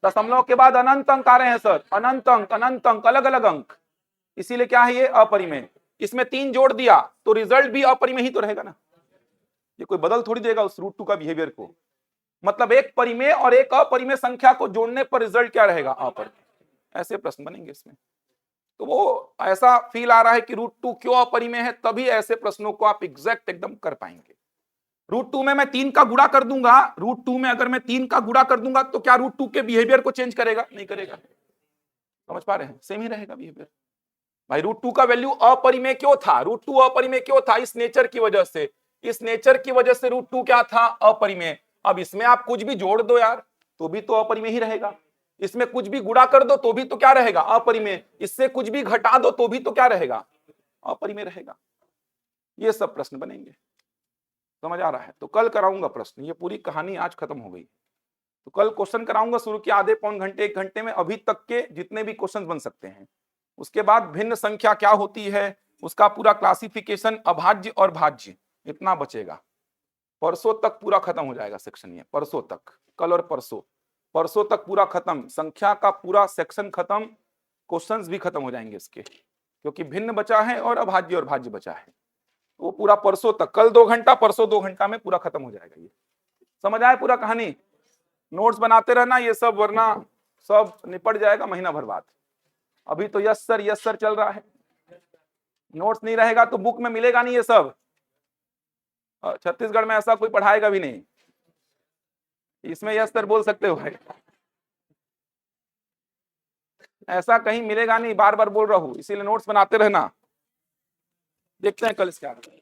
दशमलव के बाद अनंत अंक आ रहे हैं सर, अनंत अंक अलग अलग अंक, इसीलिए क्या है ये अपरिमेय। इसमें 3 जोड़ दिया तो रिजल्ट भी अपरिमेय ही तो रहेगा ना, ये कोई बदल थोड़ी देगा उस √2 का बिहेवियर को। मतलब एक परिमेय और एक अपरिमेय संख्या को जोड़ने पर रिजल्ट क्या रहेगा, अपरिमेय। ऐसे प्रश्न बनेंगे इसमें। तो वो ऐसा फील आ रहा है कि √2 क्यों अपरिमेय है, तभी ऐसे प्रश्नों को आप एग्जैक्ट एकदम कर पाएंगे। √2 में मैं 3 का गुणा कर दूंगा, √2 में अगर मैं 3 का गुणा कर दूंगा तो क्या √2 के बिहेवियर को चेंज करेगा, नहीं करेगा। समझ पा रहे हैं, सेम ही रहेगा बिहेवियर। भाई √2 का वैल्यू अपरिमेय क्यों था, √2 अपरिमेय क्यों था, इस नेचर की वजह से, इस नेचर की वजह से √2 क्या था, अपरिमेय। अब इसमें आप कुछ भी जोड़ दो यार तो भी तो अपरिमेय ही रहेगा, इसमें कुछ भी गुणा कर दो तो भी तो क्या रहेगा, अपरिमेय। इससे कुछ भी घटा दो तो भी तो क्या रहेगा, अपरिमेय रहेगा। ये सब प्रश्न बनेंगे, समझ आ रहा है। तो कल कराऊंगा प्रश्न, ये पूरी कहानी आज खत्म हो गई, तो कल क्वेश्चन कराऊंगा शुरू के आधे पौन घंटे 1 घंटे में, अभी तक के जितने भी क्वेश्चन बन सकते हैं। उसके बाद भिन्न संख्या क्या होती है, उसका पूरा क्लासिफिकेशन, अभाज्य और भाज्य, इतना बचेगा। परसों तक पूरा खत्म हो जाएगा सेक्शन, ये परसों तक, कल और परसों तक पूरा खत्म, संख्या का पूरा सेक्शन खत्म, क्वेश्चंस भी खत्म हो जाएंगे इसके, क्योंकि भिन्न बचा है और अभाज्य और भाज्य बचा है। वो पूरा परसों तक, कल 2 घंटा, परसों 2 घंटा में पूरा खत्म हो जाएगा। ये समझ आए पूरा कहानी। नोट्स बनाते रहना ये सब, वरना सब निपट जाएगा महीना भर बाद। अभी तो यस सर चल रहा है, नोट्स नहीं रहेगा तो बुक में मिलेगा नहीं ये सब। छत्तीसगढ़ में ऐसा कोई पढ़ाएगा भी नहीं, इसमें यस सर बोल सकते हो भाई, ऐसा कहीं मिलेगा नहीं, बार बार बोल रहा हूं, इसीलिए नोट्स बनाते रहना। देखते हैं कल इसके आगे।